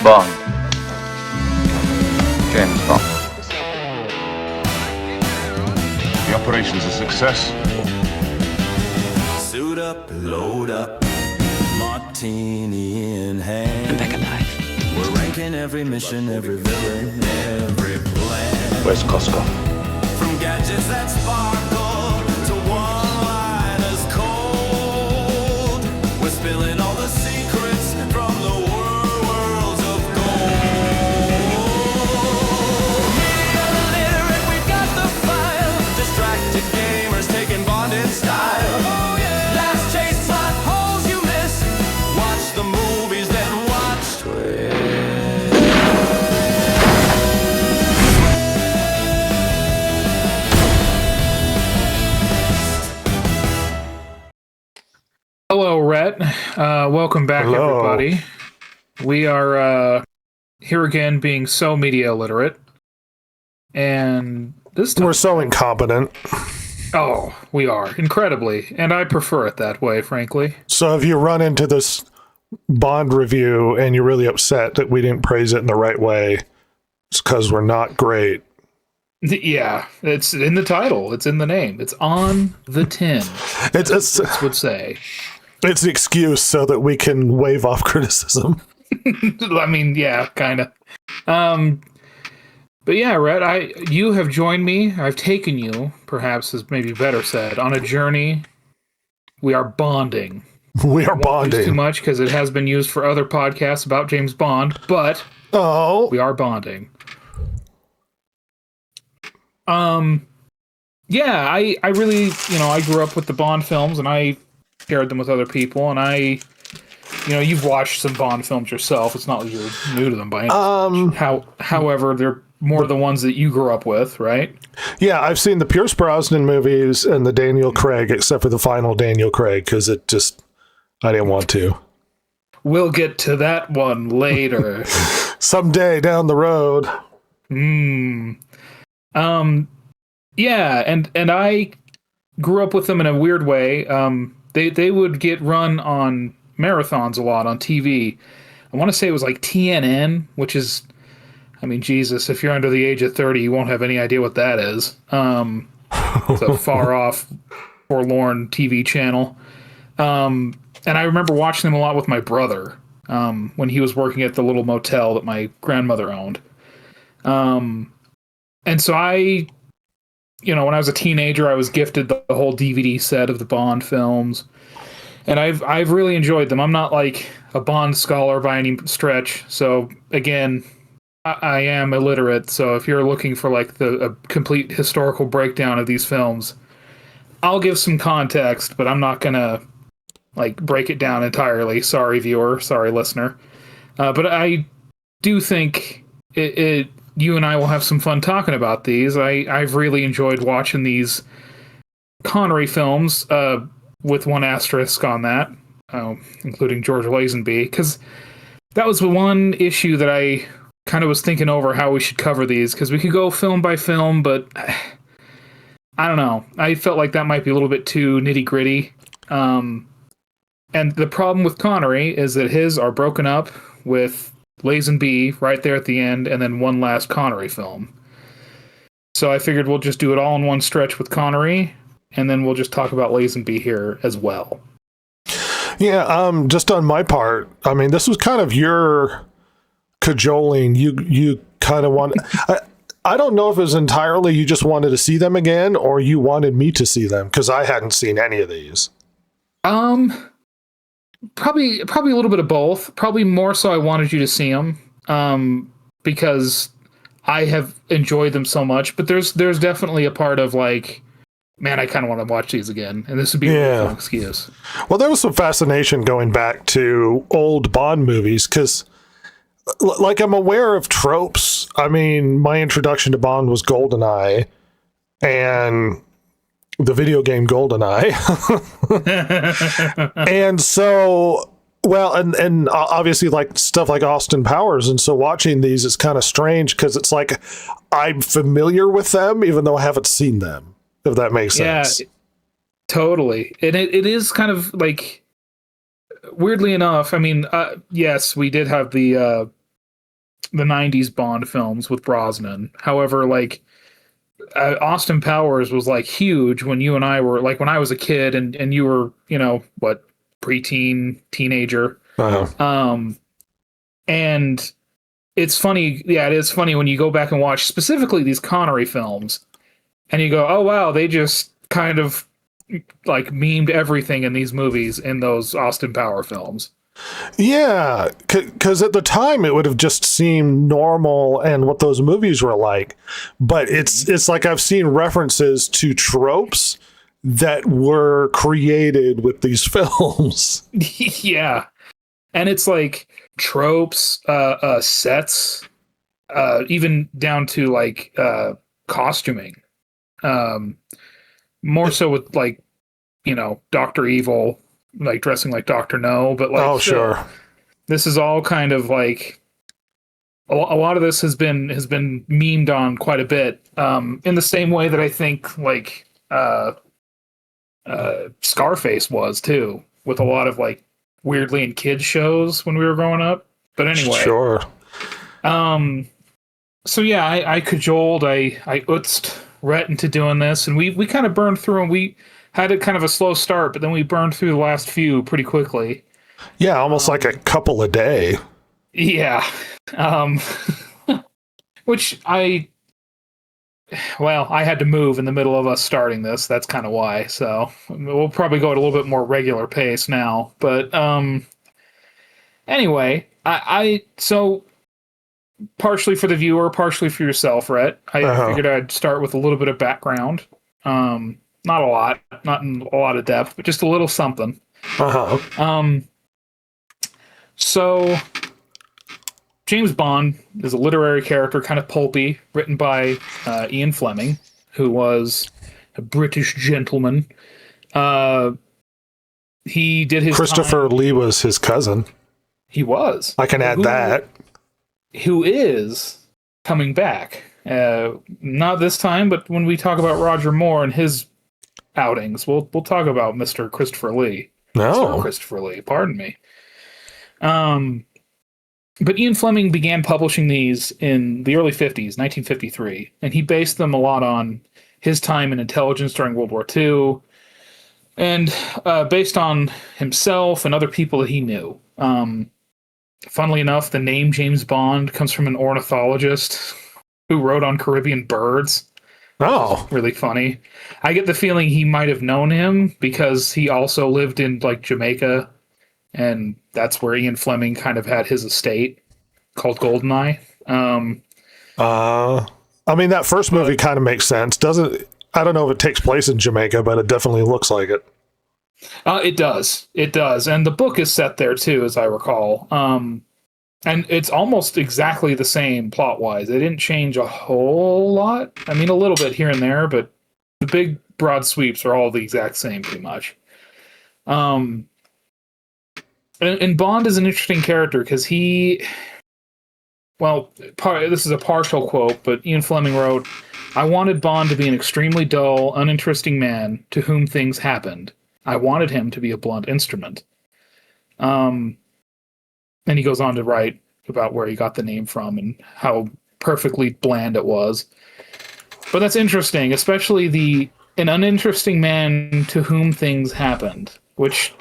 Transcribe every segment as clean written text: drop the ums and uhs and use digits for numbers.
Bond. James Bond. The operation's a success. Suit up, load up, martini in hand. I'm back alive. We're ranking every mission, every villain, every plan. Where's Costco? From gadgets that sparkle to one-liners cold. We're spilling all the secrets from the worlds of gold. Media literate, we've got the file. Distracted gamers taking Bond in style. Oh yeah. Last chase plot holes you miss. Watch the movies, then watch Twist. Hello, Rhett. Welcome back, Hello. everybody. We are here again being so media illiterate. And this time... We're so incompetent. Oh, we are. Incredibly. And I prefer it that way, frankly. So if you run into this Bond review and you're really upset that we didn't praise it in the right way, it's because we're not great. Yeah, it's in the title. It's in the name. It's on the tin. It's Would say. It's an excuse so that we can wave off criticism. I mean, yeah, kind of. But yeah, Rhett, you have joined me. I've taken you, perhaps is maybe better said, on a journey. We are bonding. We are I won't use too bonding. much because it has been used for other podcasts about James Bond, but Oh, we are bonding. Yeah, I really, I grew up with the Bond films and I shared them with other people, and you've watched some Bond films yourself. It's not like you're new to them by any means. However, they're more the ones that you grew up with, right? yeah, I've seen the Pierce Brosnan movies and the Daniel Craig, except for the final Daniel Craig, because I didn't want to. We'll get to that one later. Someday down the road. Yeah, and I grew up with them in a weird way. They would get run on marathons a lot on TV. I want to say it was like TNN, which is, I mean, Jesus, if you're under the age of 30, you won't have any idea what that is. It's a far off, forlorn TV channel. And I remember watching them a lot with my brother when he was working at the little motel that my grandmother owned. And so when I was a teenager, I was gifted the whole DVD set of the Bond films, and I've really enjoyed them. I'm not like a Bond scholar by any stretch, so again, I am illiterate. So if you're looking for like a complete historical breakdown of these films, I'll give some context, but I'm not gonna like break it down entirely. Sorry, viewer. Sorry, listener. But I do think you and I will have some fun talking about these. I've really enjoyed watching these Connery films, with one asterisk on that, including George Lazenby, because that was the one issue that I kind of was thinking over how we should cover these, because we could go film by film, but I don't know. I felt like that might be a little bit too nitty-gritty. And the problem with Connery is that his are broken up with Lazenby right there at the end, and then one last Connery film. So I figured we'll just do it all in one stretch with Connery, and then we'll just talk about Lazenby here as well. Yeah, just on my part, I mean, this was kind of your cajoling. You kind of want... I don't know if it was entirely you just wanted to see them again, or you wanted me to see them, because I hadn't seen any of these. Probably a little bit of both. Probably more so I wanted you to see them, because I have enjoyed them so much. But there's definitely a part of like, man, I kind of want to watch these again, and this would be a really fun excuse. Well, there was some fascination going back to old Bond movies, because like I'm aware of tropes. I mean, my introduction to Bond was GoldenEye, and the video game GoldenEye. And so, well, and obviously like stuff like Austin Powers. And so watching these is kind of strange, because it's like I'm familiar with them, even though I haven't seen them, if that makes sense. Yeah, totally. And it is kind of like, weirdly enough, I mean, yes, we did have the the 90s Bond films with Brosnan. However, like Austin Powers was like huge when you and I were like when I was a kid and you were, what, preteen, teenager. Uh-huh. And it's funny, yeah, it is funny when you go back and watch specifically these Connery films and you go, oh wow, they just kind of like memed everything in these movies in those Austin Power films. Yeah, because at the time it would have just seemed normal and what those movies were like. But it's like I've seen references to tropes that were created with these films. Yeah. And it's like tropes, sets, even down to like costuming. More so with like, Dr. Evil, like dressing like Dr. No, but like, oh, sure. This is all kind of like a lot of this has been memed on quite a bit. In the same way that I think like Scarface was too, with a lot of like weirdly in kids shows when we were growing up. But anyway, sure. So yeah, I cajoled, I utzed Rhett into doing this, and we kind of burned through, and we had a kind of a slow start, but then we burned through the last few pretty quickly. Yeah, almost like a couple a day. Yeah. Which I had to move in the middle of us starting this. That's kind of why. So we'll probably go at a little bit more regular pace now. But anyway, so partially for the viewer, partially for yourself, Rhett, I figured I'd start with a little bit of background. Not a lot, not in a lot of depth, but just a little something. So James Bond is a literary character, kind of pulpy, written by Ian Fleming, who was a British gentleman. He did his Christopher Lee was his cousin. He was. I can add that. Who is coming back. Not this time, but when we talk about Roger Moore and his outings, we'll talk about Mr. Christopher Lee. No. Sir Christopher Lee, pardon me. But Ian Fleming began publishing these in the early 50s, 1953, and he based them a lot on his time in intelligence during World War II, and based on himself and other people that he knew. Funnily enough, the name James Bond comes from an ornithologist who wrote on Caribbean birds. Oh. Really funny. I get the feeling he might have known him because he also lived in like Jamaica, and that's where Ian Fleming kind of had his estate called Goldeneye. I mean, that first movie kind of makes sense. I don't know if it takes place in Jamaica, but it definitely looks like it. It does. It does. And the book is set there too, as I recall. And it's almost exactly the same plot-wise. They didn't change a whole lot. I mean, a little bit here and there, but the big broad sweeps are all the exact same, pretty much. And Bond is an interesting character because this is a partial quote, but Ian Fleming wrote, "I wanted Bond to be an extremely dull, uninteresting man to whom things happened. I wanted him to be a blunt instrument." And he goes on to write about where he got the name from and how perfectly bland it was. But that's interesting, especially an uninteresting man to whom things happened, which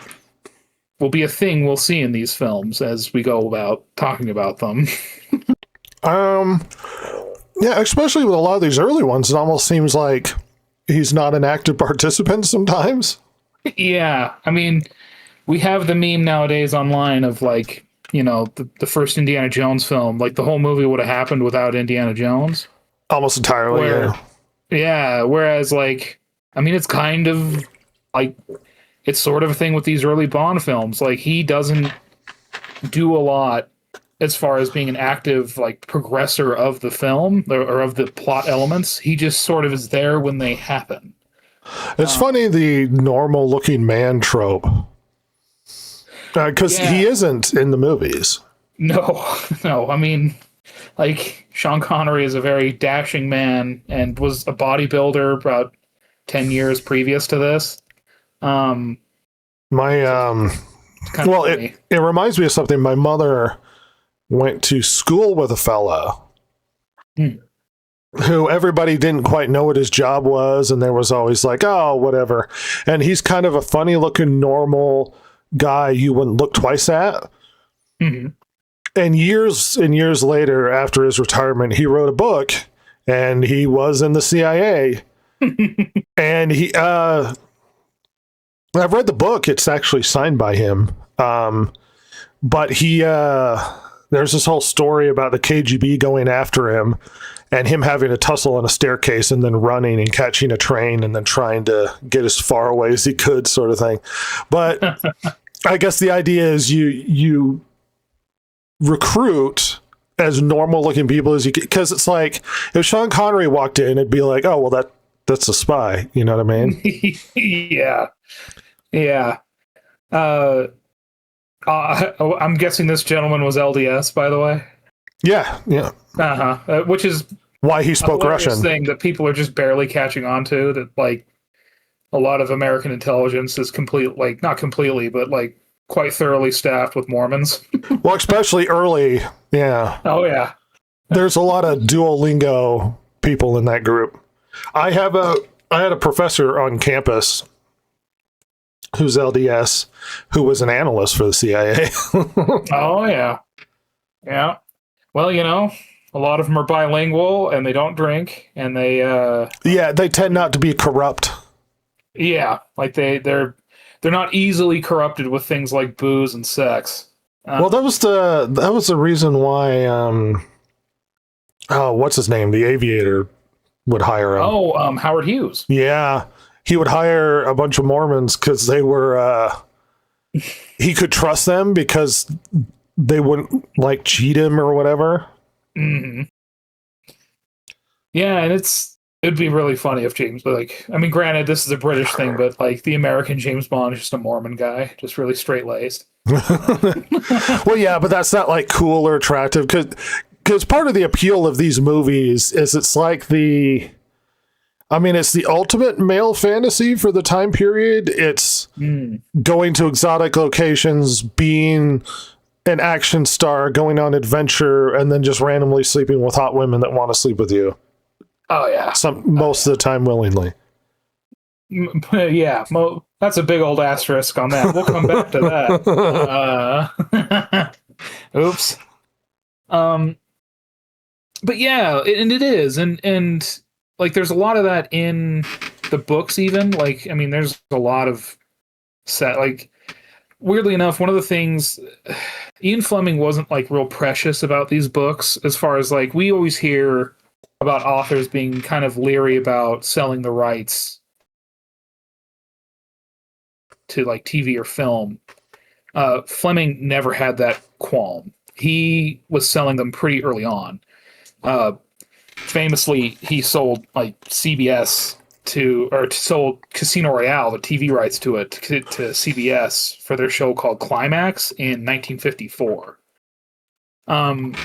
will be a thing we'll see in these films as we go about talking about them. Yeah, especially with a lot of these early ones, it almost seems like he's not an active participant sometimes. Yeah, I mean, we have the meme nowadays online of like, the first Indiana Jones film, like the whole movie would have happened without Indiana Jones. Almost entirely, yeah. Yeah, whereas like, I mean, it's kind of like, it's sort of a thing with these early Bond films. Like, he doesn't do a lot as far as being an active, like, progressor of the film or of the plot elements. He just sort of is there when they happen. It's funny, the normal looking man trope. Because he isn't in the movies. No. I mean, like, Sean Connery is a very dashing man and was a bodybuilder about 10 years previous to this. It reminds me of something. My mother went to school with a fella who everybody didn't quite know what his job was, and there was always like, oh, whatever. And he's kind of a funny looking, normal guy you wouldn't look twice at. Mm-hmm. And years later, after his retirement, he wrote a book, and he was in the CIA. And he, I've read the book. It's actually signed by him. But he, there's this whole story about the KGB going after him and him having to tussle on a staircase and then running and catching a train and then trying to get as far away as he could, sort of thing. But I guess the idea is you recruit as normal looking people as you can, because it's like if Sean Connery walked in, it'd be like, oh, well, that's a spy. You know what I mean? Yeah. I'm guessing this gentleman was LDS, by the way. Yeah. Which is why he spoke Russian. Thing that people are just barely catching on to, that like a lot of American intelligence is not completely, but like quite thoroughly staffed with Mormons. Well, especially early. Yeah. Oh yeah. There's a lot of Duolingo people in that group. I had a professor on campus who's LDS, who was an analyst for the CIA. Oh yeah. Yeah. Well, a lot of them are bilingual and they don't drink, and they they tend not to be corrupt. Yeah, like they're not easily corrupted with things like booze and sex. Well, that was the reason why what's his name? The Aviator would hire him. Howard Hughes. Yeah. He would hire a bunch of Mormons because they were he could trust them because they wouldn't like cheat him or whatever. Mm-hmm. Yeah, and it'd be really funny if James, granted, this is a British thing, but like the American James Bond is just a Mormon guy, just really straight laced. Well, yeah, but that's not like cool or attractive because part of the appeal of these movies is it's like it's the ultimate male fantasy for the time period. It's going to exotic locations, being an action star, going on adventure, and then just randomly sleeping with hot women that want to sleep with you. Oh, yeah. Most of the time willingly. Yeah, that's a big old asterisk on that. We'll come back to that. Oops. But yeah, and it is. And like, there's a lot of that in the books even. Like, there's a lot of weirdly enough, one of the things, Ian Fleming wasn't like real precious about these books, as far as like, we always hear about authors being kind of leery about selling the rights to like TV or film. Fleming never had that qualm. He was selling them pretty early on. Famously, he sold like CBS sold Casino Royale, the TV rights to it, to CBS for their show called Climax in 1954. And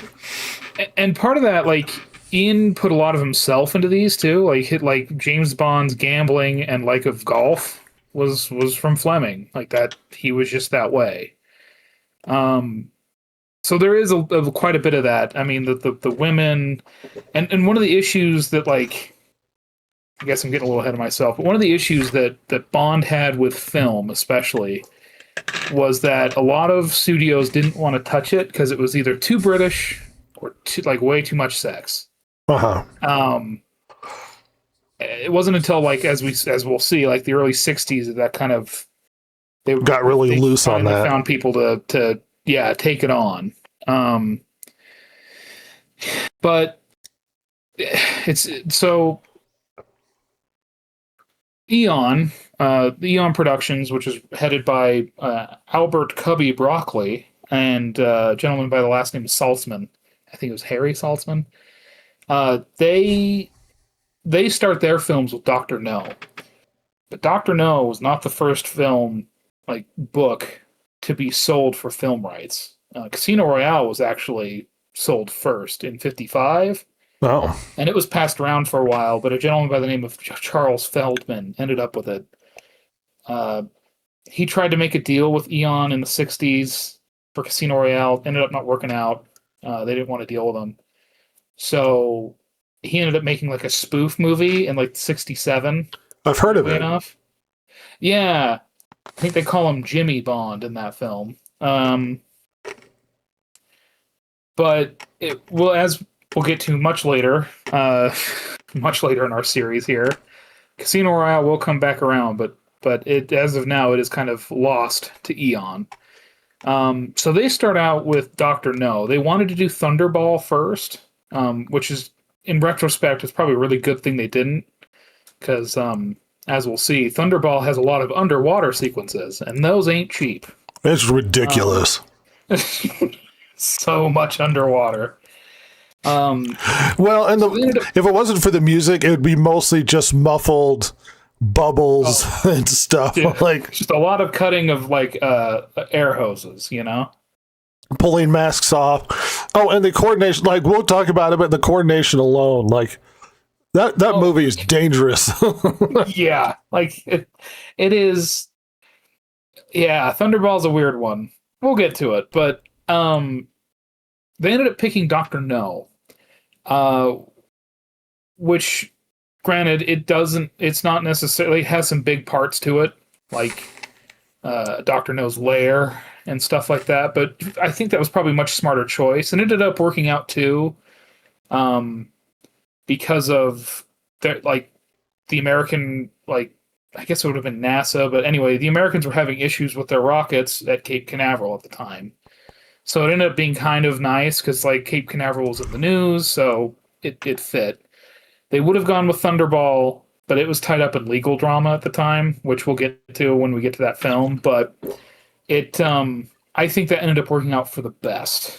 part of that, like, Ian put a lot of himself into these too. Like James Bond's gambling and like of golf was from Fleming. Like that, he was just that way. So there is quite a bit of that. The women, and one of the issues that, like, I guess I'm getting a little ahead of myself, but one of the issues that Bond had with film, especially, was that a lot of studios didn't want to touch it because it was either too British or way too much sex. Uh-huh. It wasn't until, like, as we'll see, like the early '60s that kind of they got really loose on that. Found people to take it on. But it's so Eon, the Eon Productions, which is headed by Albert Cubby Broccoli and a gentleman by the last name of Saltzman. I think it was Harry Saltzman. They start their films with Dr. No. But Dr. No was not the first film, like, book to be sold for film rights. Casino Royale was actually sold first in 1955. Oh. And it was passed around for a while, but a gentleman by the name of Charles Feldman ended up with it. He tried to make a deal with Eon in the 1960s for Casino Royale, ended up not working out. They didn't want to deal with him. So he ended up making like a spoof movie in like '67. I've heard of it. Enough. Yeah. I think they call him Jimmy Bond in that film. But as we'll get to much later in our series here, Casino Royale will come back around, but it, as of now, it is kind of lost to Eon. So they start out with Dr. No. They wanted to do Thunderball first, which is, in retrospect, is probably a really good thing they didn't, because as we'll see, Thunderball has a lot of underwater sequences, and those ain't cheap. It's ridiculous. So much underwater. Well, and if it wasn't for the music, it would be mostly just muffled bubbles and stuff. Dude, like just a lot of cutting of like air hoses, pulling masks off. Oh, and the coordination, like we'll talk about it, but the coordination alone, like that movie is dangerous. Yeah, like it is. Yeah, Thunderball's a weird one. We'll get to it, but they ended up picking Dr. No, which, granted, it's not necessarily, it has some big parts to it, like Dr. No's lair and stuff like that, but I think that was probably a much smarter choice, and it ended up working out too, because of the American, I guess it would have been NASA, but anyway, the Americans were having issues with their rockets at Cape Canaveral at the time. So it ended up being kind of nice because Cape Canaveral was in the news, so it fit. They would have gone with Thunderball, but it was tied up in legal drama at the time, which we'll get to when we get to that film. But it, I think that ended up working out for the best.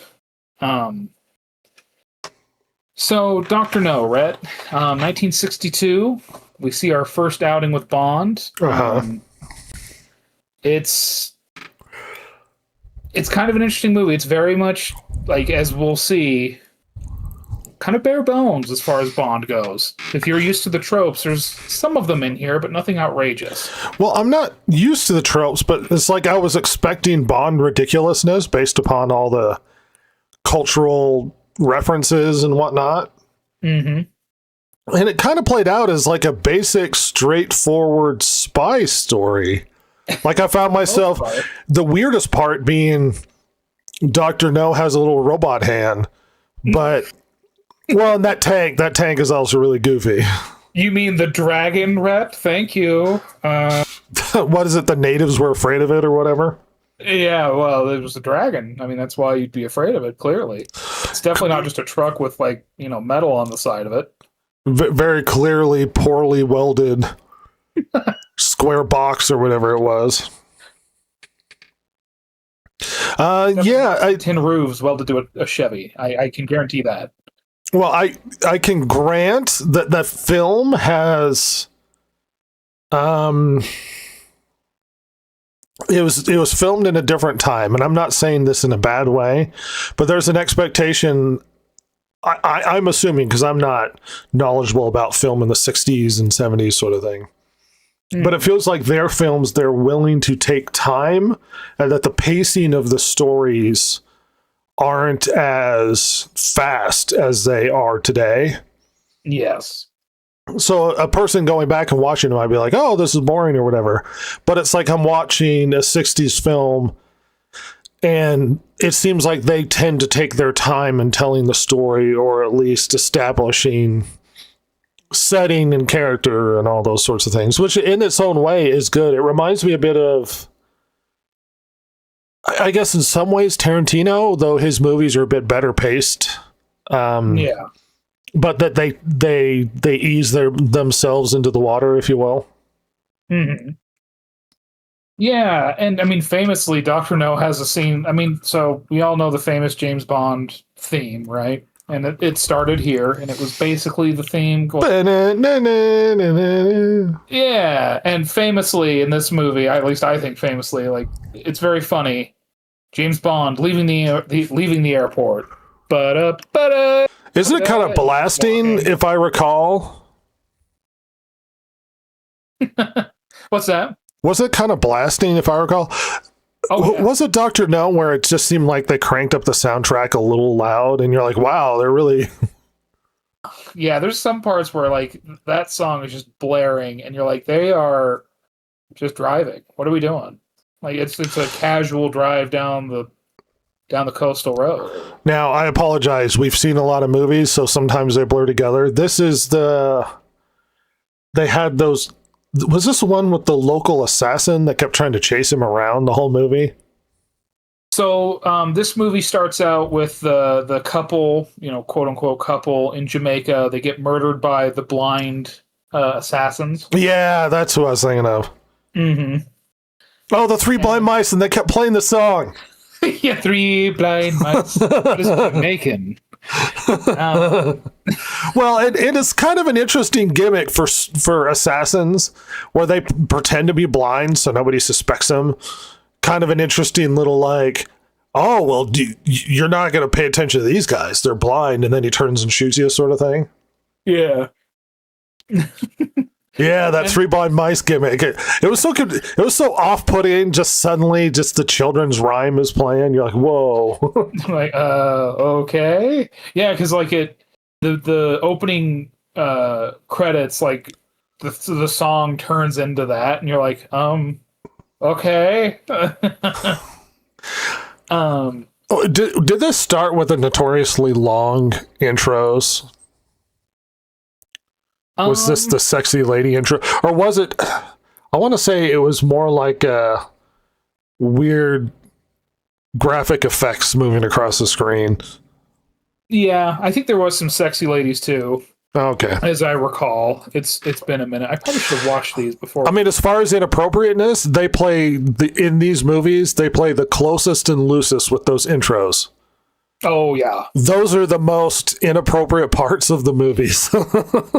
So Dr. No, Rhett, 1962, we see our first outing with Bond. It's kind of an interesting movie. It's very much, as we'll see, kind of bare bones as far as Bond goes. If you're used to the tropes, there's some of them in here, but nothing outrageous. Well, I'm not used to the tropes, but it's like I was expecting Bond ridiculousness based upon all the cultural references and whatnot. Mm-hmm. And it kind of played out as a basic, straightforward spy story. I found myself, the weirdest part being Dr. No has a little robot hand, but, well, and that tank is also really goofy. You mean the dragon, Rhett? Thank you. What is it? The natives were afraid of it or whatever? Yeah, well, it was a dragon. I mean, that's why you'd be afraid of it, clearly. It's definitely not just a truck with, metal on the side of it. Very clearly poorly welded square box or whatever it was. Tin roofs welded to a Chevy. I can guarantee that. Well, I can grant that film has it was filmed in a different time, and I'm not saying this in a bad way, but there's an expectation. I'm assuming, because I'm not knowledgeable about film in the 60s and 70s sort of thing. But it feels like their films, they're willing to take time, and that the pacing of the stories aren't as fast as they are today. Yes. So a person going back and watching them might be like, oh, this is boring or whatever. But it's like I'm watching a 60s film, and it seems like they tend to take their time in telling the story, or at least establishing setting and character and all those sorts of things, which in its own way is good. It reminds me a bit of, I guess in some ways, Tarantino, though his movies are a bit better paced. Yeah. But that they ease themselves into the water, if you will. Mm-hmm. Yeah, and I mean, famously, Dr. No has a scene. I mean, so we all know the famous James Bond theme, right? And it started here, and it was basically the theme going. Yeah, and famously in this movie, at least I think famously, it's very funny. James Bond leaving the airport. Isn't it kind of blasting, if I recall? What's that? Was it kind of blasting, if I recall? Oh, yeah. Was it Dr. No where it just seemed like they cranked up the soundtrack a little loud and you're like, wow, they're really... Yeah, there's some parts where like that song is just blaring and you're like, they are just driving. What are we doing? Like it's a casual drive down the coastal road. Now, I apologize. We've seen a lot of movies, so sometimes they blur together. This is they had those... Was this the one with the local assassin that kept trying to chase him around the whole movie? So this movie starts out with the couple, quote unquote couple in Jamaica. They get murdered by the blind assassins. Yeah, that's what I was thinking of. Mm-hmm. Oh, the three blind mice, and they kept playing the song. Yeah, three blind mice. What is Jamaican? Well, it is kind of an interesting gimmick for assassins, where they pretend to be blind so nobody suspects them. Kind of an interesting little like, oh, well, you're not going to pay attention to these guys. They're blind, and then he turns and shoots you sort of thing. Yeah. Yeah, that three blind mice gimmick. It was so good. It was so off-putting. Just suddenly, just the children's rhyme is playing. You're like, whoa. Like, okay. Yeah, because like the opening credits, like the song turns into that, and you're like, okay. Did this start with the notoriously long intros? Was this the sexy lady intro? Or was it... I want to say it was more like a weird graphic effects moving across the screen. Yeah, I think there was some sexy ladies too. Okay. As I recall. It's been a minute. I probably should have watched these before. I mean, as far as inappropriateness, they play... in these movies, they play the closest and loosest with those intros. Oh, yeah. Those are the most inappropriate parts of the movies.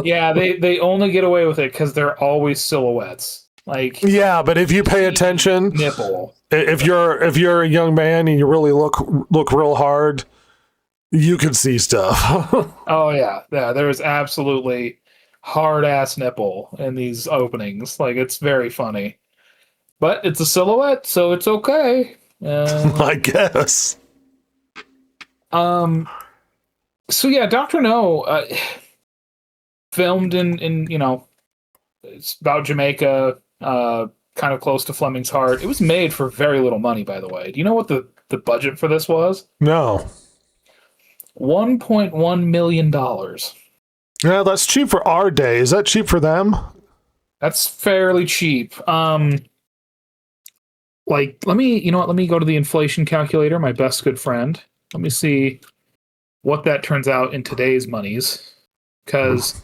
Yeah, they only get away with it because they're always silhouettes. Like, yeah, but if you pay attention, nipple. if you're a young man and you really look real hard, you can see stuff. Oh, yeah. Yeah, there's absolutely hard-ass nipple in these openings. Like, it's very funny. But it's a silhouette, so it's okay. I guess. So yeah, Dr. No filmed in it's about Jamaica, kind of close to Fleming's heart. It was made for very little money, by the way. Do you know what the budget for this was? No. $1.1 million. Yeah, that's cheap for our day. Is that cheap for them? That's fairly cheap. Like, let me go to the inflation calculator, my best good friend. Let me see what that turns out in today's monies, because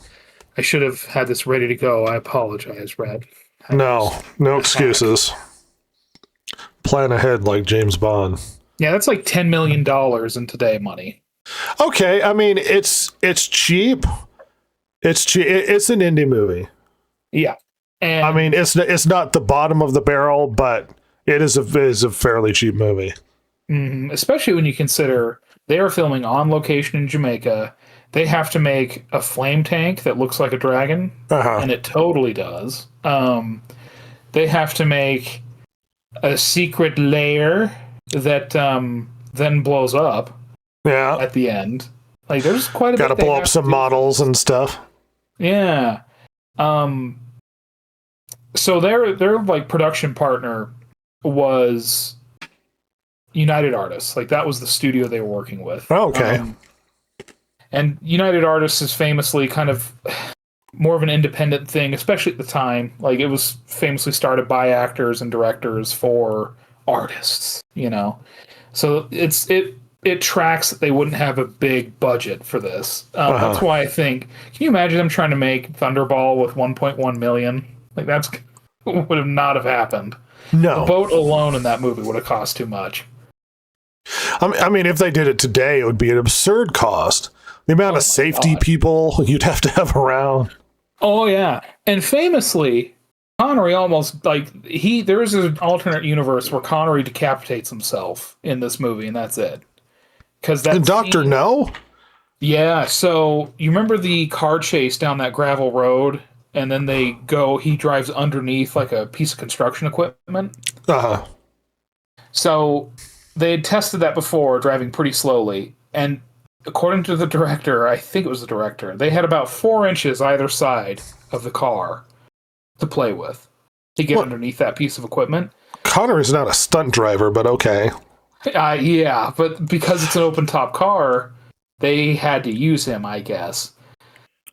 I should have had this ready to go. I apologize, Brad. No excuses. Plan ahead like James Bond. Yeah, that's like $10 million in today money. Okay, I mean it's cheap. It's cheap. It's an indie movie. Yeah, and I mean it's not the bottom of the barrel, but it is a fairly cheap movie. Especially when you consider they are filming on location in Jamaica. They have to make a flame tank that looks like a dragon, and it totally does. They have to make a secret lair that then blows up. Yeah, at the end, like there's quite a bit. Got to blow up some models and stuff. Yeah. So their like production partner was United Artists. Like that was the studio they were working with. Oh, okay. And United Artists is famously kind of more of an independent thing, especially at the time. Like it was famously started by actors and directors for artists, So it tracks that they wouldn't have a big budget for this. That's why I think, can you imagine them trying to make Thunderball with 1.1 million? Like that's would have not have happened. No. The boat alone in that movie would have cost too much. I mean, if they did it today, it would be an absurd cost. The amount of safety people you'd have to have around. Oh, yeah. And famously, Connery almost, there is an alternate universe where Connery decapitates himself in this movie, and that's it. And Dr. No? Yeah, so you remember the car chase down that gravel road, and then he drives underneath like a piece of construction equipment? Uh-huh. So they had tested that before, driving pretty slowly. And according to the director, I think it was the director, they had about 4 inches either side of the car to play with to get underneath that piece of equipment. Connery's not a stunt driver, but okay. Yeah, but because it's an open top car, they had to use him, I guess.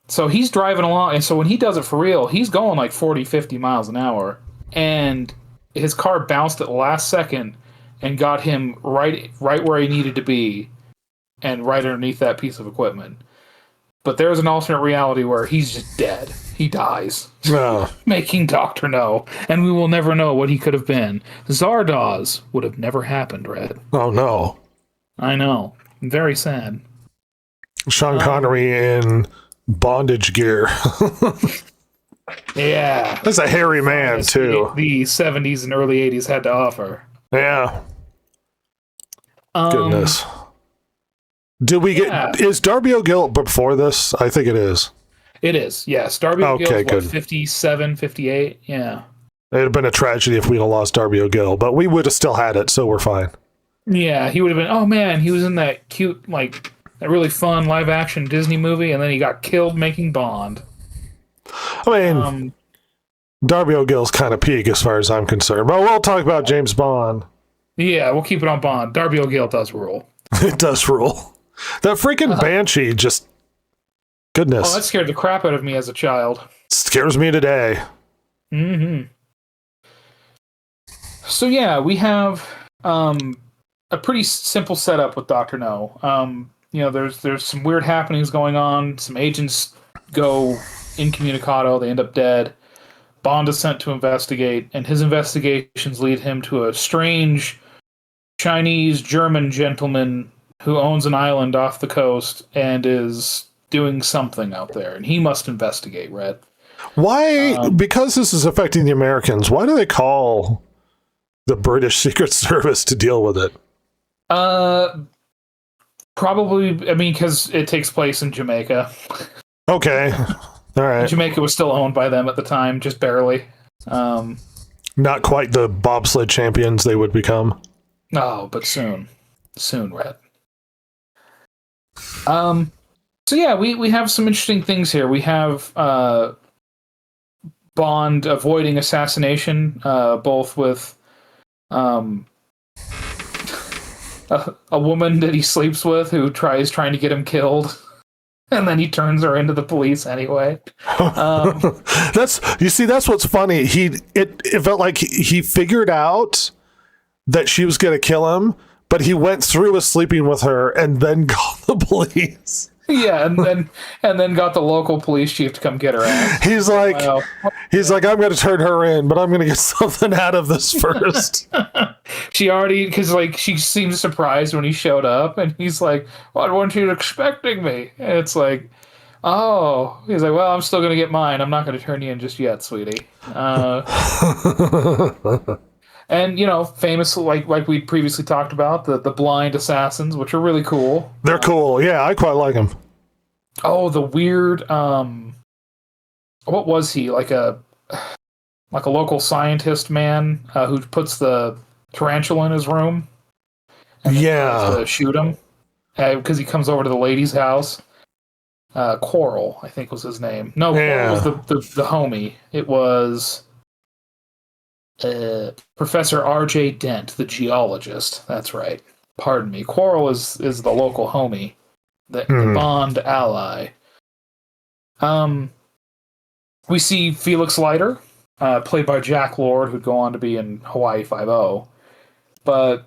So he's driving along, and so when he does it for real, he's going like 40, 50 miles an hour, and his car bounced at the last second and got him right where he needed to be, and right underneath that piece of equipment. But there's an alternate reality where he's just dead. He dies. Making Dr. No. And we will never know what he could have been. Zardoz would have never happened, Red. Oh, no. I know. Very sad. Sean Connery in bondage gear. Yeah. That's a hairy man, too. The 70s and early 80s had to offer. Yeah. Goodness. Did we get... Is Darby O'Gill before this? I think it is. It is, yes. Darby O'Gill's, what, 57, 58? Yeah. It'd have been a tragedy if we'd have lost Darby O'Gill, but we would have still had it, so we're fine. Yeah, he would have been, oh man, he was in that cute, like, that really fun live-action Disney movie, and then he got killed making Bond. I mean, Darby O'Gill's kind of peak as far as I'm concerned, but we'll talk about James Bond. Yeah, we'll keep it on Bond. Darby O'Gill does rule. It does rule. That freaking Banshee just... Goodness. Oh, that scared the crap out of me as a child. Scares me today. Mm-hmm. So yeah, we have a pretty simple setup with Dr. No. There's some weird happenings going on. Some agents go incommunicado. They end up dead. Bond is sent to investigate, and his investigations lead him to a strange Chinese-German gentleman who owns an island off the coast and is doing something out there, and he must investigate, Rhett. Why? Because this is affecting the Americans, why do they call the British Secret Service to deal with it? Probably, because it takes place in Jamaica. Okay. All right. Jamaica was still owned by them at the time, just barely. Not quite the bobsled champions they would become. No, but soon. Soon, Rhett. So yeah, we have some interesting things here. We have Bond avoiding assassination, both with a woman that he sleeps with who trying to get him killed, and then he turns her into the police anyway. That's what's funny. It felt like he figured out that she was going to kill him, but he went through with sleeping with her and then called the police. Yeah, and then got the local police chief to come get her ass. He's like, I'm going to turn her in, but I'm going to get something out of this first. Because she seemed surprised when he showed up, and he's like, "What weren't you expecting me?" And it's like, oh, he's like, "Well, I'm still going to get mine. I'm not going to turn you in just yet, sweetie." And famous like we previously talked about the blind assassins, which are really cool. They're cool. Yeah, I quite like them. Oh, the weird. What was he, like a local scientist man who puts the tarantula in his room? And tries to shoot him because he comes over to the lady's house. Quarrel, I think was his name. No, Quarrel was the homie. It was. Professor R.J. Dent, the geologist. That's right. Pardon me. Quarrel is the local homie, the Bond ally. We see Felix Leiter, played by Jack Lord, who'd go on to be in Hawaii Five-0. But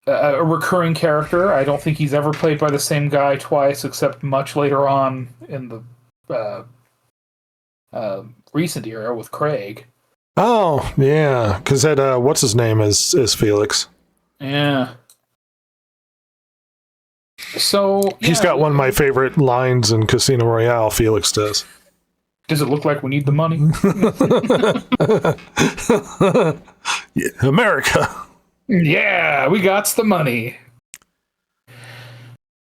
a recurring character. I don't think he's ever played by the same guy twice, except much later on in the recent era with Craig. Oh, yeah, because that, what's his name is Felix. Yeah. So... He's got one of my favorite lines in Casino Royale, Felix does. Does it look like we need the money? Yeah, America. Yeah, we got the money.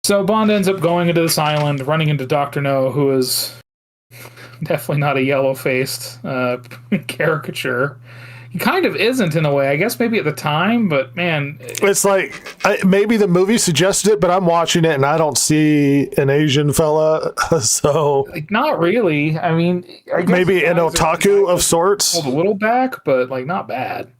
So Bond ends up going into this island, running into Dr. No, who is... definitely not a yellow-faced caricature. kind of isn't in a way. I guess maybe at the time, but man, It's like maybe the movie suggested it, but I'm watching it and I don't see an Asian fella. So like not really. I mean, I guess maybe the an guys are otaku of sorts. pulled a little back, but like not bad.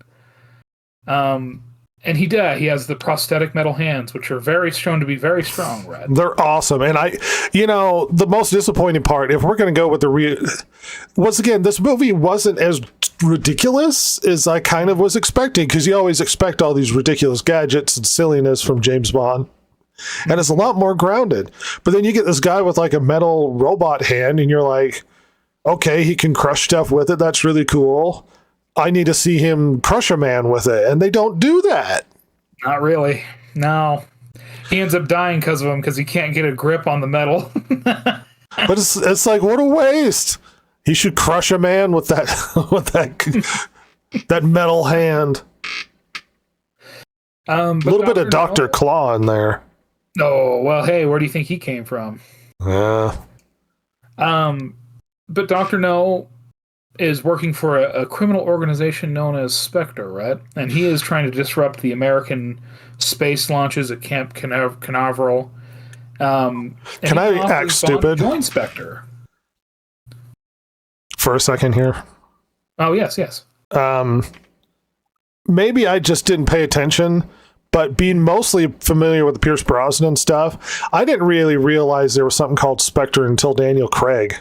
And he has the prosthetic metal hands, which are shown to be very strong, Red. They're awesome. And the most disappointing part, if we're going to go with once again, this movie wasn't as ridiculous as I kind of was expecting, because you always expect all these ridiculous gadgets and silliness from James Bond. And it's a lot more grounded. But then you get this guy with like a metal robot hand, and you're like, okay, he can crush stuff with it. That's really cool. I need to see him crush a man with it. And they don't do that. Not really. No. He ends up dying because of him, because he can't get a grip on the metal. But it's like, what a waste. He should crush a man with that that metal hand. A little bit of Dr. Claw in there. Oh, well, hey, where do you think he came from? Yeah. But Dr. No is working for a criminal organization known as Spectre, right? And he is trying to disrupt the American space launches at Camp Canaveral. Can I act stupid? Join Spectre. For a second here. Oh, yes. Maybe I just didn't pay attention, but being mostly familiar with the Pierce Brosnan stuff, I didn't really realize there was something called Spectre until Daniel Craig.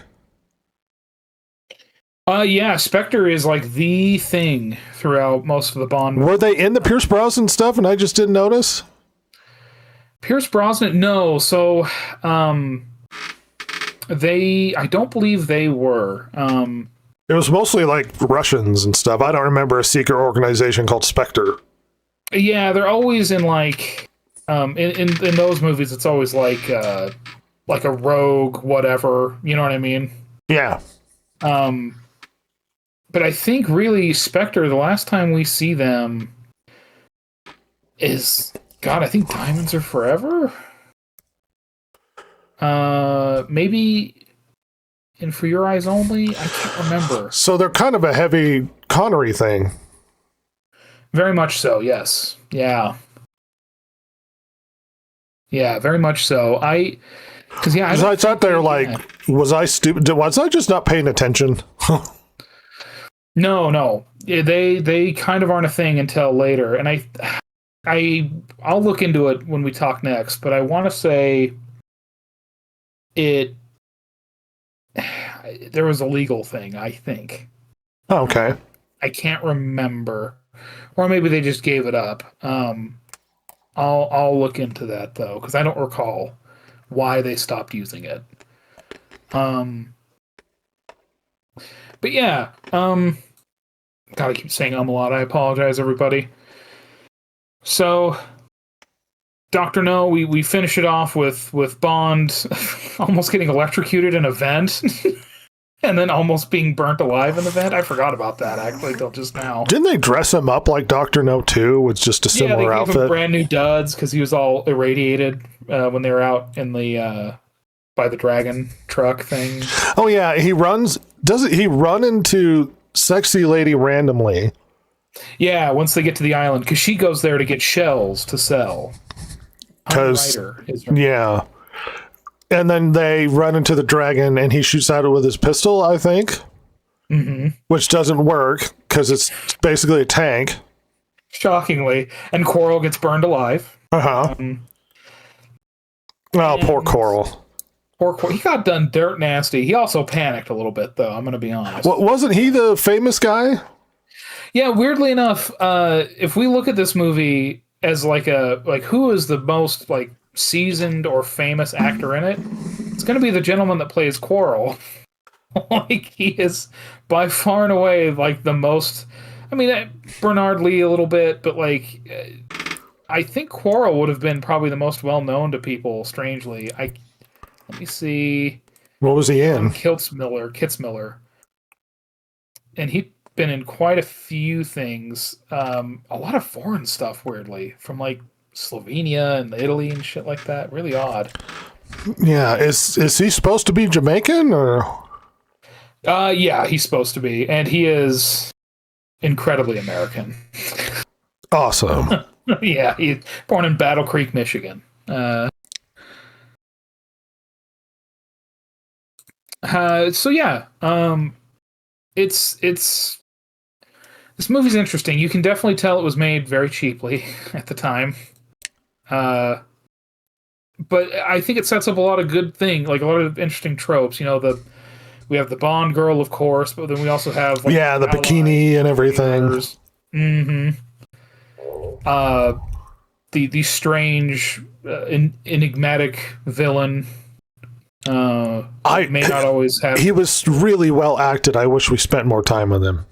Yeah, Spectre is like the thing throughout most of the Bond. Were they in the Pierce Brosnan stuff and I just didn't notice? Pierce Brosnan, no. So, I don't believe they were. It was mostly like Russians and stuff. I don't remember a secret organization called Spectre. Yeah, they're always in like, in those movies, it's always like a rogue, whatever. You know what I mean? Yeah. But I think really Spectre, the last time we see them is, God, I think Diamonds Are Forever? Maybe in For Your Eyes Only? I can't remember. So they're kind of a heavy Connery thing. Very much so, yes. Yeah. Yeah, very much so. I thought they were like, was I stupid? Was I just not paying attention? No. Yeah, they kind of aren't a thing until later, and I'll look into it when we talk next. But I want to say there was a legal thing, I think. Oh, okay. I can't remember, or maybe they just gave it up. I'll look into that though, because I don't recall why they stopped using it. But yeah, gotta keep saying a lot. I apologize, everybody. So, Dr. No, we finish it off with Bond almost getting electrocuted in a vent, and then almost being burnt alive in the vent. I forgot about that actually till just now. Didn't they dress him up like Dr. No 2 with just a similar outfit? Him brand new duds because he was all irradiated when they were out in the by the dragon truck thing. Oh yeah, doesn't he run into sexy lady randomly? Yeah, once they get to the island, because she goes there to get shells to sell. Yeah. And then they run into the dragon and he shoots at it with his pistol, I think. Mm-hmm. Which doesn't work because it's basically a tank. Shockingly. And Coral gets burned alive. Uh-huh. Poor Coral. He got done dirt nasty. He also panicked a little bit, though. I'm going to be honest. Wasn't he the famous guy? Yeah, weirdly enough, if we look at this movie as who is the most seasoned or famous actor in it, it's going to be the gentleman that plays Quarrel. He is by far and away the most. I mean, Bernard Lee a little bit, but I think Quarrel would have been probably the most well known to people. Strangely, let me see. What was he in? Kitzmiller, and he'd been in quite a few things. A lot of foreign stuff, weirdly, from Slovenia and Italy and shit like that. Really odd. Yeah, is he supposed to be Jamaican or? Yeah, he's supposed to be, and he is. incredibly American. Awesome. Yeah, he's born in Battle Creek, Michigan. So yeah, it's this movie's interesting. You can definitely tell it was made very cheaply at the time. But I think it sets up a lot of good things, like a lot of interesting tropes. We have the Bond girl, of course, but then we also have the bikini and everything. Mm-hmm. The strange, enigmatic villain. May not always have. He was really well acted. I wish we spent more time with him.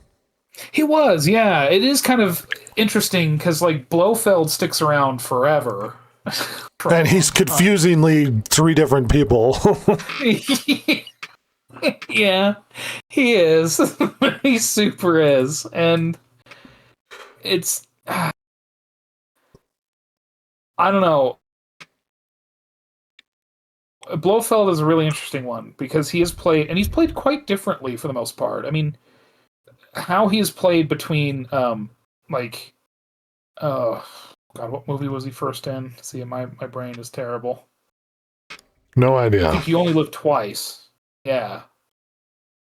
He was, yeah. It is kind of interesting because like Blofeld sticks around forever. And he's confusingly three different people. Yeah, he is. He super is. And it's... I don't know. Blofeld is a really interesting one because he's played quite differently for the most part. I mean, how he is played between, God, what movie was he first in? See, my brain is terrible. No idea. I think You Only Live Twice. Yeah.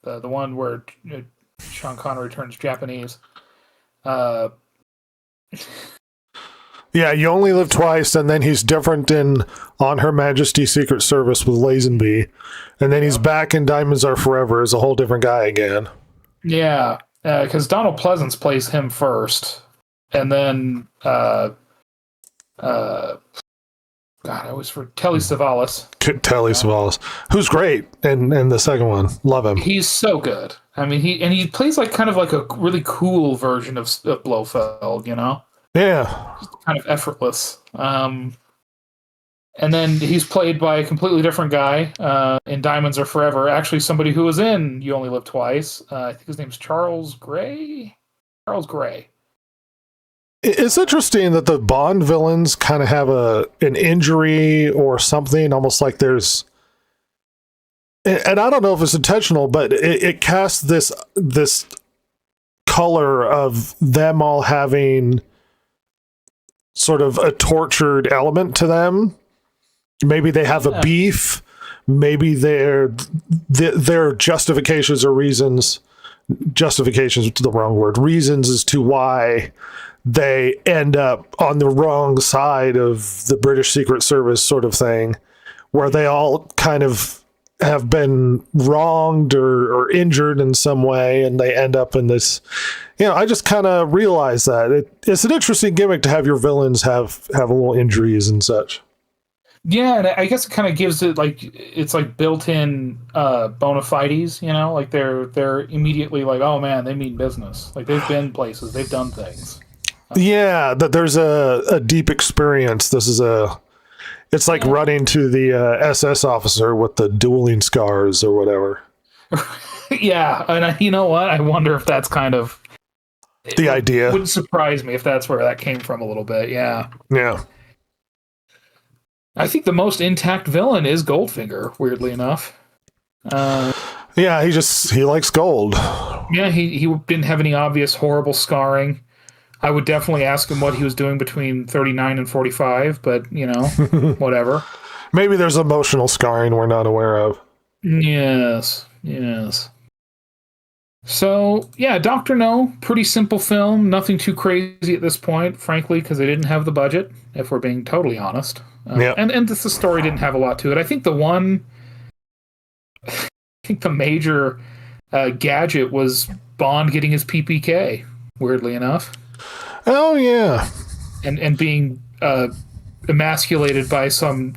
The one where Sean Connery turns Japanese. Yeah, You Only Live Twice, and then he's different in On Her Majesty's Secret Service with Lazenby, and then he's back in Diamonds Are Forever as a whole different guy again. Yeah, because Donald Pleasance plays him first, and then God, I always forget Telly Savalas. Telly Savalas, who's great in the second one. Love him. He's so good. I mean, he plays like kind of like a really cool version of Blofeld, you know? Yeah. Just kind of effortless. And then he's played by a completely different guy in Diamonds Are Forever. Actually, somebody who was in You Only Live Twice. I think his name's Charles Gray. Charles Gray. It's interesting that the Bond villains kind of have an injury or something, almost like there's, and I don't know if it's intentional, but it casts this color of them all having sort of a tortured element to them. Maybe they have a beef. Maybe their justifications or reasons. Justifications is the wrong word. Reasons as to why they end up on the wrong side of the British Secret Service sort of thing, where they all kind of have been wronged or injured in some way, and they end up in this. I just kind of realized that it's an interesting gimmick to have your villains have a little injuries and such. Yeah, and I guess it kind of gives it it's like built-in bona fides, like they're immediately like, oh man, they mean business. Like they've been places, they've done things. Yeah, that there's a deep experience. It's like running to the SS officer with the dueling scars or whatever. Yeah, and you know what? I wonder if that's kind of the idea. It wouldn't surprise me if that's where that came from a little bit. Yeah. Yeah. I think the most intact villain is Goldfinger, weirdly enough. Yeah, he likes gold. Yeah, he didn't have any obvious horrible scarring. I would definitely ask him what he was doing between 39 and 45, but, whatever. Maybe there's emotional scarring we're not aware of. Yes. So, yeah, Dr. No, pretty simple film. Nothing too crazy at this point, frankly, because they didn't have the budget, if we're being totally honest. And the story didn't have a lot to it. I think the major gadget was Bond getting his PPK, weirdly enough. Oh, yeah. And being emasculated by some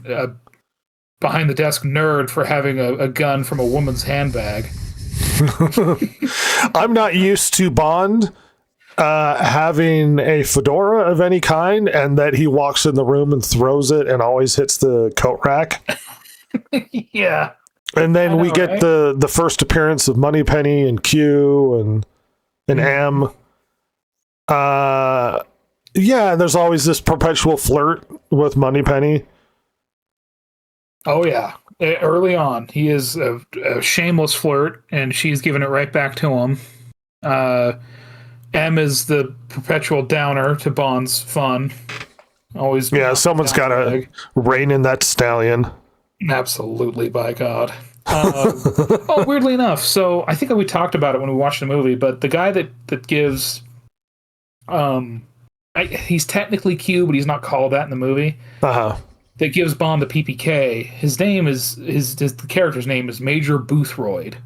behind-the-desk nerd for having a gun from a woman's handbag. I'm not used to Bond having a fedora of any kind, and that he walks in the room and throws it and always hits the coat rack. Yeah. And then we get the first appearance of Moneypenny and Q and M. Yeah, there's always this perpetual flirt with Moneypenny. Oh, yeah. Early on, he is a shameless flirt, and she's giving it right back to him. And M is the perpetual downer to Bond's fun. Always. Yeah, someone's got to rein in that stallion. Absolutely, by God. Oh, weirdly enough, so I think we talked about it when we watched the movie, but the guy that gives, he's technically Q, but he's not called that in the movie. That gives Bond the PPK. His name is the character's name is Major Boothroyd,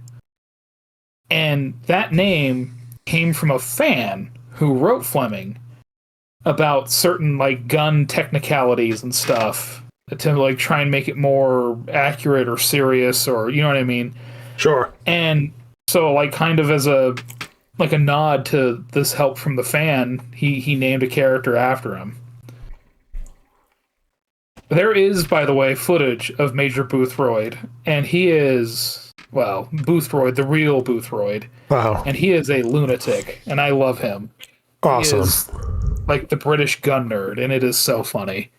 and that name came from a fan who wrote Fleming about certain like gun technicalities and stuff to like try and make it more accurate or serious, or you know what I mean? Sure. And so like kind of as a nod to this help from the fan, he named a character after him. There is, by the way, footage of Major Boothroyd, and he is, well, Boothroyd, the real Boothroyd. Wow. And he is a lunatic, and I love him. Awesome. He is like the British gun nerd, and it is so funny.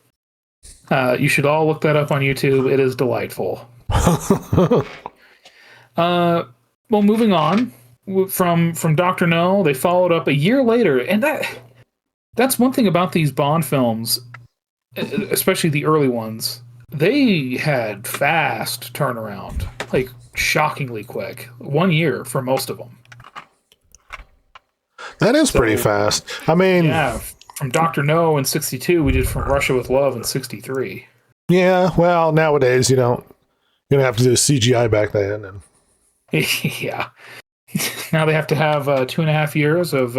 You should all look that up on YouTube. It is delightful. Well, moving on from Dr. No, they followed up a year later, and that's one thing about these Bond films, especially the early ones. They had fast turnaround, like shockingly quick. 1 year for most of them. That is pretty fast. I mean, yeah. From Dr. No in 62, we did From Russia with Love in 63. Yeah, well, nowadays you don't have to do CGI back then. And yeah. Now they have to have 2.5 years of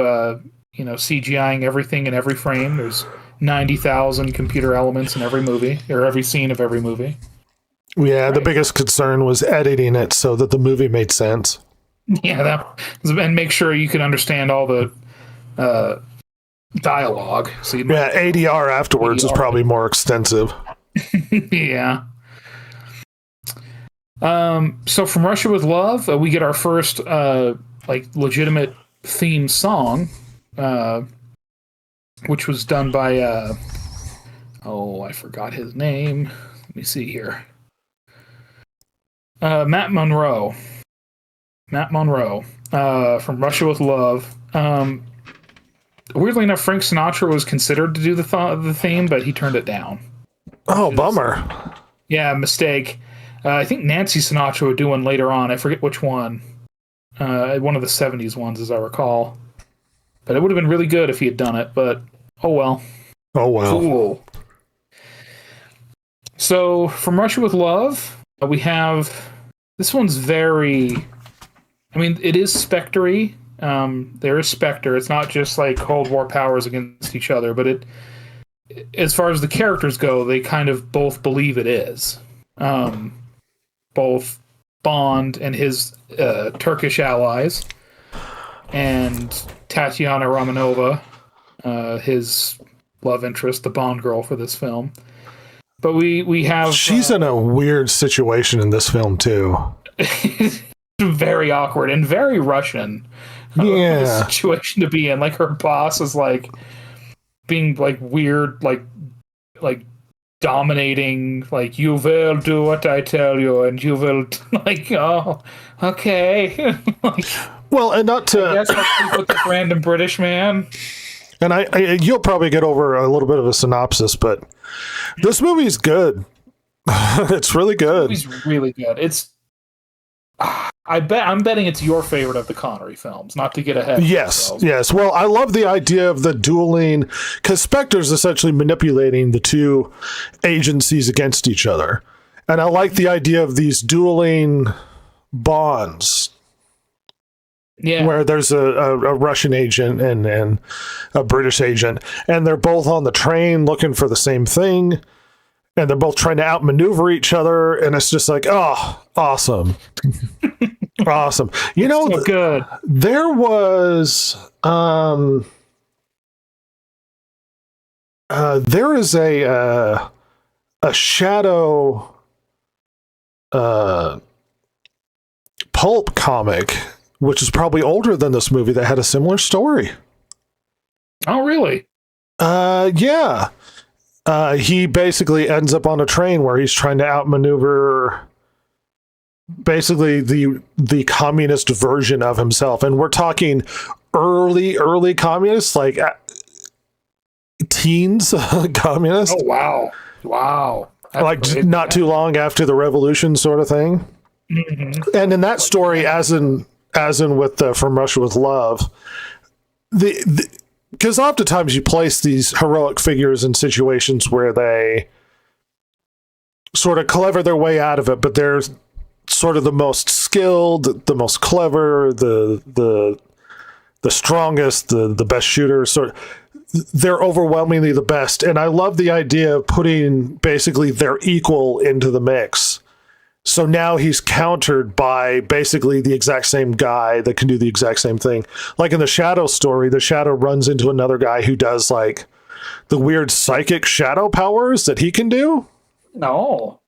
CGIing everything in every frame. There's 90,000 computer elements in every movie, or every scene of every movie. Yeah, right. The biggest concern was editing it so that the movie made sense. Yeah, and make sure you can understand all the dialogue. So ADR afterwards is probably more extensive. Yeah. So from Russia with Love, we get our first legitimate theme song, which was done by I forgot his name. Let me see here. Matt Monro. From Russia with Love. Weirdly enough, Frank Sinatra was considered to do the theme, but he turned it down. Oh, bummer. Yeah, mistake. I think Nancy Sinatra would do one later on. I forget which one. One of the 70s ones, as I recall. But it would have been really good if he had done it, but oh well. Oh well. Cool. So, from Russia with Love, we have... This one's very... I mean, it is Spectre-y. There is Spectre. It's not just like Cold War powers against each other, but as far as the characters go, they kind of both believe it is. Both Bond and his Turkish allies, and Tatiana Romanova, his love interest, the Bond girl for this film. But we have... She's in a weird situation in this film, too. Very awkward and very Russian. Yeah. Situation to be in. Like, her boss is like being like weird, like dominating, like, you will do what I tell you, and you will like, oh, okay. Like, well, and not to... I guess I'll sleep with this random British man. And you'll probably get over a little bit of a synopsis, but this movie's good. It's really good. This movie's really good. It's... I'm betting it's your favorite of the Connery films, not to get ahead. Yes. Well, I love the idea of the dueling, because Spectre's essentially manipulating the two agencies against each other. And I like the idea of these dueling bonds. Yeah. Where there's a Russian agent and a British agent, and they're both on the train looking for the same thing. And they're both trying to outmaneuver each other, and it's just like, oh, awesome. Awesome. You know, so good. There was there is a Shadow pulp comic, which is probably older than this movie, that had a similar story. Oh, really? Yeah. He basically ends up on a train where he's trying to outmaneuver basically the communist version of himself. And we're talking early communists, like teens communists. Oh wow, wow! That's Like great. not too long after the revolution, sort of thing. And in that story, as in with From Russia with Love, because oftentimes you place these heroic figures in situations where they sort of clever their way out of it, but they're sort of the most skilled, the most clever, the strongest, the best shooter. Sort of, they're overwhelmingly the best. And I love the idea of putting basically their equal into the mix. So now he's countered by basically the exact same guy that can do the exact same thing. Like in the Shadow story, the Shadow runs into another guy who does like the weird psychic shadow powers that he can do. No.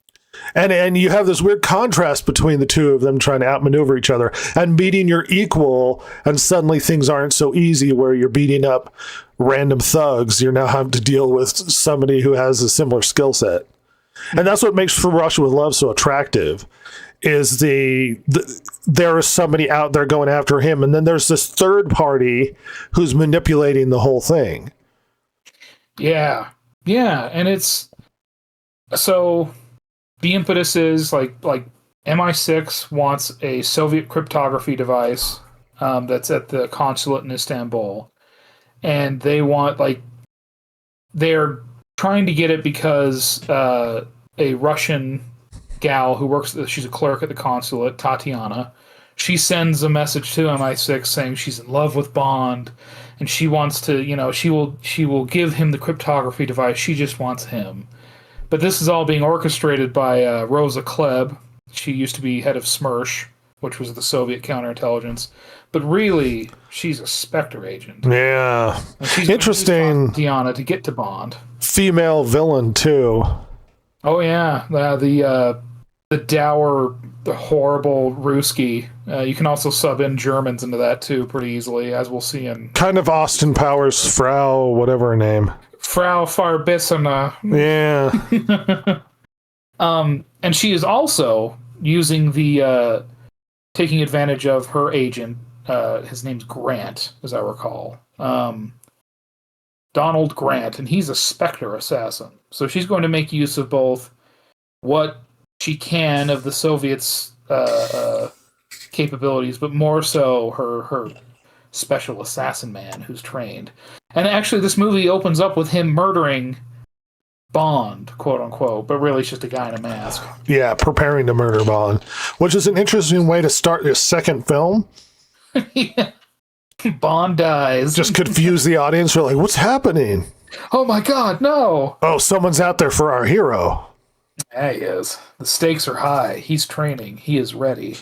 And you have this weird contrast between the two of them trying to outmaneuver each other and meeting your equal, and suddenly things aren't so easy where you're beating up random thugs. You now have to deal with somebody who has a similar skill set. And that's what makes From Russia with Love so attractive, is there is somebody out there going after him, and then there's this third party who's manipulating the whole thing. Yeah, and it's so the impetus is like MI6 wants a Soviet cryptography device that's at the consulate in Istanbul, and they want they're trying to get it because a Russian gal who works, she's a clerk at the consulate, Tatiana, she sends a message to MI6 saying she's in love with Bond, and she wants to, she will give him the cryptography device. She just wants him. But this is all being orchestrated by Rosa Klebb. She used to be head of SMERSH, which was the Soviet counterintelligence. But really, she's a Spectre agent. Yeah. And she's interesting. Diana to get to Bond. Female villain too. Oh yeah, the dour, the horrible Ruski. You can also sub in Germans into that too, pretty easily, as we'll see in kind of Austin Powers, Frau, whatever her name. Frau Farbissina. Yeah. And she is also using the taking advantage of her agent. His name's Grant, as I recall. Donald Grant, and he's a Spectre assassin. So she's going to make use of both what she can of the Soviets' capabilities, but more so her special assassin man who's trained. And actually, this movie opens up with him murdering Bond, quote unquote, but really it's just a guy in a mask. Yeah, preparing to murder Bond, which is an interesting way to start this second film. Yeah. Bond dies. Just confuse the audience. We're like, what's happening? Oh my god, no! Oh, someone's out there for our hero. Yeah, he is. The stakes are high. He's training. He is ready.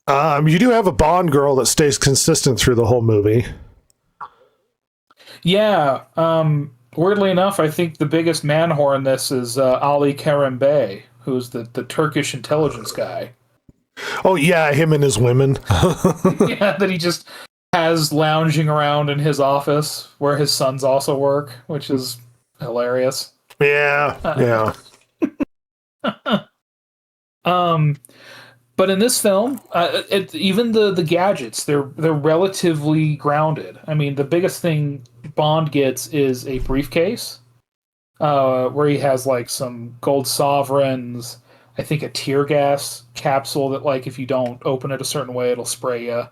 You do have a Bond girl that stays consistent through the whole movie. Yeah. Weirdly enough, I think the biggest man whore in this is Ali Kerem Bey, who's the Turkish intelligence guy. Oh, yeah, him and his women. Yeah, that he just has lounging around in his office where his sons also work, which is hilarious. Yeah, yeah. But in this film, even the gadgets, they're relatively grounded. I mean, the biggest thing Bond gets is a briefcase where he has like some gold sovereigns, I think a tear gas capsule that like if you don't open it a certain way, it'll spray you.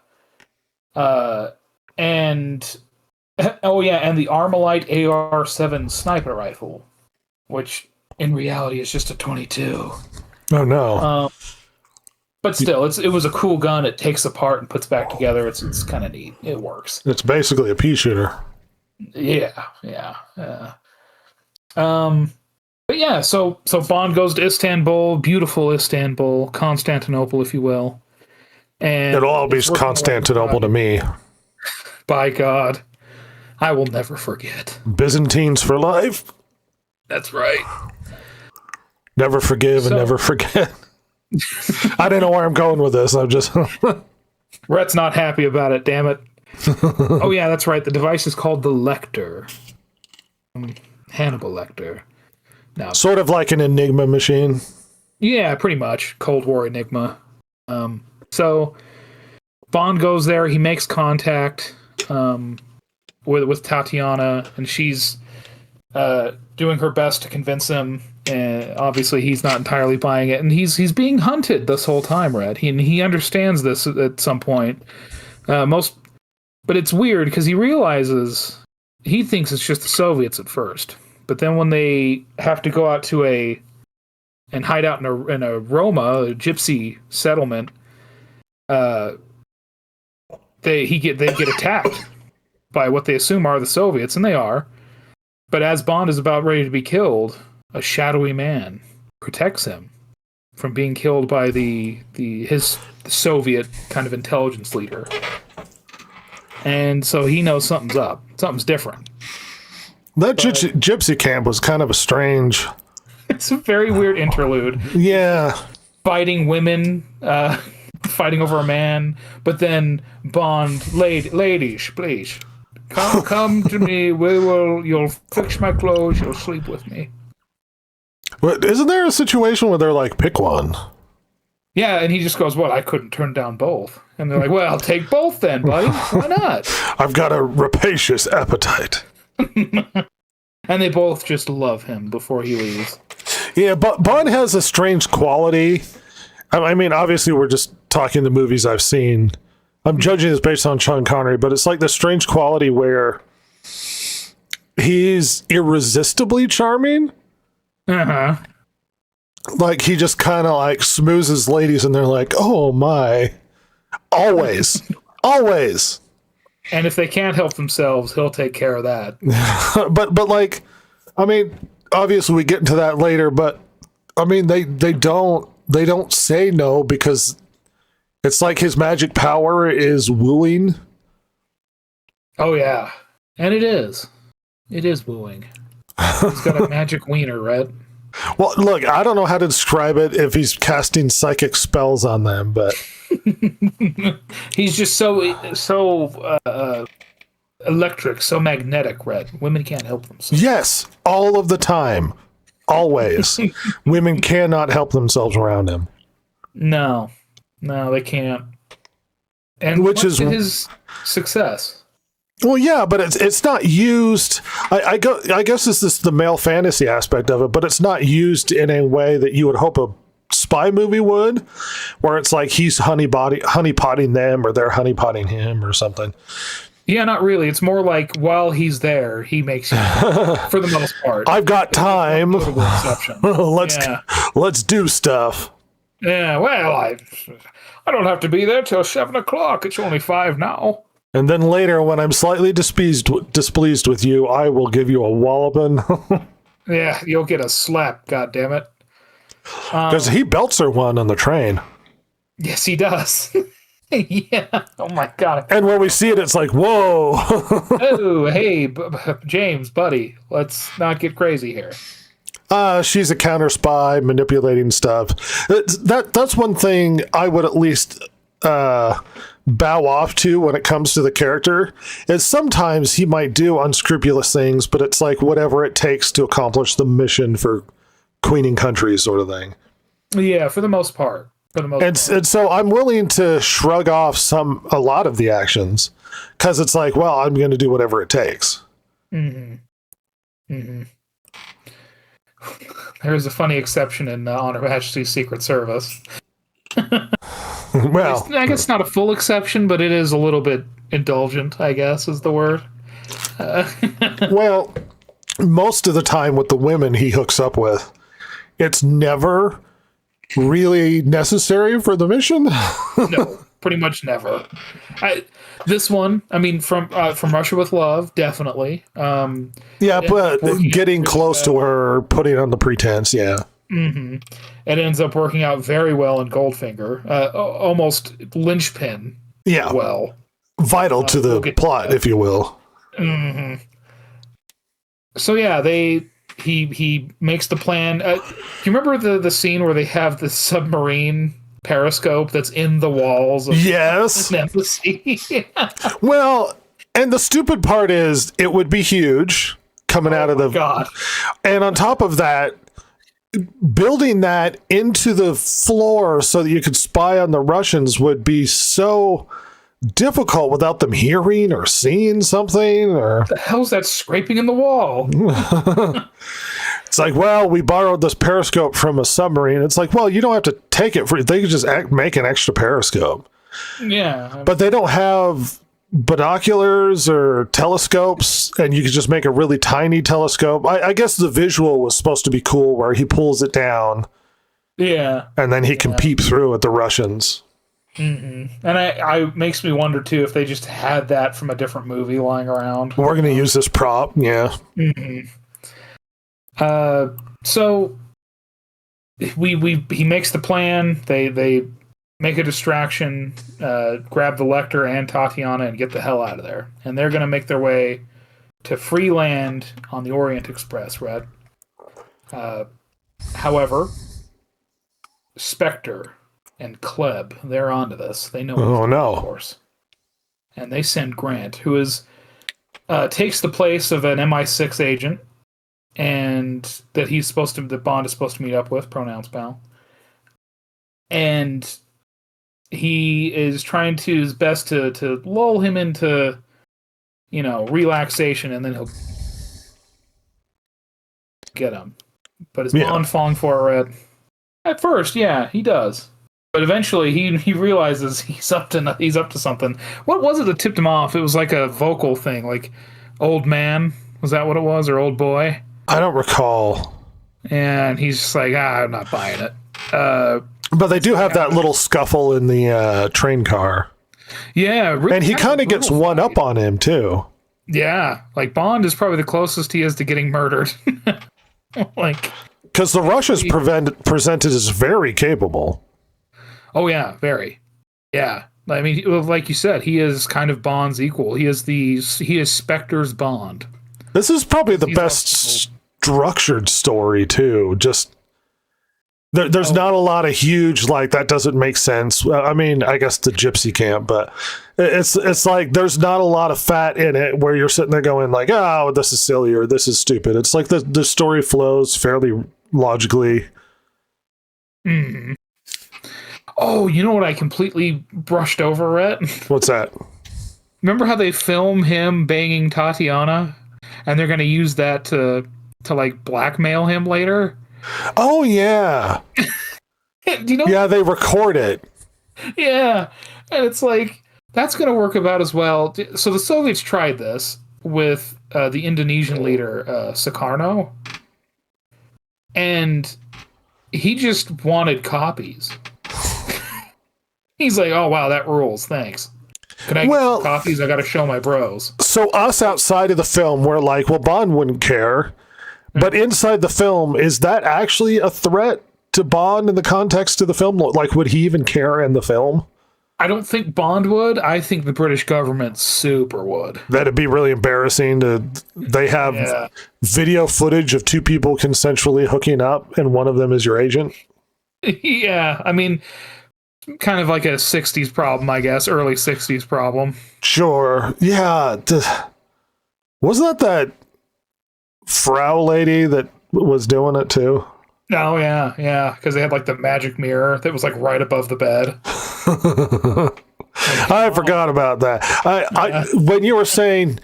And oh yeah, and the Armalite AR-7 sniper rifle, which in reality is just a 22. Oh no. But still, it was a cool gun. It takes apart and puts back together. It's kind of neat. It works. It's basically a pea shooter. Yeah. But yeah, so Bond goes to Istanbul, beautiful Istanbul, Constantinople, if you will. And it'll all be Constantinople to me. By God, I will never forget. Byzantines for life. That's right. Never forgive and never forget. I don't know where I'm going with this. I'm just... Rhett's not happy about it, damn it. Oh yeah, that's right. The device is called the Lecter. Hannibal Lecter. Now, sort of like an Enigma machine. Yeah, pretty much. Cold War Enigma. So Bond goes there. He makes contact. with Tatiana, and she's doing her best to convince him. And obviously, he's not entirely buying it, and he's being hunted this whole time, Red. He understands this at some point. But it's weird because he realizes he thinks it's just the Soviets at first, but then when they have to go out to and hide out in a Roma, a gypsy settlement, they get attacked by what they assume are the Soviets, and they are. But as Bond is about ready to be killed, a shadowy man protects him from being killed by his Soviet kind of intelligence leader. And so he knows something's up. Something's different. That gypsy camp was kind of a strange... It's a very weird interlude. Yeah. Fighting women, fighting over a man, but then Bond, ladies, please, come to me. You'll fix my clothes. You'll sleep with me. But isn't there a situation where they're like, pick one? Yeah, and he just goes, well, I couldn't turn down both. And they're like, well, take both then, buddy. Why not? I've got a rapacious appetite. And they both just love him before he leaves. Yeah, but Bond has a strange quality. I mean, obviously, we're just talking the movies I've seen. I'm judging this based on Sean Connery, but it's like the strange quality where he's irresistibly charming. Uh-huh. Like, he just kind of like smoozes ladies and they're like, oh my. Always. Always. And if they can't help themselves, he'll take care of that. but like, I mean, obviously we get into that later, but I mean, they don't say no because it's like his magic power is wooing. Oh yeah. And it is. It is wooing. He's got a magic wiener, right? Well, look, I don't know how to describe it if he's casting psychic spells on them, but he's just so electric, so magnetic, Red. Women can't help themselves. yes, all of the time, always, women cannot help themselves around him. No, they can't. And Which is his success. Well, yeah, but it's not used. I guess this is the male fantasy aspect of it, but it's not used in a way that you would hope a spy movie would, where it's like he's honeypotting them or they're honeypotting him or something. Yeah, not really. It's more like while he's there, he makes you for the most part. I've got time. Let's do stuff. Yeah, well, I don't have to be there till 7:00. It's only 5 now. And then later, when I'm slightly displeased with you, I will give you a walloping. Yeah, you'll get a slap, goddammit. Because he belts her one on the train. Yes, he does. Yeah. Oh my god. And when we see it, it's like, whoa. Oh, hey, James, buddy, let's not get crazy here. She's a counter spy, manipulating stuff. That's one thing I would at least bow off to when it comes to the character, is sometimes he might do unscrupulous things, but it's like whatever it takes to accomplish the mission for queening countries sort of thing. Yeah, for the most part. And so I'm willing to shrug off a lot of the actions because it's like, well, I'm going to do whatever it takes. Mm-hmm. Mm-hmm. There's a funny exception in On Her Majesty's Secret Service. Well, I guess not a full exception, but it is a little bit indulgent, I guess is the word. Well, most of the time with the women he hooks up with, it's never really necessary for the mission. No, pretty much never. This one, I mean, from Russia with Love, definitely. Yeah, but getting close to her, putting on the pretense, yeah. Mm-hmm. It ends up working out very well in Goldfinger. Almost linchpin. Yeah. Well. Vital to the plot, if you will. Mm-hmm. So yeah, he makes the plan. Do you remember the scene where they have the submarine periscope that's in the walls of yes. an embassy? Well, and the stupid part is it would be huge coming out of the... God. And on top of that, building that into the floor so that you could spy on the Russians would be so difficult without them hearing or seeing something. Or The hell's that scraping in the wall? it's like, well, we borrowed this periscope from a submarine. It's like, well, you don't have to take it for. They could just make an extra periscope. Yeah, But they don't have binoculars or telescopes, and you could just make a really tiny telescope. I guess the visual was supposed to be cool, where he pulls it down, yeah. and then he can peep through at the Russians. And I makes me wonder too if they just had that from a different movie lying around. We're going to use this prop, yeah. So he makes the plan. They make a distraction, grab the Lecter and Tatiana, and get the hell out of there. And they're going to make their way to free land on the Orient Express, Rhett. However, Spectre and Kleb, they're onto this. They know. Oh no! Of course. And they send Grant, who is takes the place of an MI6 agent, and that Bond is supposed to meet up with. Pronouns pal. And he is trying to his best to lull him into, relaxation, and then he'll get him. But is Bond falling for it? At first, yeah, he does. But eventually, he realizes he's up to something. What was it that tipped him off? It was like a vocal thing, like "old man." Was that what it was, or "old boy"? I don't recall. And he's just like, I'm not buying it. But they do have that little scuffle in the train car. Yeah, really, and he kind of gets one up on him too. Yeah, like Bond is probably the closest he is to getting murdered. Because the Russians presented as very capable. Oh yeah, very. Yeah, I mean, like you said, he is kind of Bond's equal. He is Spectre's Bond. This is probably the best structured story too. Just there's not a lot of huge that doesn't make sense. I mean, I guess the gypsy camp, but it's like there's not a lot of fat in it where you're sitting there going like, oh, this is silly or this is stupid. It's like the story flows fairly logically. Mm. Oh, you know what I completely brushed over, Rhett? What's that? Remember how they film him banging Tatiana, and they're going to use that to blackmail him later? Oh yeah. Do you know? Yeah, they record it. Yeah, and it's like that's going to work about as well. So the Soviets tried this with the Indonesian leader Sukarno, and he just wanted copies. He's like, oh wow, that rules. Thanks. Can I get some copies? I got to show my bros. So us outside of the film, we're like, well, Bond wouldn't care. But inside the film, is that actually a threat to Bond in the context of the film? Like, would he even care in the film? I don't think Bond would. I think the British government super would. That'd be really embarrassing. They have video footage of two people consensually hooking up, and one of them is your agent. Yeah, I mean, kind of like a 60s problem, I guess. Early 60s problem. Sure. Yeah. Wasn't that Frau lady that was doing it too? Oh yeah, because they had the magic mirror that was right above the bed. I forgot about that. I when you were saying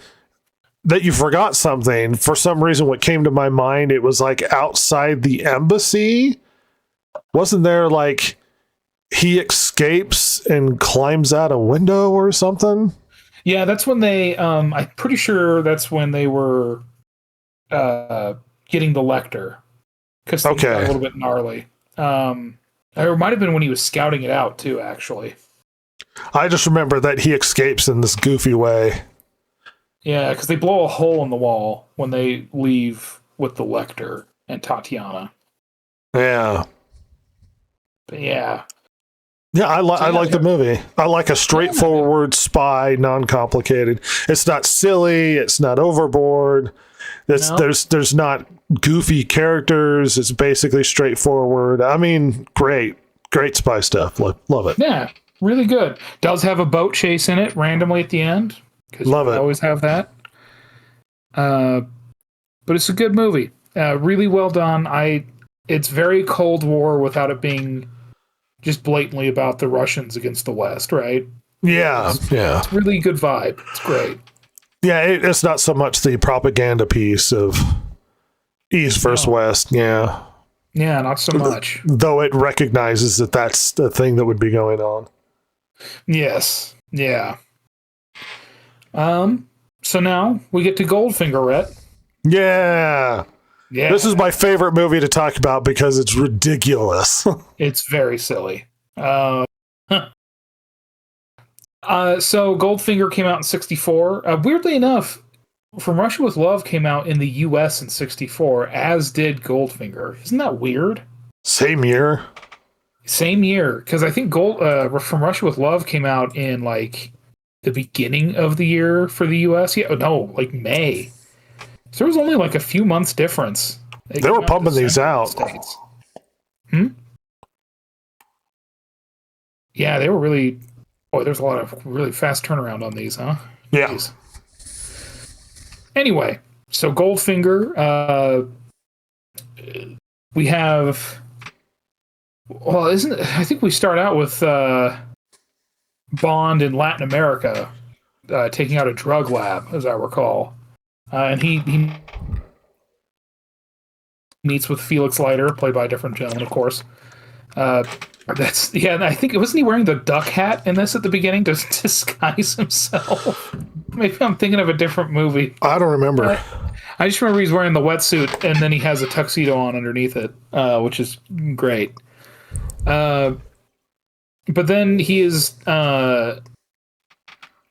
that you forgot something, for some reason what came to my mind, it was outside the embassy. Wasn't there he escapes and climbs out a window or something? Yeah, that's when they I'm pretty sure that's when they were getting the Lecter, because things got a little bit gnarly. It might have been when he was scouting it out too, actually. I just remember that he escapes in this goofy way. Yeah, because they blow a hole in the wall when they leave with the Lecter and Tatiana. Yeah. But yeah. Yeah, I like the movie. I like a straightforward spy, non-complicated. It's not silly. It's not overboard. There's not goofy characters. It's basically straightforward. I mean, great spy stuff. Love it. Yeah, really good. Does have a boat chase in it randomly at the end. Love it. Always have that. But it's a good movie. Really well done. It's very Cold War without it being just blatantly about the Russians against the West, right? Yeah, yeah. It's really good vibe. It's great. Yeah, it's not so much the propaganda piece of East versus West. Yeah. Yeah, not so much. Though it recognizes that that's the thing that would be going on. Yes. Yeah. So now we get to Goldfinger, Rhett. Yeah. Yeah. This is my favorite movie to talk about because it's ridiculous. It's very silly. So Goldfinger came out in 1964. Weirdly enough, From Russia with Love came out in the US in 1964, as did Goldfinger. Isn't that weird? Same year. Same year, because I think From Russia with Love came out in like the beginning of the year for the US. Yeah, no, like May. So there was only like a few months difference. They were pumping these out. Yeah, they were really. Boy, there's a lot of really fast turnaround on these, huh? Yeah. Jeez. Anyway, so Goldfinger, we have. Well, I think we start out with Bond in Latin America taking out a drug lab, as I recall, and he meets with Felix Leiter, played by a different gentleman, of course. That's and I think wasn't he wearing the duck hat in this at the beginning to disguise himself? Maybe I'm thinking of a different movie. I don't remember. I just remember he's wearing the wetsuit and then he has a tuxedo on underneath it, which is great. But then he is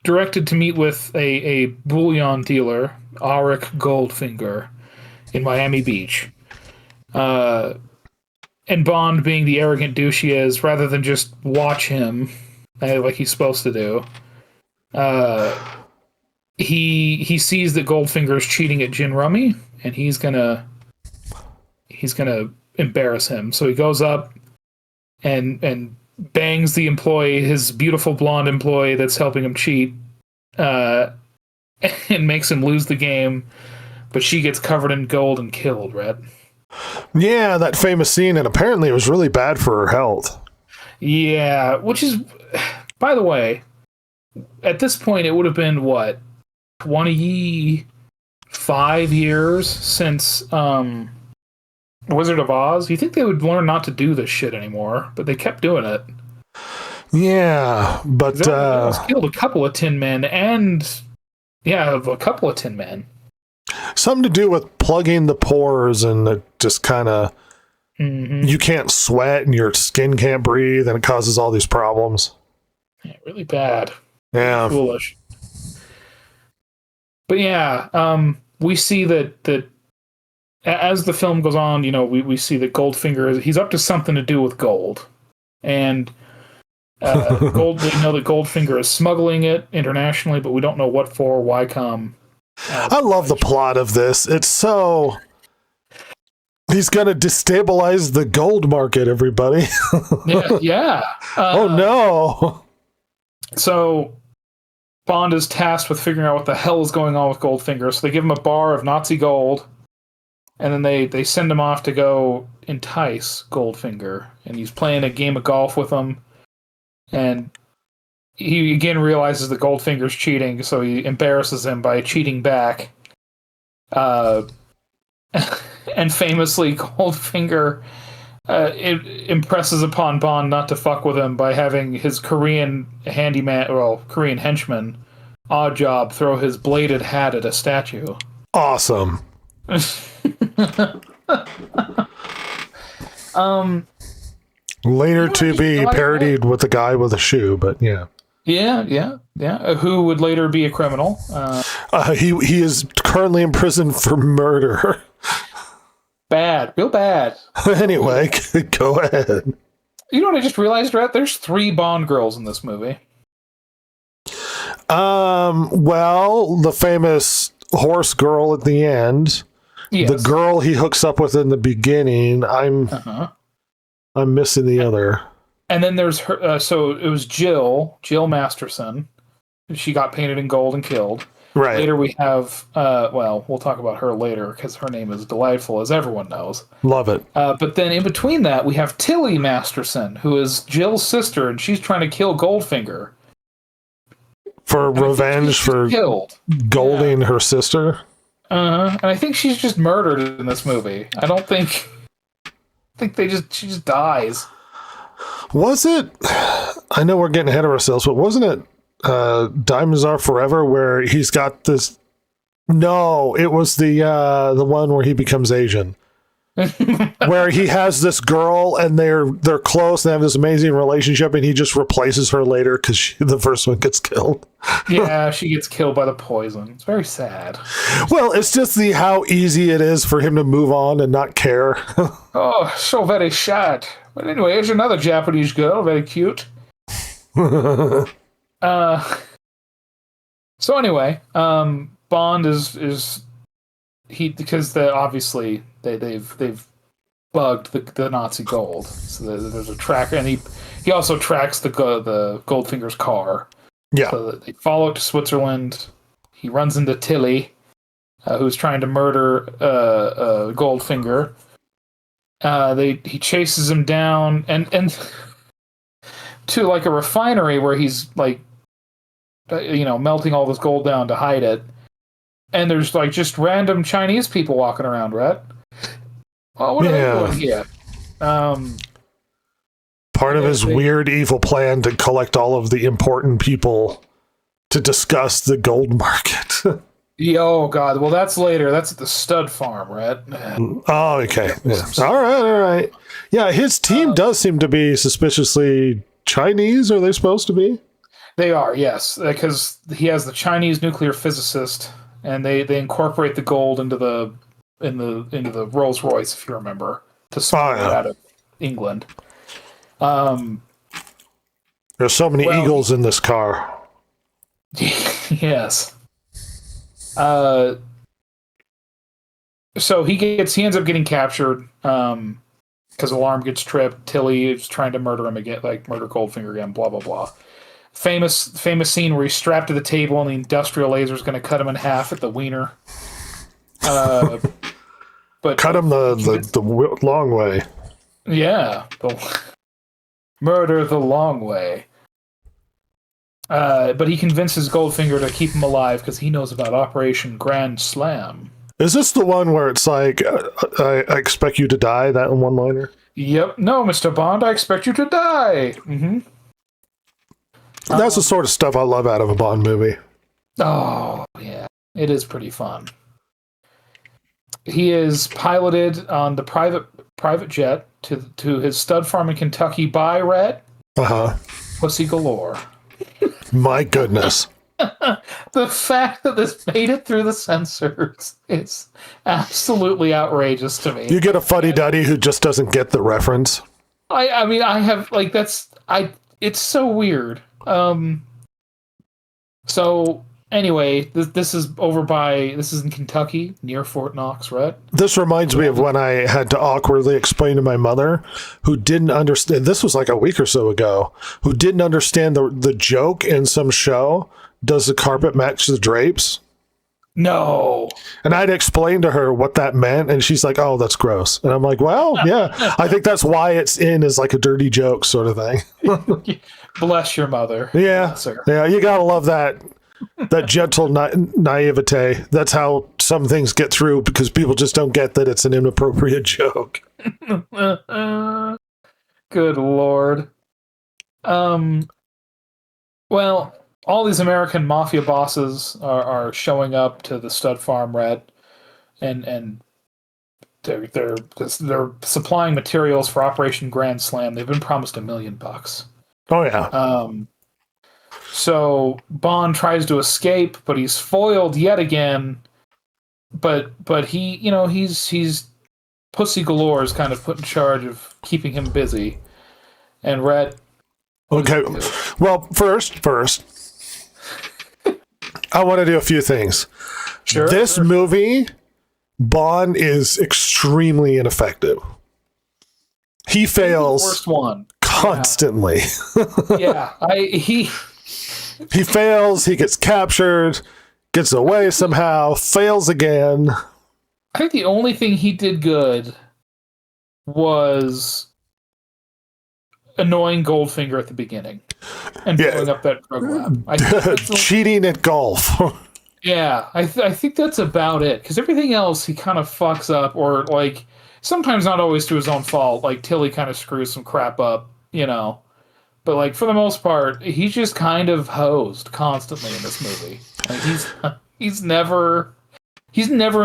directed to meet with a bullion dealer, Arik Goldfinger, in Miami Beach. And Bond, being the arrogant douche he is, rather than just watch him like he's supposed to do, he sees that Goldfinger is cheating at gin rummy, and he's gonna embarrass him. So he goes up and bangs the employee, his beautiful blonde employee that's helping him cheat, and makes him lose the game. But she gets covered in gold and killed, Rhett. Yeah, that famous scene, and apparently it was really bad for her health. Yeah, which is, by the way, at this point it would have been, what, 25 years since Wizard of Oz? You think they would learn not to do this shit anymore, but they kept doing it. Yeah, but killed a couple of Tin Men, and a couple of Tin Men. Something to do with plugging the pores, and it just kind of you can't sweat and your skin can't breathe, and it causes all these problems. Yeah, really bad. Yeah, Foolish. But yeah, we see that as the film goes on, we see that Goldfinger he's up to something to do with gold, and we know that Goldfinger is smuggling it internationally, but we don't know what for, why come. I love the plot of this. It's so he's gonna destabilize the gold market, everybody. Yeah. Oh no. So Bond is tasked with figuring out what the hell is going on with Goldfinger. So they give him a bar of Nazi gold, and then they send him off to go entice Goldfinger. And he's playing a game of golf with him. And he again realizes that Goldfinger's cheating, so he embarrasses him by cheating back. And famously, Goldfinger impresses upon Bond not to fuck with him by having his Korean henchman, Oddjob, throw his bladed hat at a statue. Awesome. Later to be parodied with the guy with a shoe, but yeah. Yeah. Who would later be a criminal. He is currently in prison for murder. Bad. Real bad. Anyway, go ahead. You know what I just realized, Rhett? There's 3 Bond girls in this movie. Well, the famous horse girl at the end. Yes. The girl he hooks up with in the beginning. I'm missing the other. And then there's her. So it was Jill Masterson. She got painted in gold and killed. Right. Later we have. We'll talk about her later because her name is delightful, as everyone knows. Love it. But then in between that, we have Tilly Masterson, who is Jill's sister, and she's trying to kill Goldfinger. For revenge for killed. golding her sister. And I think she's just murdered in this movie. I don't think. She just dies. Was it? I know we're getting ahead of ourselves, but wasn't it Diamonds Are Forever where he's got this? No, it was the one where he becomes Asian. Where he has this girl and they're close and they have this amazing relationship and he just replaces her later because the first one gets killed. Yeah, she gets killed by the poison. It's very sad. Well, it's just how easy it is for him to move on and not care. Oh, so very sad. But anyway, here's another Japanese girl, very cute. So anyway, Bond is because obviously they've bugged the Nazi gold. So there's a tracker, and he also tracks the Goldfinger's car. Yeah. So they follow it to Switzerland. He runs into Tilly, who's trying to murder Goldfinger. He chases him down and to like a refinery where he's like, melting all this gold down to hide it. And there's like just random Chinese people walking around, Rhett. Well, what are they doing here? Part of his weird evil plan to collect all of the important people to discuss the gold market. Oh, God. Well, that's later. That's at the stud farm, Rhett. Oh, okay. Yeah. All right. Yeah, his team does seem to be suspiciously Chinese. Are they supposed to be? They are, yes. Because he has the Chinese nuclear physicist, and they incorporate the gold into the Rolls Royce, if you remember, to smuggle it out of England. There's so many eagles in this car. Yes. So he ends up getting captured because alarm gets tripped. Tilly is trying to murder him again, like murder Goldfinger again. Blah blah blah. Famous scene where he's strapped to the table and the industrial laser is going to cut him in half at the wiener. But cut him the long way. Yeah, murder the long way. But he convinces Goldfinger to keep him alive because he knows about Operation Grand Slam. Is this the one where it's like, I expect you to die, that one-liner? Yep. No, Mr. Bond, I expect you to die. Mm-hmm. That's the sort of stuff I love out of a Bond movie. Oh, yeah. It is pretty fun. He is piloted on the private jet to his stud farm in Kentucky by Rhett. Pussy galore. My goodness. The fact that this made it through the censors is absolutely outrageous to me. You get a fuddy-duddy who just doesn't get the reference. I mean, I have, like, it's so weird. So, anyway, this is in Kentucky, near Fort Knox, right? This reminds me of when I had to awkwardly explain to my mother, who didn't understand, this was like a week or so ago, who didn't understand the joke in some show, does the carpet match the drapes? No. And I'd explain to her what that meant, and she's like, oh, that's gross. And I'm like, well, yeah, I think that's why it's in as like a dirty joke sort of thing. Bless your mother. Yeah. Yeah, you gotta love that gentle naivete. That's how some things get through, because people just don't get that it's an inappropriate joke. Good Lord. Well, all these American mafia bosses are showing up to the stud farm, Rhett, and they're supplying materials for Operation Grand Slam. They've been promised $1 million. Oh yeah. So Bond tries to escape, but he's foiled yet again. But he, he's Pussy Galore is kind of put in charge of keeping him busy. And Rhett. Okay. Well, first, I want to do a few things. Sure. This movie, Bond is extremely ineffective. He fails. Worst one. Constantly. Yeah. He fails, he gets captured, gets away somehow, fails again. I think the only thing he did good was annoying Goldfinger at the beginning. and blowing up that drug lab. I think that's Cheating at golf. yeah, I think that's about it. Because everything else he kind of fucks up, or like sometimes not always to his own fault. Like Tilly kind of screws some crap up, you know. But like for the most part, he's just kind of hosed constantly in this movie. Like he's never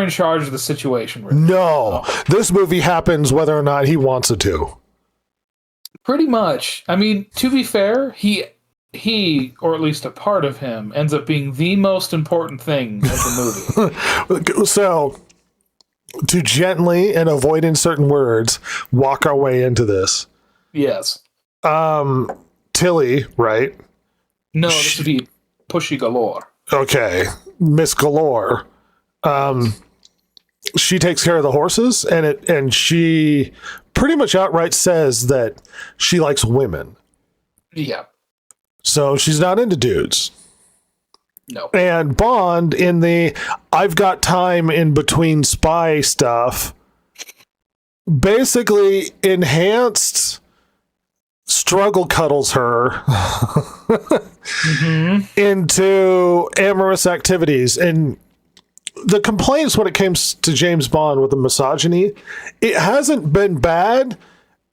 in charge of the situation. Really. No, this movie happens whether or not he wants it to. Pretty much. I mean, to be fair, he, or at least a part of him, ends up being the most important thing of the movie. So, to gently and avoiding certain words, walk our way into this. Yes. Tilly, right? No, this would be Pushy Galore. Okay, Miss Galore. She takes care of the horses, and she pretty much outright says that she likes women. Yeah. So she's not into dudes. No. And Bond, in the I've got time in between spy stuff, basically enhanced struggle cuddles her into amorous activities. And the complaints when it comes to James Bond with the misogyny, it hasn't been bad,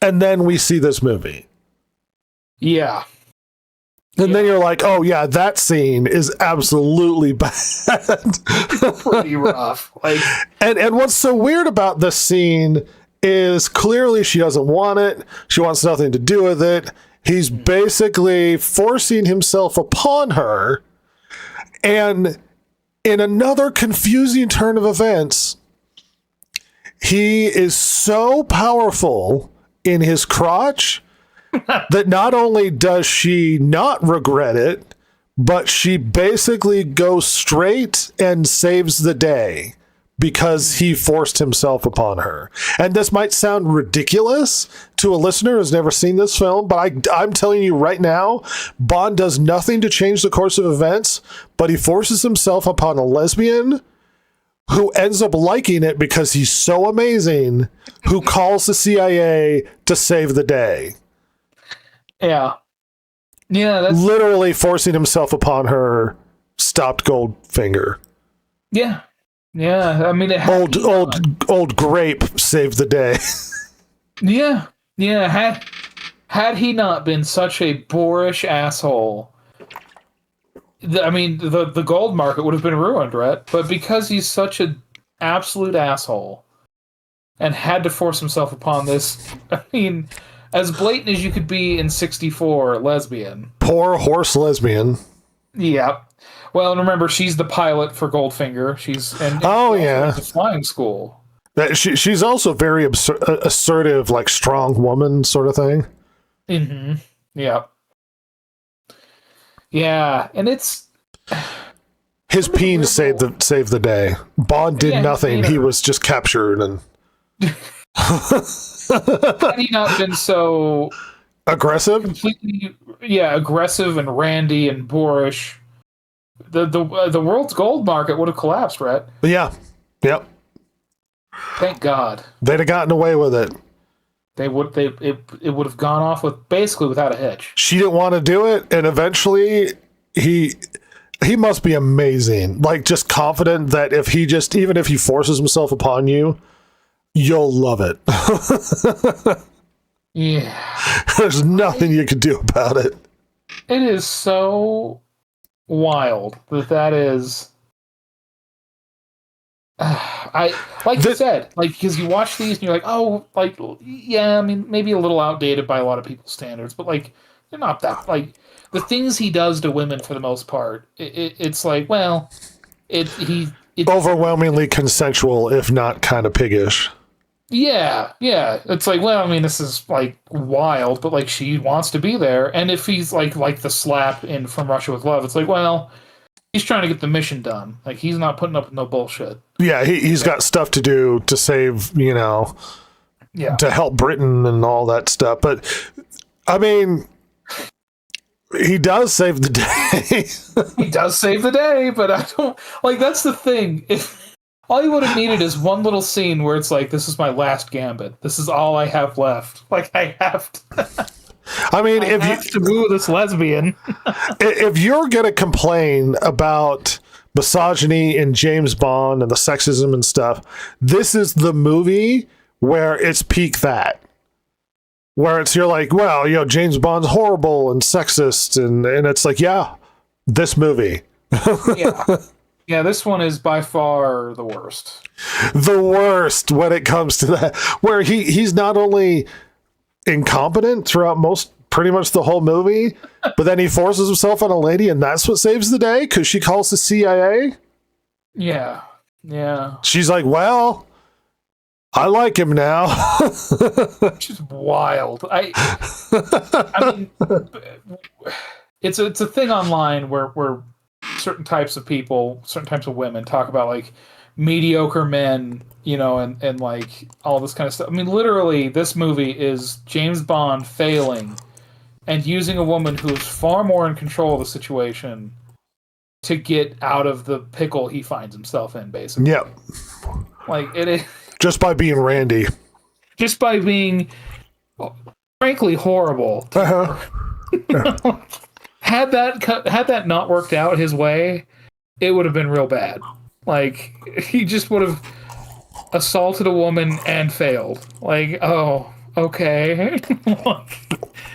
and then we see this movie. Yeah. And then you're like, oh yeah, that scene is absolutely bad. Pretty rough. Like, and what's so weird about this scene is clearly she doesn't want it. She wants nothing to do with it. He's basically forcing himself upon her. And in another confusing turn of events, he is so powerful in his crotch that not only does she not regret it, but she basically goes straight and saves the day because he forced himself upon her. And this might sound ridiculous to a listener who's never seen this film, but I'm telling you right now, Bond does nothing to change the course of events, but he forces himself upon a lesbian who ends up liking it because he's so amazing, who calls the CIA to save the day. yeah. Yeah, that's... Literally forcing himself upon her stopped Goldfinger. Yeah. Yeah, I mean... Old grape saved the day. Yeah. Yeah, had he not been such a boorish asshole... the gold market would have been ruined, Rhett. But because he's such an absolute asshole and had to force himself upon this, I mean, as blatant as you could be in 64, lesbian. Poor horse lesbian. Yeah. Well, and remember, she's the pilot for Goldfinger. She's the flying school. She's also very assertive, like strong woman sort of thing. Mm-hmm. Yeah. Yeah, and it's his peen saved the day. Bond did nothing. He was just captured and had he not been so aggressive, completely aggressive and randy and boorish, the world's gold market would have collapsed, Rhett. Yeah. Yep. Thank God. They'd have gotten away with it. It would have gone off basically without a hitch. She didn't want to do it, and eventually he must be amazing. Like, just confident that even if he forces himself upon you, you'll love it. Yeah. There's nothing you can do about it. It is so wild that is... you said, like, because you watch these and you're like, oh, like, yeah, I mean, maybe a little outdated by a lot of people's standards, but like, they're not that, like, the things he does to women for the most part, it's like, well, it's overwhelmingly consensual, if not kind of piggish. Yeah, it's like, well, I mean, this is like wild, but like, she wants to be there, and if he's like the slap in From Russia with Love, it's like, well, he's trying to get the mission done. Like, he's not putting up with no bullshit. Yeah, he's got stuff to do to save, to help Britain and all that stuff. But, I mean, he does save the day. He does save the day, but I don't... Like, that's the thing. If all you would have needed is one little scene where it's like, this is my last gambit. This is all I have left. Like, I have to... I mean, I have to woo this lesbian. if you're going to complain about misogyny in James Bond and the sexism and stuff, this is the movie where it's peak that. Where you're like, well, James Bond's horrible and sexist, and it's like, yeah, this movie. Yeah, this one is by far the worst. The worst when it comes to that, where he's not only incompetent throughout pretty much the whole movie, but then he forces himself on a lady, and that's what saves the day because she calls the CIA. Yeah. She's like, well, I like him now. Just wild. I mean, it's a thing online where certain types of people, certain types of women talk about like mediocre men, and like all this kind of stuff. I mean, literally, this movie is James Bond failing and using a woman who's far more in control of the situation to get out of the pickle he finds himself in, basically. Yep. Like, it is... Just by being Randy. Just by being, frankly, horrible. Had that not worked out his way, it would have been real bad. Like, he just would have assaulted a woman and failed. Like, oh, okay.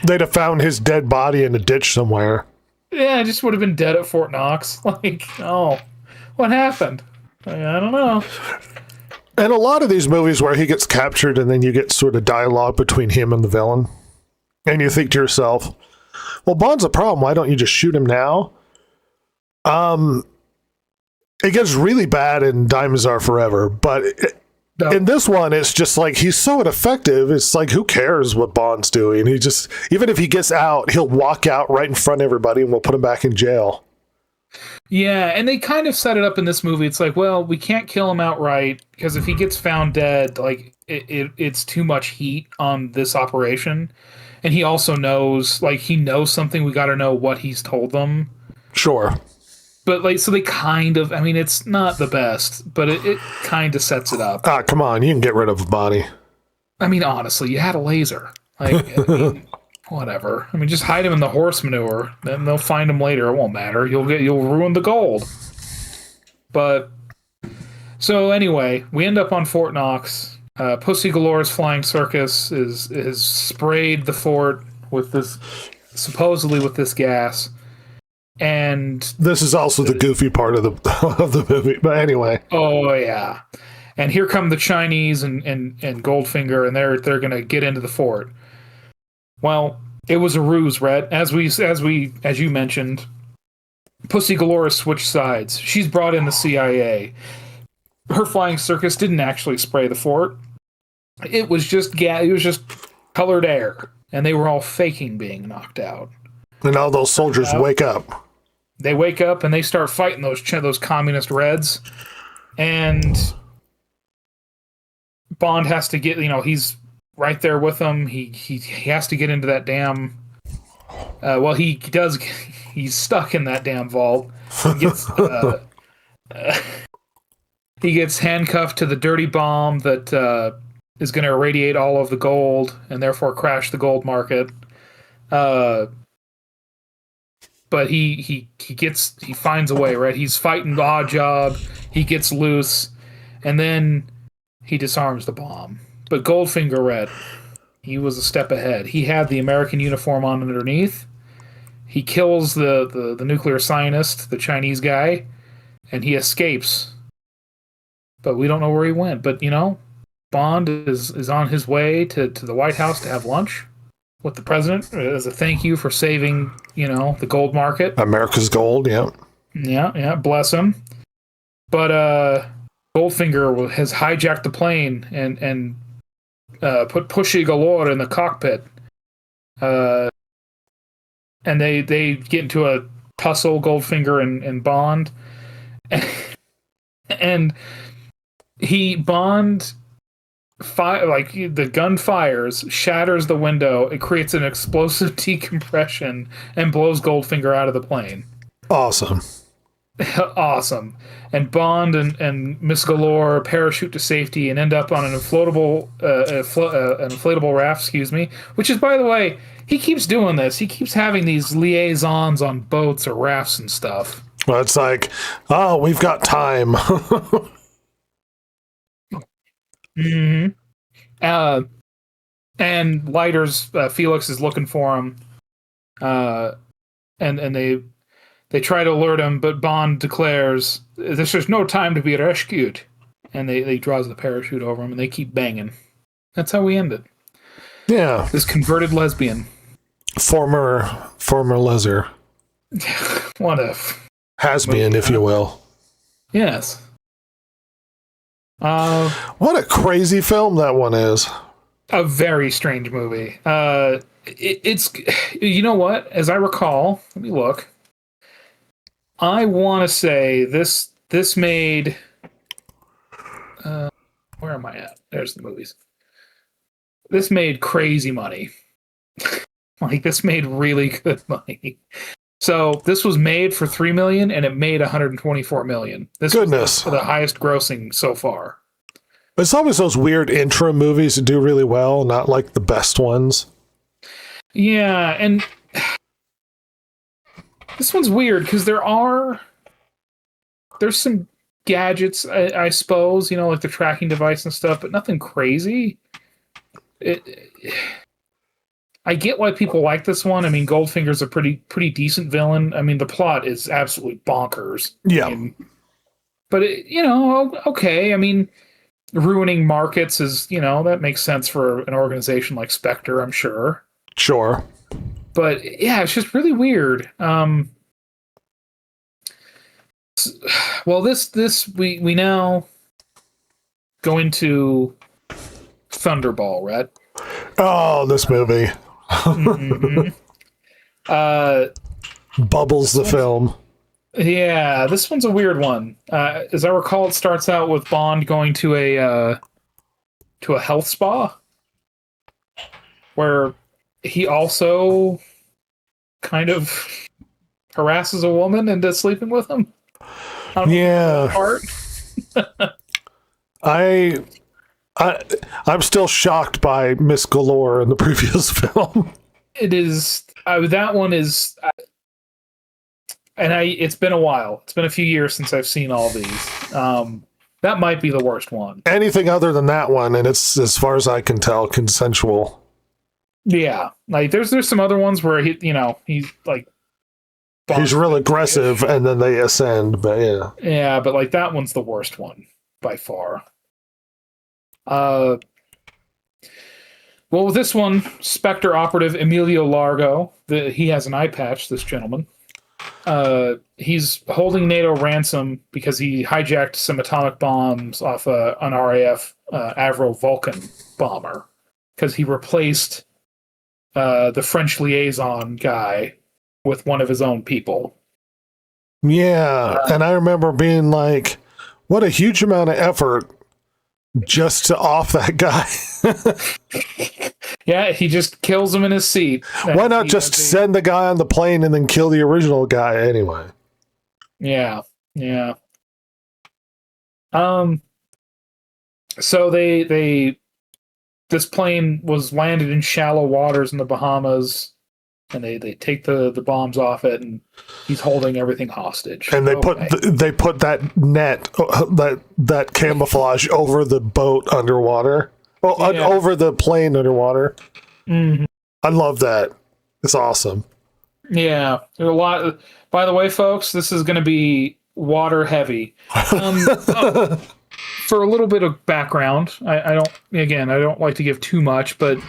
They'd have found his dead body in a ditch somewhere. Yeah, I just would have been dead at Fort Knox. Like, oh, what happened? I don't know. And a lot of these movies where he gets captured and then you get sort of dialogue between him and the villain. And you think to yourself, well, Bond's a problem. Why don't you just shoot him now? It gets really bad in Diamonds Are Forever, but in this one, it's just like he's so ineffective. It's like, who cares what Bond's doing? He just, even if he gets out, he'll walk out right in front of everybody and we'll put him back in jail. Yeah, and they kind of set it up in this movie. It's like, well, we can't kill him outright because if he gets found dead, like it's too much heat on this operation. And he also knows, like, he knows something. We got to know what he's told them. Sure. But, like, so they kind of, I mean, it's not the best, but it kind of sets it up. Ah, come on. You can get rid of a body. I mean, honestly, you had a laser. Like, I mean, whatever. I mean, just hide him in the horse manure. Then they'll find him later. It won't matter. You'll ruin the gold. But, so anyway, we end up on Fort Knox. Pussy Galore's flying circus is sprayed the fort with this, supposedly with this gas. And this is also the goofy part of the movie. But anyway. Oh yeah. And here come the Chinese and Goldfinger, and they're gonna get into the fort. Well, it was a ruse, Rhett. As you mentioned, Pussy Galore switched sides. She's brought in the CIA. Her flying circus didn't actually spray the fort. It was just it was just colored air, and they were all faking being knocked out. And all those soldiers wake up. They wake up and they start fighting those communist Reds, and Bond has to get, he's right there with them. He has to get into that damn. Well, he does. He's stuck in that damn vault. He gets handcuffed to the dirty bomb that is going to irradiate all of the gold and therefore crash the gold market. But he finds a way, right? He's fighting the odd job. He gets loose, and then he disarms the bomb. But Goldfinger Red, he was a step ahead. He had the American uniform on underneath. He kills the nuclear scientist, the Chinese guy, and he escapes. But we don't know where he went. But, Bond is on his way to the White House to have lunch with the president as a thank you for saving, the gold market. America's gold, yeah. Yeah, bless him. But Goldfinger has hijacked the plane and put Pussy Galore in the cockpit. And they get into a tussle, Goldfinger and Bond. And the gun fires, shatters the window, it creates an explosive decompression and blows Goldfinger out of the plane. Awesome. Awesome. And Bond and Miss Galore parachute to safety and end up on an inflatable raft, excuse me. Which is, by the way, he keeps doing this. He keeps having these liaisons on boats or rafts and stuff. Well, it's like, oh, we've got time. Mm-hmm. And Leiter's Felix is looking for him. And they try to alert him, but Bond declares, "This is no time to be rescued." And they draws the parachute over him, and they keep banging. That's how we ended. Yeah. This converted lesbian. Former leser. What a... Has-been, if you will. Yes. What a crazy film that one is. A very strange movie. It's... You know what? As I recall, let me look. I want to say this made... where am I at? There's the movies. This made crazy money. Like, this made really good money. So this was made for $3 million, and it made $124 million. This Goodness. was the highest grossing so far. It's always those weird intro movies that do really well, not like the best ones. Yeah, and this one's weird because there's some gadgets, I suppose, you know, like the tracking device and stuff, but nothing crazy. I get why people like this one. I mean, Goldfinger's a pretty decent villain. I mean, the plot is absolutely bonkers. Yeah. But, okay. I mean, ruining markets is, that makes sense for an organization like Spectre, I'm sure. Sure. But, yeah, it's just really weird. Well, we now go into Thunderball, Rhett. Oh, this movie. Mm-hmm. Bubbles the film. Yeah, this one's a weird one. As I recall, it starts out with Bond going to a health spa where he also kind of harasses a woman into sleeping with him. Yeah. I'm still shocked by Miss Galore in the previous film. It is that one is, it's been a while. It's been a few years since I've seen all these. That might be the worst one. Anything other than that one, and it's, as far as I can tell, consensual. Yeah, like there's some other ones where he's like, he's real aggressive, and then they ascend. But yeah, yeah, but like that one's the worst one by far. Well, with this one, Spectre operative Emilio Largo, he has an eye patch, this gentleman. He's holding NATO ransom because he hijacked some atomic bombs off an RAF Avro Vulcan bomber because he replaced the French liaison guy with one of his own people. Yeah, and I remember being like, what a huge amount of effort just to off that guy. Yeah, he just kills him in his seat. Why not just send the guy on the plane and then kill the original guy anyway? Yeah. So this plane was landed in shallow waters in the Bahamas, and they take the bombs off it, and he's holding everything hostage. And they put that net, that camouflage over the boat underwater. Over the plane underwater. Mm-hmm. I love that. It's awesome. Yeah, there's a lot. By the way, folks, this is going to be water heavy. For a little bit of background, I don't like to give too much, but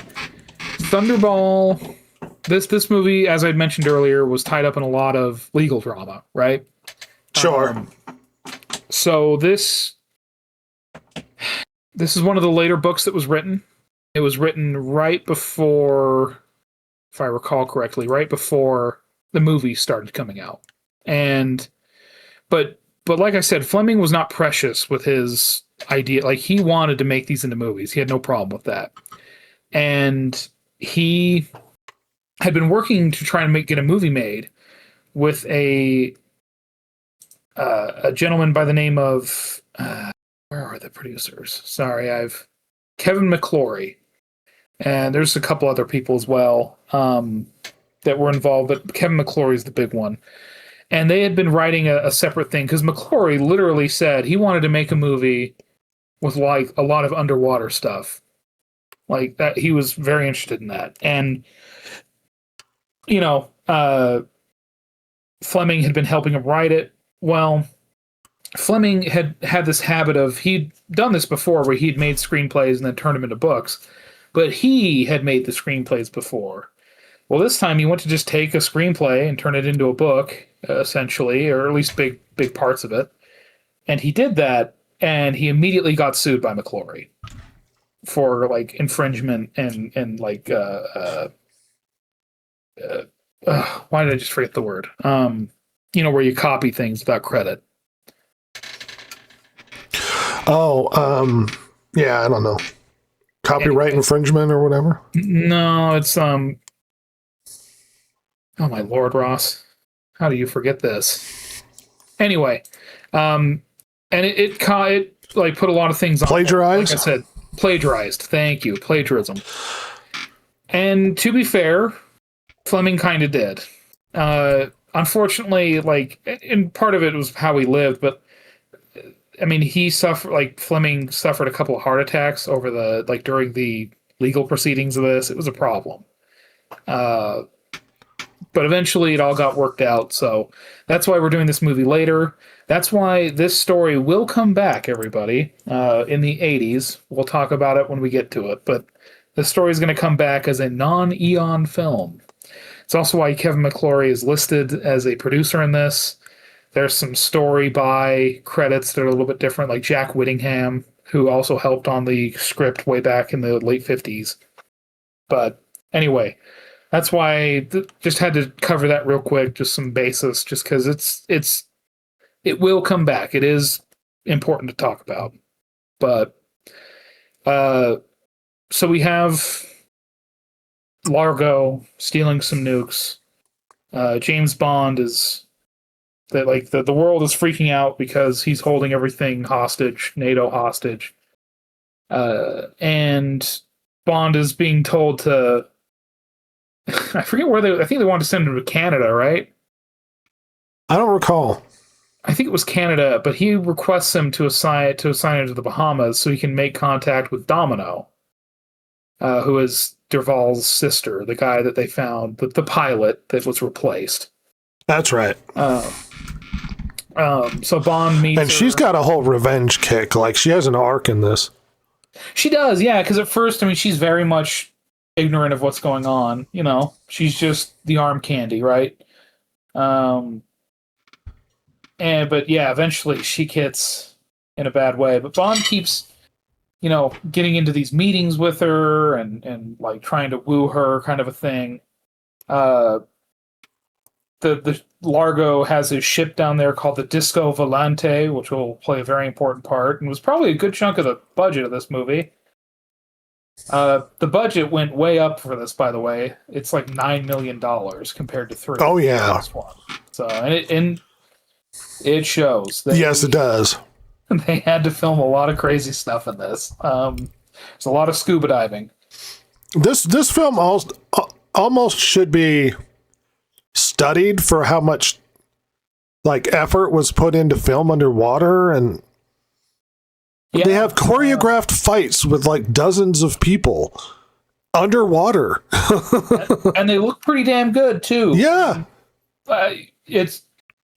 Thunderball, this movie, as I mentioned earlier, was tied up in a lot of legal drama, right? Sure. So this is one of the later books that was written. It was written right before, if I recall correctly, right before the movie started coming out. But like I said, Fleming was not precious with his idea. Like, he wanted to make these into movies. He had no problem with that. And he had been working to try and get a movie made with a a gentleman by the name of where are the producers? Sorry, Kevin McClory, and there's a couple other people as well that were involved, but Kevin McClory is the big one. And they had been writing a separate thing because McClory literally said he wanted to make a movie with like a lot of underwater stuff, like that. He was very interested in that, and Fleming had been helping him write it. Well, Fleming had this habit of, he'd done this before where he'd made screenplays and then turned them into books, but he had made the screenplays before. Well, this time he went to just take a screenplay and turn it into a book, essentially, or at least big parts of it. And he did that, and he immediately got sued by McClory for like infringement and like why did I just forget the word? Where you copy things without credit. Yeah, I don't know. Copyright infringement or whatever? No, it's oh my Lord, Ross. How do you forget this? Anyway, and it like put a lot of things on. Plagiarized? Like I said, plagiarized. Thank you. Plagiarism. And to be fair, Fleming kind of did. Unfortunately, and part of it was how he lived, but I mean, Fleming suffered a couple of heart attacks during the legal proceedings of this. It was a problem. But eventually it all got worked out, so that's why we're doing this movie later. That's why this story will come back, everybody, in the 80s. We'll talk about it when we get to it, but the story is going to come back as a non-Eon film. It's also why Kevin McClory is listed as a producer in this. There's some story by credits that are a little bit different, like Jack Whittingham, who also helped on the script way back in the late 50s. But anyway, that's why just had to cover that real quick, just some basis, just because it will come back. It is important to talk about. But so we have Largo stealing some nukes. James Bond is that the world is freaking out because he's holding everything hostage, NATO hostage. And Bond is being told to I forget I think they wanted to send him to Canada, right? I don't recall. I think it was Canada, but he requests him to assign him to the Bahamas so he can make contact with Domino, who is Derval's sister, the guy that they found, the pilot that was replaced. That's right. So Bond meets and she's got a whole revenge kick. Like, she has an arc in this. She does, yeah, because at first, I mean, she's very much ignorant of what's going on. She's just the arm candy, right? But yeah, eventually she gets in a bad way. But Bond keeps, getting into these meetings with her and like trying to woo her, kind of a thing. The Largo has his ship down there called the Disco Volante, which will play a very important part, and was probably a good chunk of the budget of this movie. The budget went way up for this, by the way. It's like $9 million compared to $3 million. Oh yeah. This one. So and it shows. Yes, it does. They had to film a lot of crazy stuff in this. There's a lot of scuba diving. This film almost should be studied for how much effort was put into film underwater, and they have choreographed fights with dozens of people underwater. And they look pretty damn good too. Yeah. It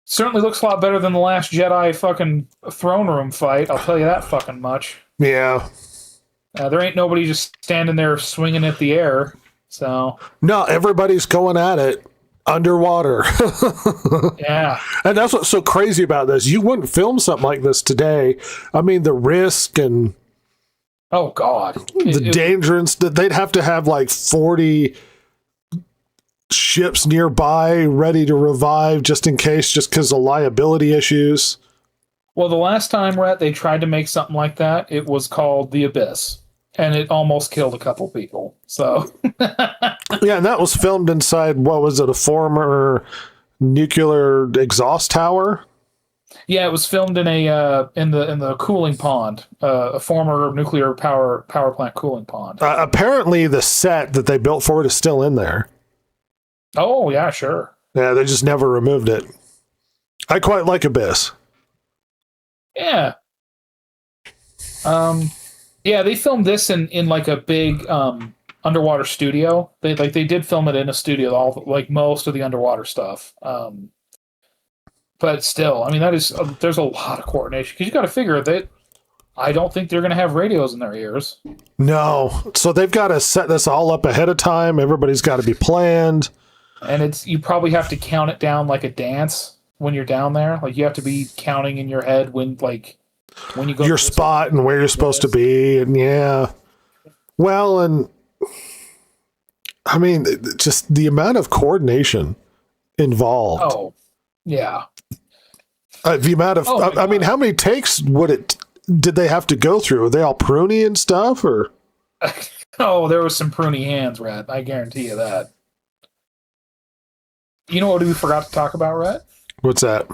certainly looks a lot better than the Last Jedi fucking throne room fight. I'll tell you that fucking much. Yeah. There ain't nobody just standing there swinging at the air. So no, everybody's going at it underwater. Yeah. And that's what's so crazy about this. You wouldn't film something like this today. I mean, the risk and oh god, the dangerous that they'd have to have 40 ships nearby ready to revive just in case, just because of liability issues. Well, the last time, Rhett, they tried to make something like that, it was called The Abyss, and it almost killed a couple people. So yeah, and that was filmed inside, what was it, a former nuclear exhaust tower? Yeah, it was filmed in a in the cooling pond, a former nuclear power plant cooling pond. Apparently, the set that they built for it is still in there. Oh yeah, sure. Yeah, they just never removed it. I quite like Abyss. Yeah. Yeah, they filmed this in like a big underwater studio. They did film it in a studio, all like most of the underwater stuff. But still, I mean, that is there's a lot of coordination because you got to figure that I don't think they're going to have radios in their ears. No, so they've got to set this all up ahead of time. Everybody's got to be planned, and you probably have to count it down like a dance when you're down there. Like you have to be counting in your head when you go your spot and where you're supposed to be, and yeah. Well, and I mean, just the amount of coordination involved. Oh, yeah. The amount of, I mean, how many takes did they have to go through? Were they all pruny and stuff, or? Oh, there was some pruny hands, Rhett. I guarantee you that. You know what we forgot to talk about, Rhett? What's that?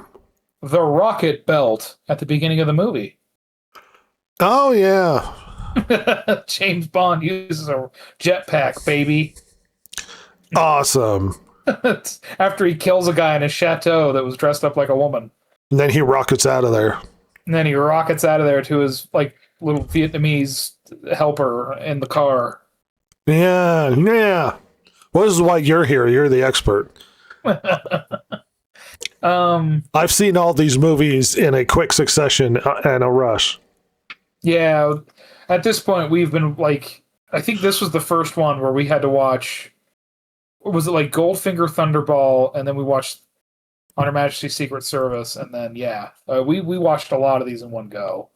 The rocket belt at the beginning of the movie. Oh, yeah. James Bond uses a jetpack, baby. Awesome. After he kills a guy in a chateau that was dressed up like a woman. And then he rockets out of there. And then he rockets out of there to his like little Vietnamese helper in the car. Yeah, yeah. Well, this is why you're here. You're the expert. I've seen all these movies in a quick succession and a rush. Yeah, at this point we've been like, I think this was the first one where we had to watch. Was it like Goldfinger, Thunderball, and then we watched On Her Majesty's Secret Service, and then we watched a lot of these in one go.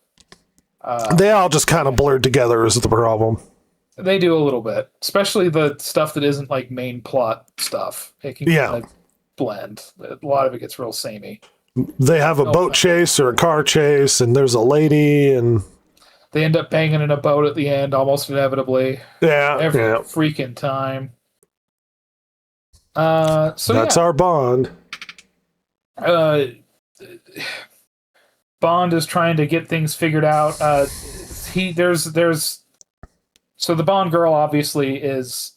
They all just kind of blurred together is the problem. They do a little bit, especially the stuff that isn't like main plot stuff. It can kind of blend. A lot of it gets real samey. They have a boat chase or a car chase, and there's a lady, and they end up banging in a boat at the end, almost inevitably. Yeah, every freaking time. So that's our Bond. Bond is trying to get things figured out. So the Bond girl obviously is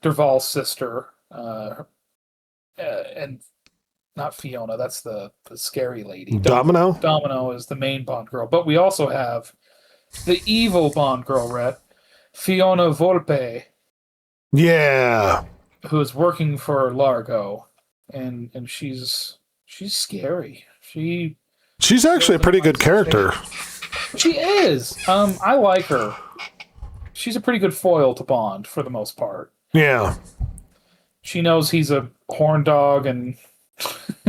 Derval's sister, and not Fiona. That's the scary lady. Domino. Domino is the main Bond girl, but we also have the evil Bond girl, Rhett, Fiona Volpe. Yeah. Who is working for Largo, and she's scary. She's actually a pretty good character. She is. I like her. She's a pretty good foil to Bond for the most part. Yeah. She knows he's a horn dog, and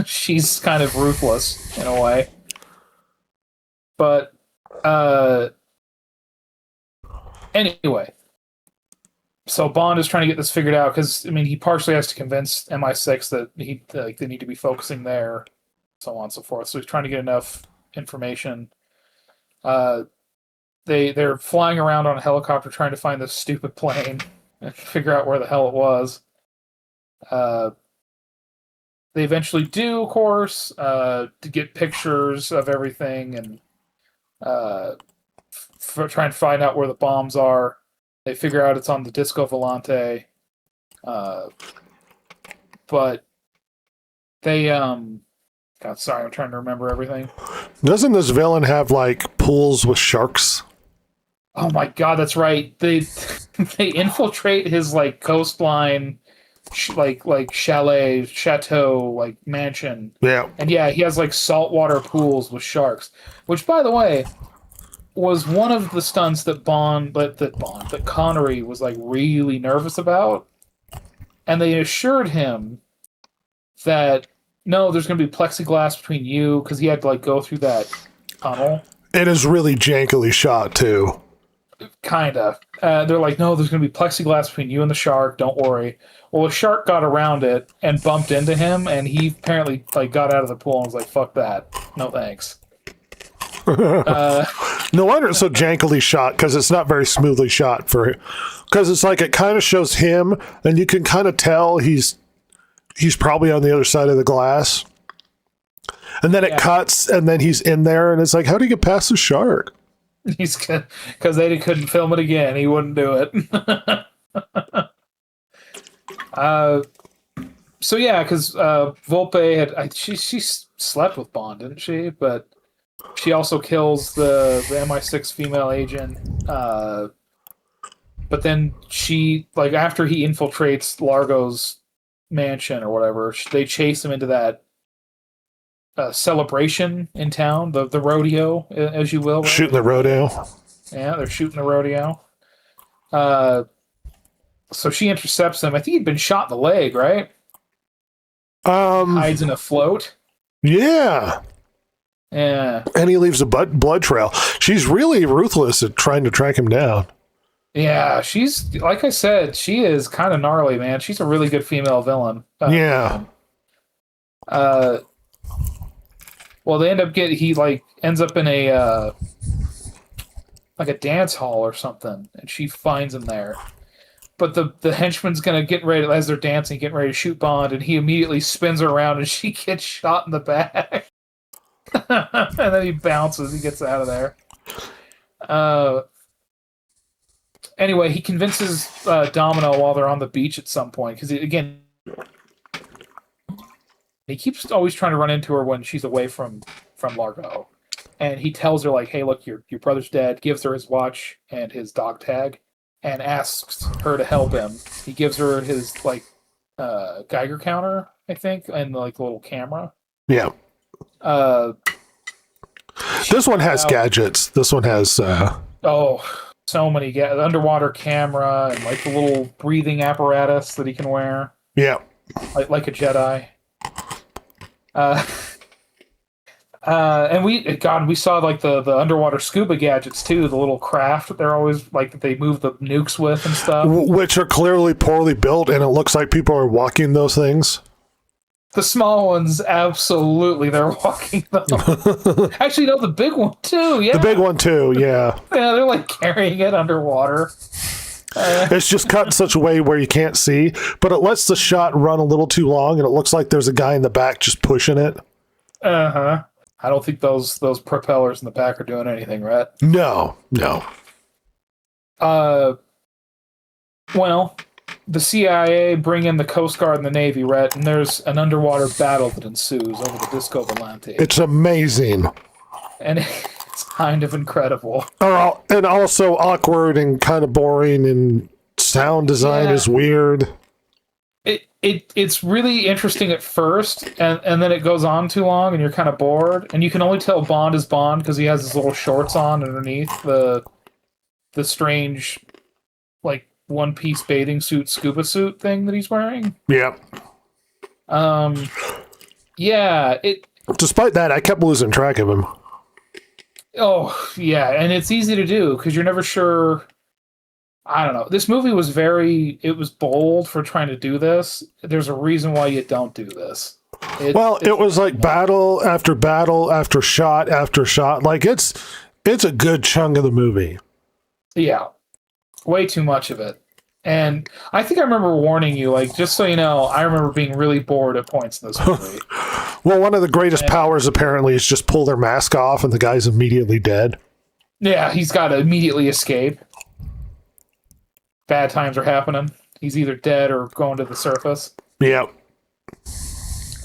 she's kind of ruthless in a way. But anyway. So Bond is trying to get this figured out because, I mean, he partially has to convince MI6 that they need to be focusing there, so on and so forth. So he's trying to get enough information. They're flying around on a helicopter trying to find this stupid plane and figure out where the hell it was. They eventually do, of course, to get pictures of everything and trying to find out where the bombs are. They figure out it's on the Disco Volante, but they God, sorry, I'm trying to remember everything. Doesn't this villain have like pools with sharks? Oh my God, that's right. They infiltrate his like coastline, like chateau, like mansion. Yeah, and yeah, he has like saltwater pools with sharks. Which, by the way, was one of the stunts that Connery was like really nervous about, and they assured him that no, there's going to be plexiglass between you because he had to like go through that tunnel. It is really jankily shot too. Kinda. They're like, no, there's going to be plexiglass between you and the shark. Don't worry. Well, the shark got around it and bumped into him, and he apparently like got out of the pool and was like, "Fuck that, no thanks." No wonder it's so jankily shot because it's not very smoothly shot because it's like it kind of shows him and you can kind of tell he's probably on the other side of the glass, And then it cuts, and then he's in there, and it's like, how do you get past the shark? He's because they couldn't film it again. He wouldn't do it. So yeah, because Volpe had she slept with Bond, didn't she? But she also kills the MI6 female agent. But then she, like, after he infiltrates Largo's mansion or whatever, they chase him into that celebration in town, the rodeo, as you will. Right? Shooting the rodeo. Yeah, they're shooting the rodeo. So she intercepts him. I think he'd been shot in the leg, right? Hides in a float. Yeah. Yeah. And he leaves a blood trail. She's really ruthless at trying to track him down. Yeah, she's, like I said, she is kind of gnarly, man. She's a really good female villain. Yeah. Well, they he like ends up in a like a dance hall or something, and she finds him there. But the henchman's gonna get ready, as they're dancing, getting ready to shoot Bond, and he immediately spins her around, and she gets shot in the back. And then he bounces, he gets out of there. Anyway, he convinces Domino while they're on the beach at some point, because again, he keeps always trying to run into her when she's away from Largo, and he tells her, like, "Hey, look, your brother's dead." Gives her his watch and his dog tag, and asks her to help him. He gives her his Geiger counter, I think, and like the little camera. Yeah. This one has gadgets. This one has so many underwater camera and like the little breathing apparatus that he can wear. Yeah. Like a Jedi. And we saw like the underwater scuba gadgets too, the little craft that they're always like that they move the nukes with and stuff. Which are clearly poorly built, and it looks like people are walking those things. The small ones, absolutely, they're walking them. Actually, no, the big one too. Yeah, the big one too. Yeah. Yeah, they're like carrying it underwater. It's just cut in such a way where you can't see, but it lets the shot run a little too long, and it looks like there's a guy in the back just pushing it. I don't think those propellers in the back are doing anything, Rhett. No. Well, the CIA bring in the Coast Guard and the Navy, Rhett, and there's an underwater battle that ensues over the Disco Volante. It's amazing. And it's kind of incredible. And also awkward and kind of boring, and sound design is weird. It's really interesting at first, and then it goes on too long, and you're kind of bored. And you can only tell Bond is Bond because he has his little shorts on underneath the strange, like, one-piece bathing suit, scuba suit thing that he's wearing. Yeah. Yeah. Despite that, I kept losing track of him. Oh, yeah, and it's easy to do because you're never sure. I don't know. This movie was it was bold for trying to do this. There's a reason why you don't do this. It was like battle after battle after shot after shot. Like it's a good chunk of the movie. Yeah. Way too much of it. And I think I remember warning you, like, just so you know, I remember being really bored at points in this movie. Well, one of the greatest powers apparently is just pull their mask off and the guy's immediately dead. Yeah, he's got to immediately escape. Bad times are happening. He's either dead or going to the surface. Yep.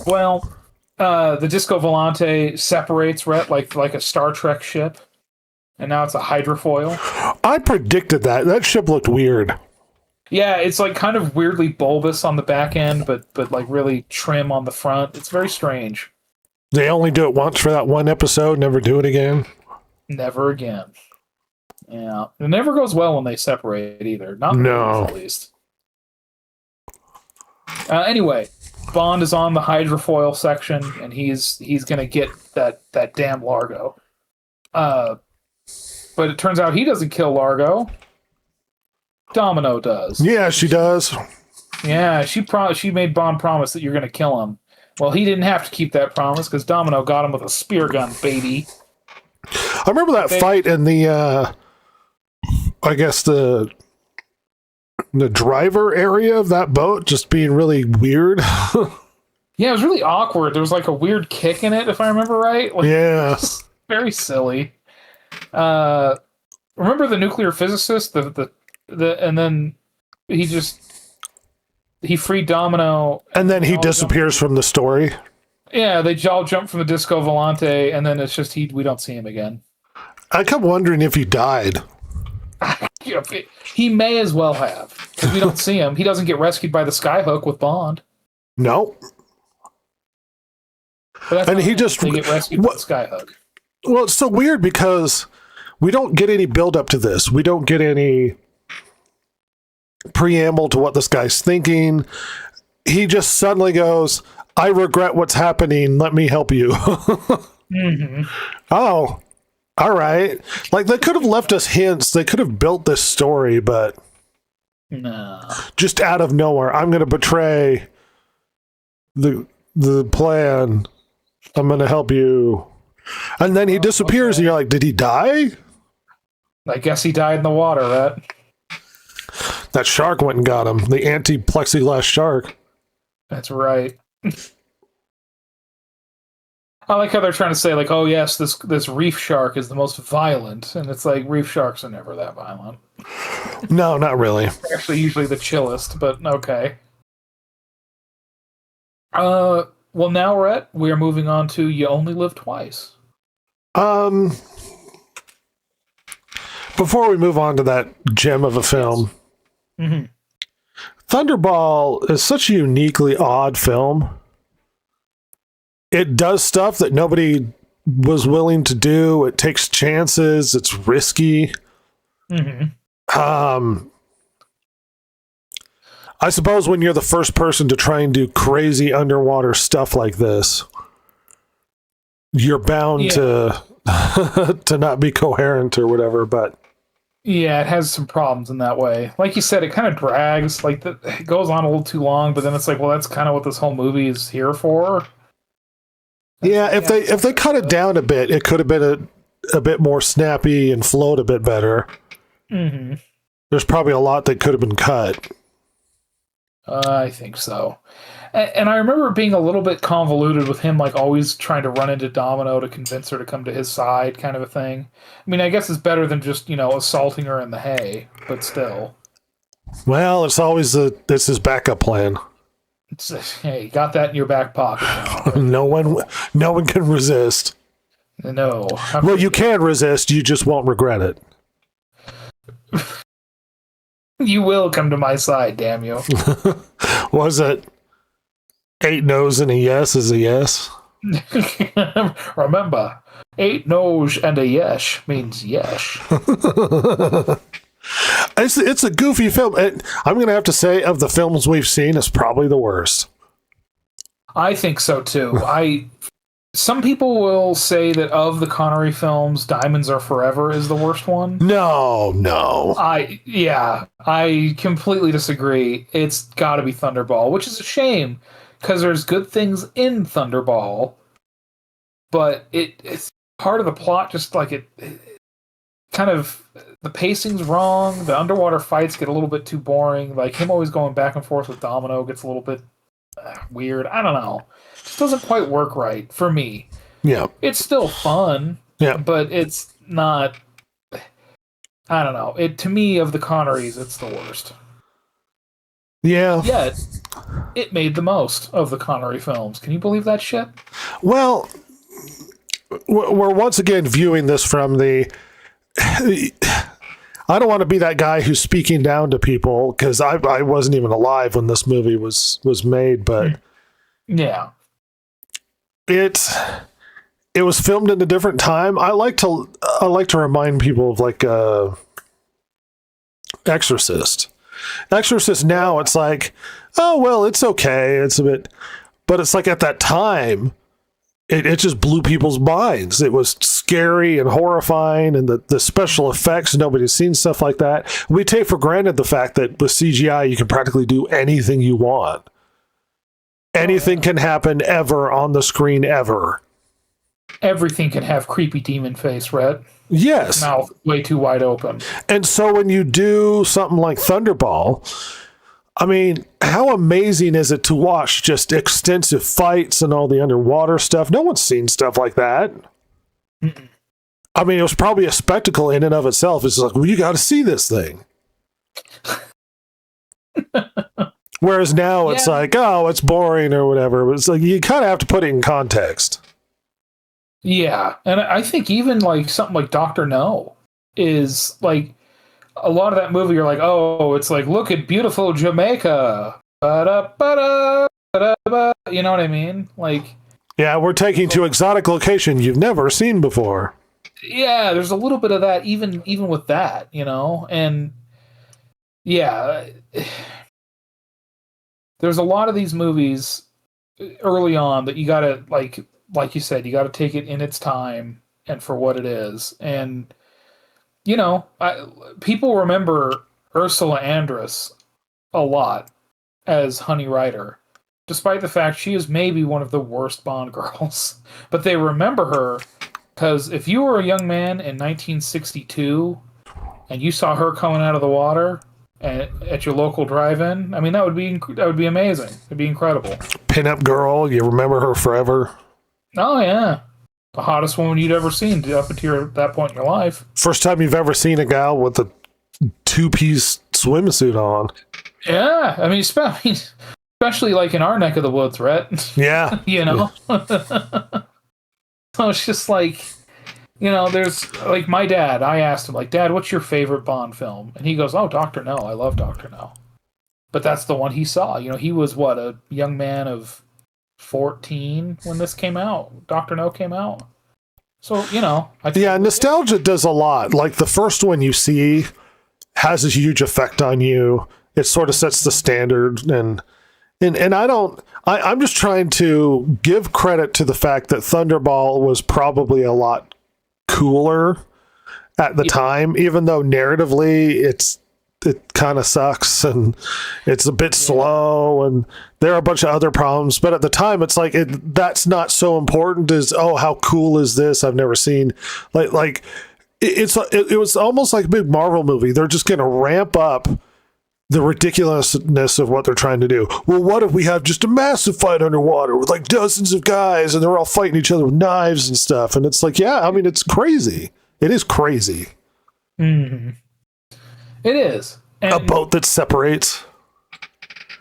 Well, the Disco Volante separates, Rhett, like a Star Trek ship. And now it's a hydrofoil. I predicted that. That ship looked weird. Yeah, it's like kind of weirdly bulbous on the back end, but like really trim on the front. It's very strange. They only do it once for that one episode, never do it again? Never again. Yeah. It never goes well when they separate either. Not at least. Anyway, Bond is on the hydrofoil section, and he's gonna get that damn Largo. But it turns out he doesn't kill Largo. Domino does. Yeah, she does. Yeah, she made Bond promise that you're going to kill him. Well, he didn't have to keep that promise because Domino got him with a spear gun, baby. I remember that fight in the, I guess the driver area of that boat just being really weird. Yeah, it was really awkward. There was like a weird kick in it, if I remember right. Like, Yeah. very silly. Remember the nuclear physicist? And then he freed Domino. And then he disappears from the story. Yeah, they all jump from the Disco Volante, and then it's just we don't see him again. I kept wondering if he died. He may as well have, because we don't see him. He doesn't get rescued by the Skyhook with Bond. No. And he just they get rescued by the Skyhook. Well, it's so weird because we don't get any build up to this. We don't get any preamble to what this guy's thinking. He just suddenly goes, I regret what's happening. Let me help you. Mm-hmm. Oh, all right. Like, they could have left us hints. They could have built this story, but no. Just out of nowhere, I'm going to betray the plan. I'm going to help you. And then he disappears, and you're like, did he die? I guess he died in the water, right? That shark went and got him. The anti-plexiglass shark. That's right. I like how they're trying to say, like, oh yes, this reef shark is the most violent, and it's like reef sharks are never that violent. No, not really. They're actually usually the chillest, but okay. Well, now, Rhett, we are moving on to You Only Live Twice. Before we move on to that gem of a film, Mm-hmm. Thunderball is such a uniquely odd film. It does stuff that nobody was willing to do. It takes chances. It's risky. Mm-hmm. I suppose when you're the first person to try and do crazy underwater stuff like this, you're bound to to not be coherent or whatever, but yeah, it has some problems in that way. Like you said, it kind of drags. Like it goes on a little too long, but then it's like, well, that's kind of what this whole movie is here for. Yeah, if they cut it down a bit, it could have been a bit more snappy and flowed a bit better. Mm-hmm. There's probably a lot that could have been cut. I think so. And I remember it being a little bit convoluted with him, like, always trying to run into Domino to convince her to come to his side, kind of a thing. I mean, I guess it's better than just, assaulting her in the hay, but still. Well, it's always this his backup plan. Hey, you got that in your back pocket. No one can resist. No. Well, you can resist, you just won't regret it. You will come to my side, damn you. Was it 8 no's and a yes is a yes? Remember, 8 no's and a yes means yes. It's a goofy film. I'm going to have to say, of the films we've seen, it's probably the worst. I think so too. Some people will say that of the Connery films, Diamonds Are Forever is the worst one. No. I completely disagree. It's got to be Thunderball, which is a shame because there's good things in Thunderball, but it's part of the plot. Just like it kind of, the pacing's wrong. The underwater fights get a little bit too boring. Like him always going back and forth with Domino gets a little bit weird. I don't know. It just doesn't quite work right for me. Yeah. It's still fun. Yeah. But it's not, I don't know. To me, of the Connerys, it's the worst. Yeah. Yet, it made the most of the Connery films. Can you believe that shit? Well, we're once again viewing this from the... I don't want to be that guy who's speaking down to people, because I wasn't even alive when this movie was made, but... Yeah. It was filmed in a different time. I like to remind people of like Exorcist. Exorcist now, it's like, oh well, it's okay. It's a bit, but it's like at that time, it just blew people's minds. It was scary and horrifying, and the special effects, nobody's seen stuff like that. We take for granted the fact that with CGI you can practically do anything you want. Anything can happen ever on the screen ever. Everything can have creepy demon face, Rhett. Yes. Mouth way too wide open. And so when you do something like Thunderball, I mean, how amazing is it to watch just extensive fights and all the underwater stuff? No one's seen stuff like that. Mm-mm. I mean, it was probably a spectacle in and of itself. It's like, well, you got to see this thing. Whereas now it's like, oh, it's boring or whatever. But it's like, you kind of have to put it in context. Yeah. And I think even like something like Dr. No is like, a lot of that movie, you're like, oh, it's like, look at beautiful Jamaica. Ba-da-ba-da, ba-da-ba. You know what I mean? Like, yeah, we're taking to exotic location you've never seen before. Yeah, there's a little bit of that, even with that, you know? And yeah, there's a lot of these movies early on that you gotta, like you said, you gotta take it in its time and for what it is. And you know, people remember Ursula Andress a lot as Honey Rider, despite the fact she is maybe one of the worst Bond girls. But they remember her because if you were a young man in 1962 and you saw her coming out of the water at your local drive-in, I mean, that would be amazing. It'd be incredible. Pin-up girl, you remember her forever. Oh yeah. The hottest woman you'd ever seen up until that point in your life. First time you've ever seen a gal with a two-piece swimsuit on. Yeah, I mean, especially like in our neck of the woods, Rhett. Yeah. You know? So it's just like, you know, there's like my dad, I asked him, like, Dad, what's your favorite Bond film? And he goes, oh, Dr. No. I love Dr. No. But that's the one he saw. You know, he was what, a young man of 14 when this came out. Dr. No came out. So, you know. Yeah, nostalgia does a lot. Like the first one you see has a huge effect on you. It sort of sets the standard. And I'm just trying to give credit to the fact that Thunderball was probably a lot cooler at the time, even though narratively it kind of sucks and it's a bit slow and there are a bunch of other problems. But at the time, it's like that's not so important as, oh, how cool is this? I've never seen it was almost like a big Marvel movie. They're just going to ramp up the ridiculousness of what they're trying to do. Well, what if we have just a massive fight underwater with like dozens of guys and they're all fighting each other with knives and stuff? And it's like, yeah, I mean, it's crazy. It is crazy. Mm-hmm. It is. And a boat that separates.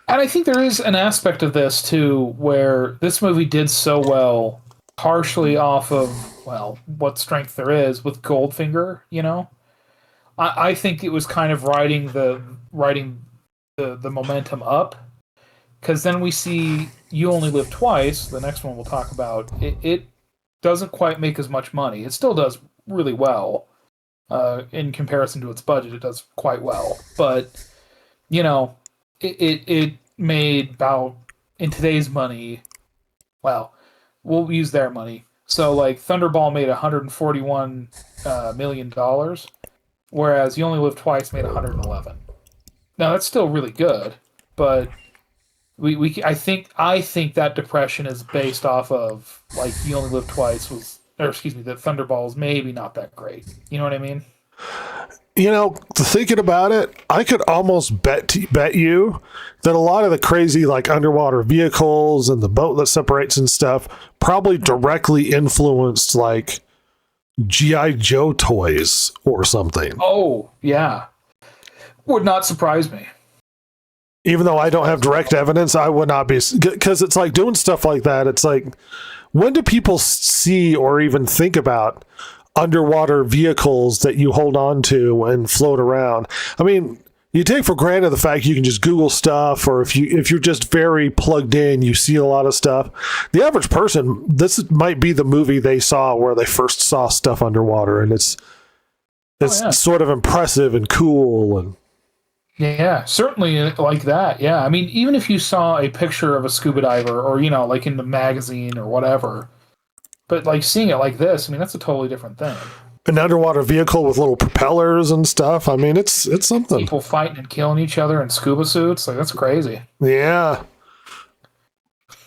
And I think there is an aspect of this, too, where this movie did so well, partially off of, well, what strength there is with Goldfinger, you know? I think it was kind of riding the momentum up, because then we see You Only Live Twice, the next one we'll talk about, it doesn't quite make as much money. It still does really well. In comparison to its budget, it does quite well. But, you know, it made about, in today's money, well, we'll use their money. So, like, Thunderball made $141 million, whereas You Only Live Twice made 111. Now, that's still really good, but I think that depression is based off of, like, You Only Live Twice that Thunderball's maybe not that great. You know what I mean? You know, thinking about it, I could almost bet you that a lot of the crazy like underwater vehicles and the boat that separates and stuff probably directly influenced like G.I. Joe toys or something. Oh, yeah. Would not surprise me. Even though I don't have direct evidence, I would not be, because it's like doing stuff like that. It's like, when do people see or even think about underwater vehicles that you hold on to and float around? I mean, you take for granted the fact you can just Google stuff, or if you're just very plugged in, you see a lot of stuff. The average person, this might be the movie they saw where they first saw stuff underwater, and it's sort of impressive and cool and. Yeah, certainly like that. Yeah, I mean, even if you saw a picture of a scuba diver or, you know, like in the magazine or whatever, but like seeing it like this, I mean, that's a totally different thing. An underwater vehicle with little propellers and stuff. I mean, it's something. People fighting and killing each other in scuba suits. Like, that's crazy. Yeah.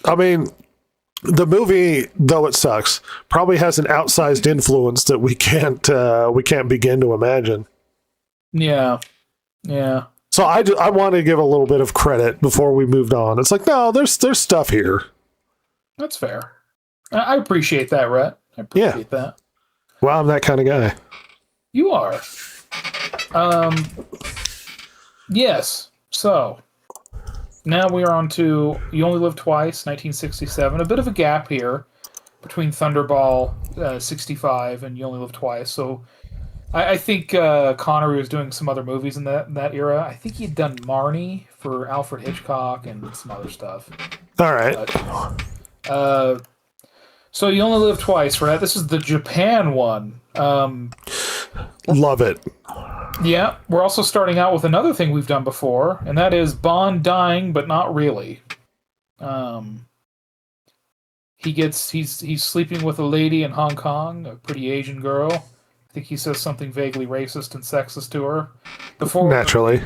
I mean, the movie, though it sucks, probably has an outsized influence that we can't begin to imagine. Yeah. Yeah. So I want to give a little bit of credit before we moved on. It's like, no, there's stuff here. That's fair. I appreciate that, Rhett. I appreciate that. Well, I'm that kind of guy. You are. Yes. So now we are on to You Only Live Twice, 1967. A bit of a gap here between Thunderball 65 and You Only Live Twice. So I think Connery was doing some other movies in that era. I think he'd done Marnie for Alfred Hitchcock and some other stuff. All right. So You Only Live Twice, right? This is the Japan one. Love it. Yeah, we're also starting out with another thing we've done before, and that is Bond dying, but not really. He's sleeping with a lady in Hong Kong, a pretty Asian girl. I think he says something vaguely racist and sexist to her. Before Naturally.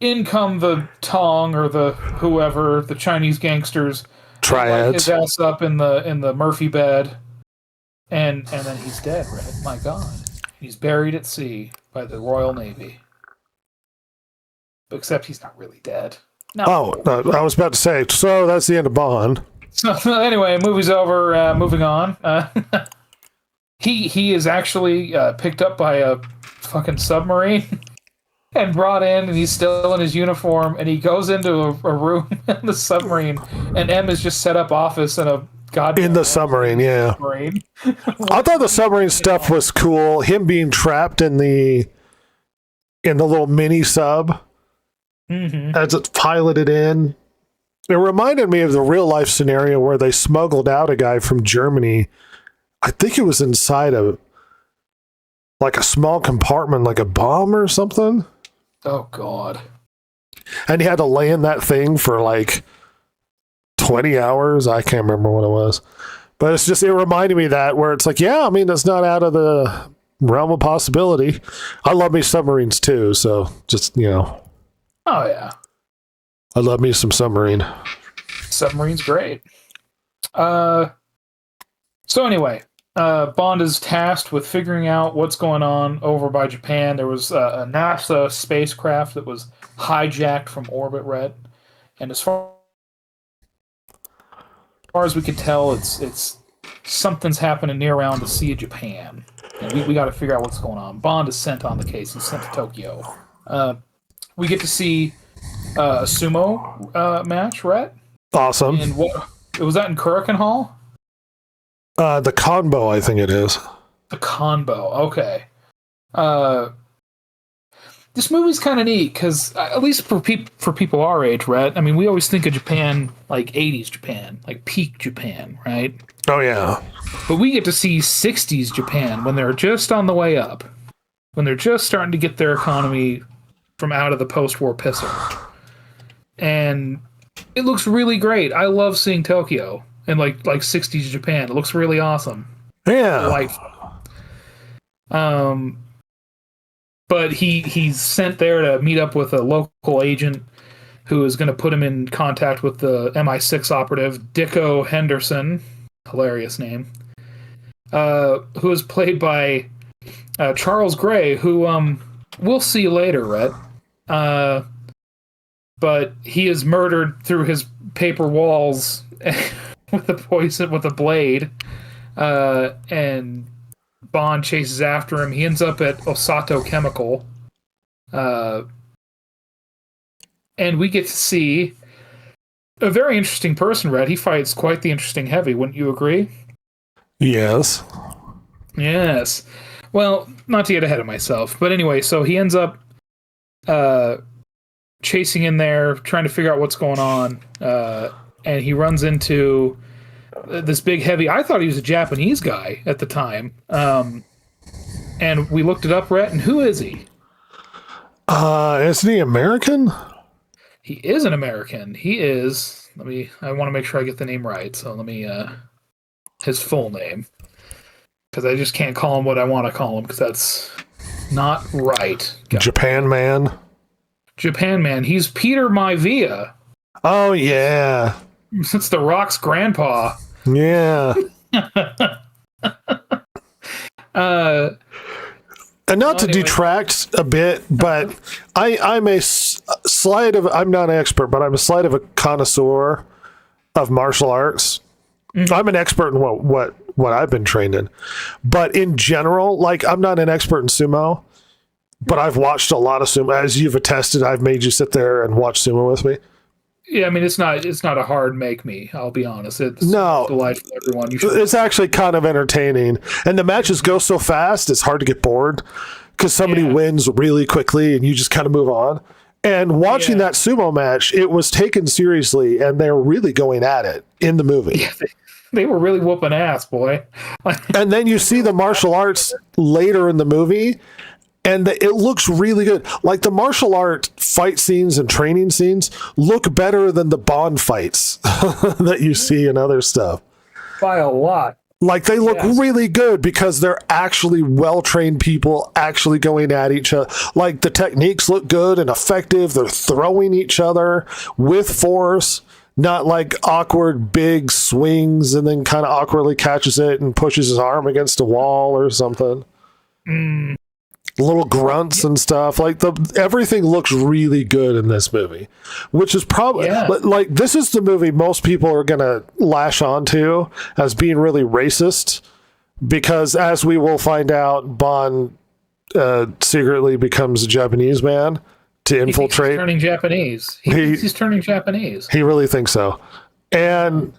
In come the Tong or the whoever, the Chinese gangsters. Triads. His ass up in the Murphy bed, and then he's dead. Right? My God, he's buried at sea by the Royal Navy. Except he's not really dead. No. Oh, I was about to say. So that's the end of Bond. So anyway, movie's over. Moving on. He is actually picked up by a fucking submarine and brought in, and he's still in his uniform, and he goes into a room in the submarine, and M has just set up office in a goddamn In the submarine, yeah. submarine. I thought the submarine stuff was cool. Him being trapped in the little mini sub as it's piloted in. It reminded me of the real life scenario where they smuggled out a guy from Germany. I think it was inside of like a small compartment, like a bomb or something. Oh God. And he had to lay in that thing for like 20 hours. I can't remember what it was. But it reminded me of that where it's like, yeah, I mean, that's not out of the realm of possibility. I love me submarines too. So just, Oh yeah. I love me some submarine. Submarine's great. So anyway, Bond is tasked with figuring out what's going on over by Japan. There was a NASA spacecraft that was hijacked from orbit, Rhett. And as far as we could tell, it's something's happening near around the Sea of Japan. And we got to figure out what's going on. Bond is sent on the case. He's sent to Tokyo. We get to see a sumo match, Rhett. Awesome. And was that in Kurikan Hall? The Conbo, I think it is. The Conbo, okay. This movie's kind of neat because, at least for people our age, Rhett. I mean, we always think of Japan like '80s Japan, like peak Japan, right? Oh yeah. But we get to see '60s Japan when they're just on the way up, when they're just starting to get their economy from out of the post-war pisser, and it looks really great. I love seeing Tokyo in like '60s Japan. It looks really awesome. Yeah. But he's sent there to meet up with a local agent who is going to put him in contact with the MI6 operative Dicko Henderson, hilarious name, who is played by Charles Gray, who we'll see later, Rhett. But he is murdered through his paper walls with a blade, and Bond chases after him. He ends up at Osato Chemical. And we get to see a very interesting person, Red. He fights quite the interesting heavy, wouldn't you agree? Yes. Yes. Well, not to get ahead of myself, but anyway, so he ends up chasing in there, trying to figure out what's going on, and he runs into this big heavy. I thought he was a Japanese guy at the time, and we looked it up, Rhett, and who is he? Isn't he American? He is an American. He is. I want to make sure I get the name right. So let me. His full name, because I just can't call him what I want to call him, because that's not right. Japan Man. Japan Man. He's Peter Maivia. Oh yeah. It's The Rock's grandpa. Yeah. And not to anyway. detract a bit, but I'm I'm not an expert, but I'm a slight of a connoisseur of martial arts. Mm-hmm. I'm an expert in what I've been trained in. But in general, like, I'm not an expert in sumo, but I've watched a lot of sumo. As you've attested, I've made you sit there and watch sumo with me. Yeah, I mean, it's not a hard make me, I'll be honest. It's delightful, everyone. It's actually kind of entertaining. And the matches go so fast, it's hard to get bored because somebody wins really quickly and you just kind of move on. And watching that sumo match, it was taken seriously and they're really going at it in the movie. Yeah, they were really whooping ass, boy. And then you see the martial arts later in the movie, and it looks really good. Like, the martial art fight scenes and training scenes look better than the Bond fights that you see in other stuff. By a lot. Like, they look really good because they're actually well-trained people actually going at each other. Like, the techniques look good and effective. They're throwing each other with force, not like awkward big swings and then kind of awkwardly catches it and pushes his arm against a wall or something. Little grunts and stuff. Like, everything looks really good in this movie, which is probably like, this is the movie most people are going to lash onto as being really racist, because as we will find out, Bond secretly becomes a Japanese man to infiltrate. He's turning Japanese. He's turning Japanese. He really thinks so. And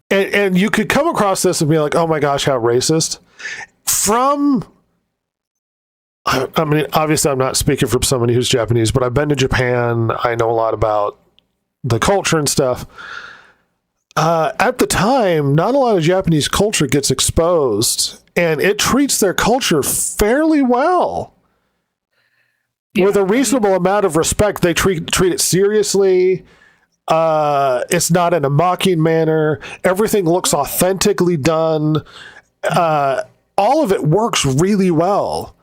you could come across this and be like, oh my gosh, how racist. I mean, obviously I'm not speaking from somebody who's Japanese, but I've been to Japan. I know a lot about the culture and stuff. At the time, not a lot of Japanese culture gets exposed, and it treats their culture fairly well. Yeah. With a reasonable amount of respect. They treat it seriously. It's not in a mocking manner. Everything looks authentically done. All of it works really well.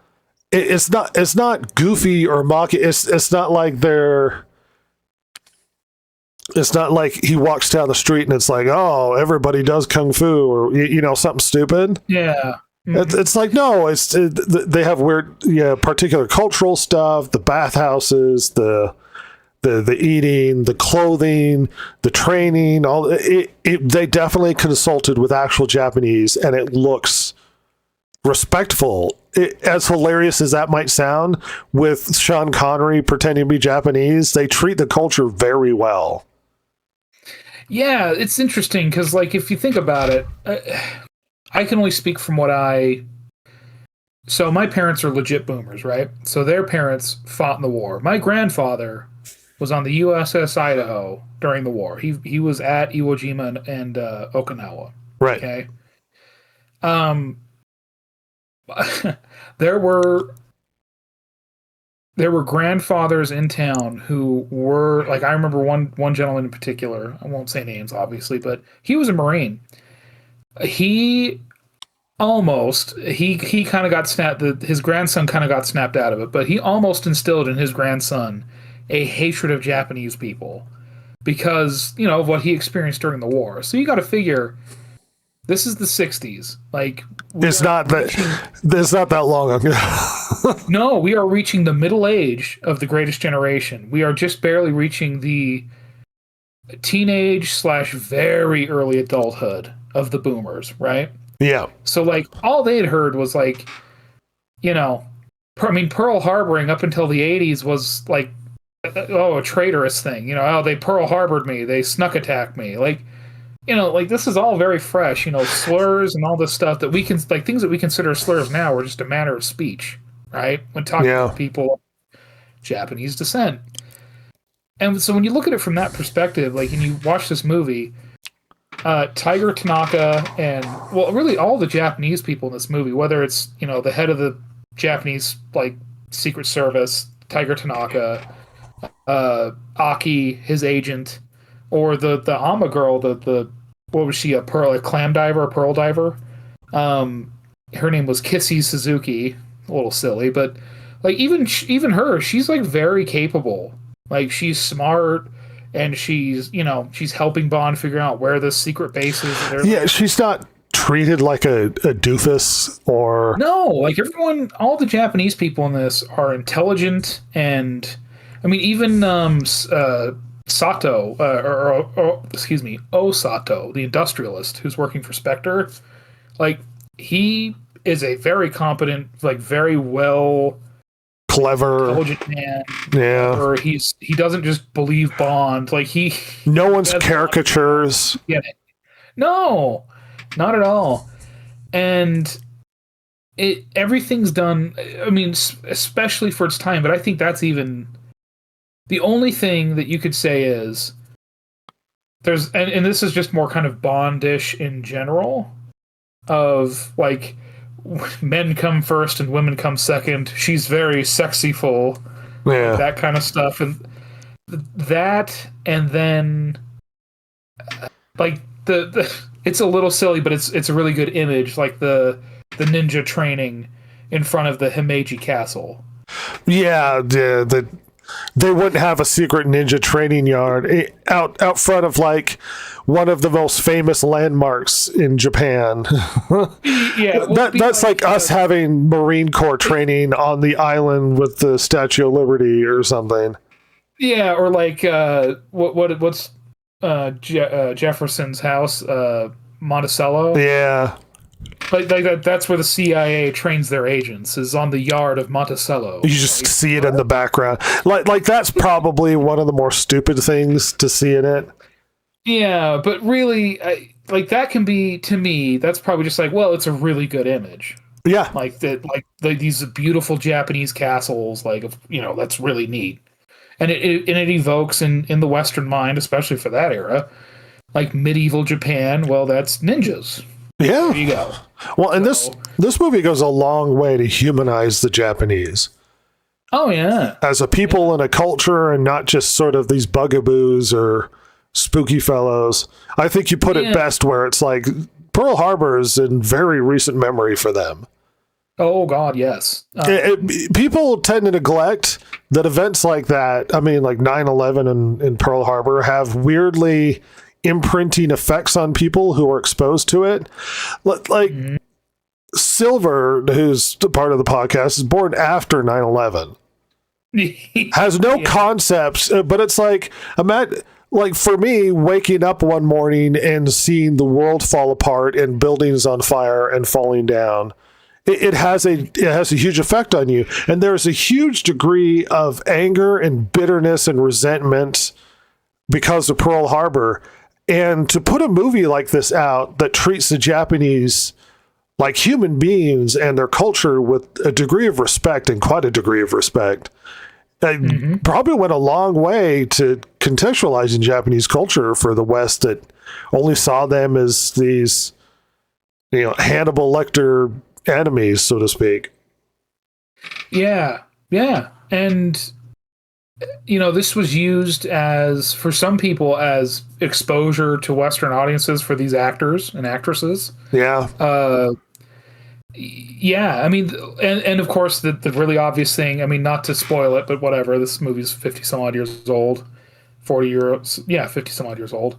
It's not goofy or mocking. It's not like it's not like he walks down the street and it's like, oh, everybody does kung fu or something stupid. Yeah. It's like, no, they have weird, particular cultural stuff, the bathhouses, the eating, the clothing, the training, they definitely consulted with actual Japanese, and it looks respectful. As hilarious as that might sound, with Sean Connery pretending to be Japanese, they treat the culture very well. Yeah, it's interesting because, like, if you think about it, I can only speak from so my parents are legit boomers, right? So their parents fought in the war. My grandfather was on the USS Idaho during the war. He was at Iwo Jima and Okinawa. Right. Okay. There were grandfathers in town who were, like, I remember one gentleman in particular. I won't say names, obviously, but he was a Marine. He kind of got snapped. His grandson kind of got snapped out of it, but he almost instilled in his grandson a hatred of Japanese people because, of what he experienced during the war. So you got to figure, this is the 60s. Like, it's not that long ago. No, we are reaching the middle age of the greatest generation. We are just barely reaching the teenage / very early adulthood of the boomers, right? Yeah. So, like, all they'd heard was, like, Pearl Harboring up until the 80s was, like, a traitorous thing. They Pearl Harbored me. They snuck attacked me. Like, like, this is all very fresh, slurs and all this stuff that we can, like, things that we consider slurs now are just a matter of speech, right? When talking to people of Japanese descent. And so when you look at it from that perspective, like, and you watch this movie, Tiger Tanaka and, well, really all the Japanese people in this movie, whether it's, the head of the Japanese, like, Secret Service, Tiger Tanaka, Aki, his agent, or the Ama girl, the what was she, a clam diver, a pearl diver? Her name was Kissy Suzuki. A little silly, but, like, even her, she's, like, very capable. Like, she's smart, and she's helping Bond figure out where the secret base is. Yeah, she's not treated like a doofus or No, like all the Japanese people in this are intelligent, and I mean, even Sato, excuse me, Sato, the industrialist who's working for Spectre, like he is a very competent, like very well clever, intelligent man. Yeah, or he doesn't just believe Bond. Like no one's caricatures. Yeah, no, not at all. And everything's done. I mean, especially for its time. But I think that's even the only thing that you could say is there's, and this is just more kind of Bondish in general, of like men come first and women come second. She's very sexyful, that kind of stuff, and that, and then like the it's a little silly, but it's a really good image, like the ninja training in front of the Himeji Castle. Yeah, they wouldn't have a secret ninja training yard out front of like one of the most famous landmarks in Japan. Yeah, that's like us having Marine Corps training on the island with the Statue of Liberty or something. Yeah, or like what's Jefferson's house, Monticello. Yeah. Like that's where the CIA trains their agents, is on the yard of Monticello. You just see it in the background. Like that's probably one of the more stupid things to see in it. Yeah, but really, like that can be, to me, that's probably just like, well, it's a really good image. Yeah. Like that, like these beautiful Japanese castles, like, you know, that's really neat. And it evokes in the Western mind, especially for that era, like medieval Japan. Well, that's ninjas. Yeah. There you go. Well, and this movie goes a long way to humanize the Japanese. Oh, yeah. As a people and a culture, and not just sort of these bugaboos or spooky fellows. I think you put it best where it's like Pearl Harbor is in very recent memory for them. Oh, God, yes. People tend to neglect that events like that, I mean, like 9/11 and Pearl Harbor, have weirdly imprinting effects on people who are exposed to it. Like Silver, who's part of the podcast, is born after 9/11. Has no concepts, but it's like, like for me, waking up one morning and seeing the world fall apart and buildings on fire and falling down, it has a huge effect on you. And there's a huge degree of anger and bitterness and resentment because of Pearl Harbor. And to put a movie like this out that treats the Japanese like human beings and their culture with a degree of respect, and quite a degree of respect, probably went a long way to contextualizing Japanese culture for the West that only saw them as these, you know, Hannibal Lecter enemies, so to speak. Yeah. And, you know, this was used as, for some people, as exposure to Western audiences for these actors and actresses. Yeah. Yeah, I mean, and of course, the really obvious thing, I mean, not to spoil it, but whatever, this movie's 50-some-odd years old, 50-some-odd years old.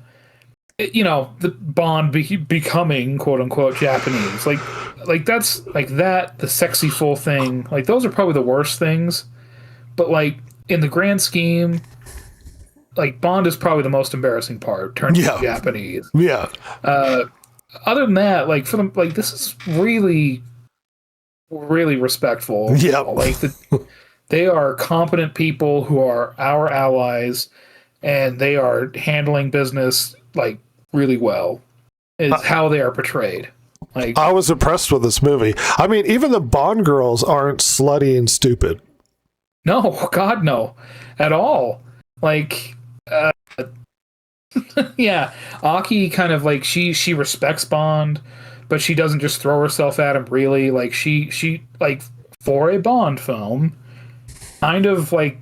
You know, the Bond becoming, quote-unquote, Japanese. Like that's, like that, the sexy full thing, like, those are probably the worst things. But, like, in the grand scheme, like, Bond is probably the most embarrassing part, turning Japanese. Yeah. Other than that, like, for them, like, this is really, really respectful. Yeah. Like, they are competent people who are our allies, and they are handling business, like, really well, is how they are portrayed. Like, I was impressed with this movie. I mean, even the Bond girls aren't slutty and stupid. No, God, no, at all. Like, yeah, Aki kind of like she respects Bond, but she doesn't just throw herself at him. Really, like she like, for a Bond film, kind of like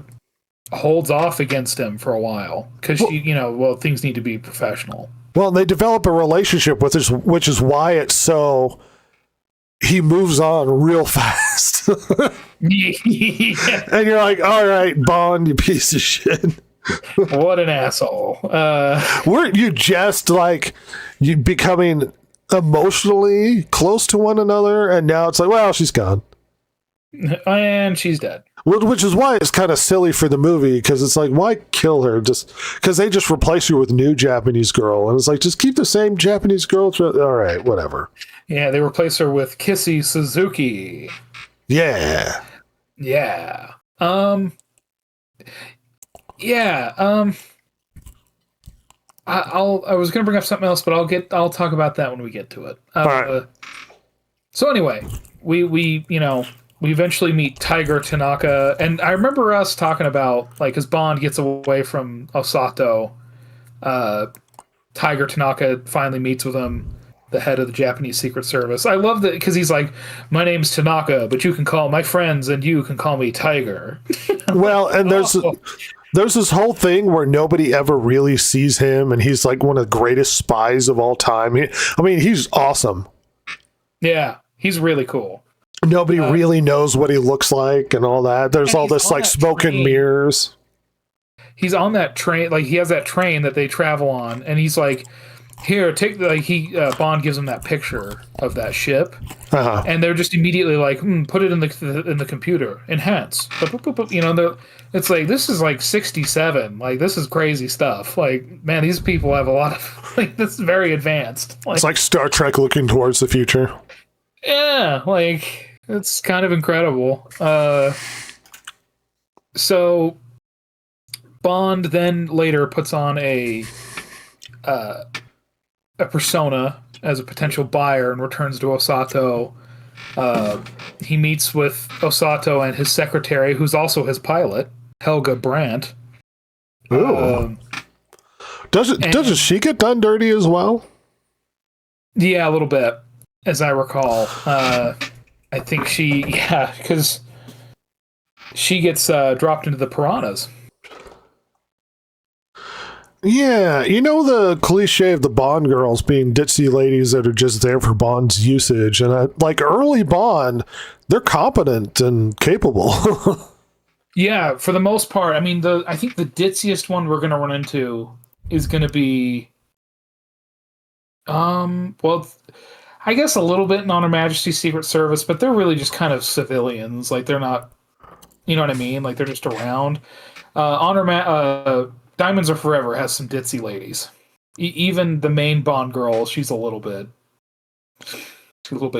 holds off against him for a while because things need to be professional. Well, they develop a relationship with us, which is why it's so. He moves on real fast. Yeah. And you're like, all right, Bond, you piece of shit. What an asshole. Weren't you just like you becoming emotionally close to one another, and now it's like, well, she's gone. And she's dead. Which is why it's kind of silly for the movie, because it's like, why kill her? Just because they just replace her with new Japanese girl, and it's like, just keep the same Japanese girl. All right, whatever. Yeah, they replace her with Kissy Suzuki. Yeah. Yeah. Yeah. I was gonna bring up something else, but I'll talk about that when we get to it. All right. So anyway, we eventually meet Tiger Tanaka, and I remember us talking about, like, as Bond gets away from Osato, Tiger Tanaka finally meets with him, the head of the Japanese Secret Service. I love that because he's like, my name's Tanaka, but you can call my friends and you can call me Tiger. Well, and there's this whole thing where nobody ever really sees him, and he's like one of the greatest spies of all time. He's awesome. Yeah, he's really cool. Nobody really knows what he looks like and all that. There's all this like smoke and mirrors. He's on that train, like he has that train that they travel on, and he's like, here, take the, like Bond gives him that picture of that ship, and they're just immediately like, put it in the computer, enhance, you know. It's like, this is like 67, like this is crazy stuff. Like, man, these people have a lot of, like, this is very advanced. Like, it's like Star Trek looking towards the future. Yeah, like, it's kind of incredible. So Bond then later puts on a persona as a potential buyer and returns to Osato. He meets with Osato and his secretary, who's also his pilot, Helga Brandt. Ooh. Doesn't she get done dirty as well? Yeah, a little bit, as I recall. I think because she gets dropped into the piranhas. Yeah, you know the cliche of the Bond girls being ditzy ladies that are just there for Bond's usage, and like early Bond, they're competent and capable. Yeah, for the most part. I mean, I think the ditziest one we're going to run into is going to be, well, I guess a little bit in Honor Majesty's Secret Service, but they're really just kind of civilians. Like, they're not, you know what I mean? Like, they're just around. Diamonds Are Forever has some ditzy ladies. Even the main Bond girl, she's a little bit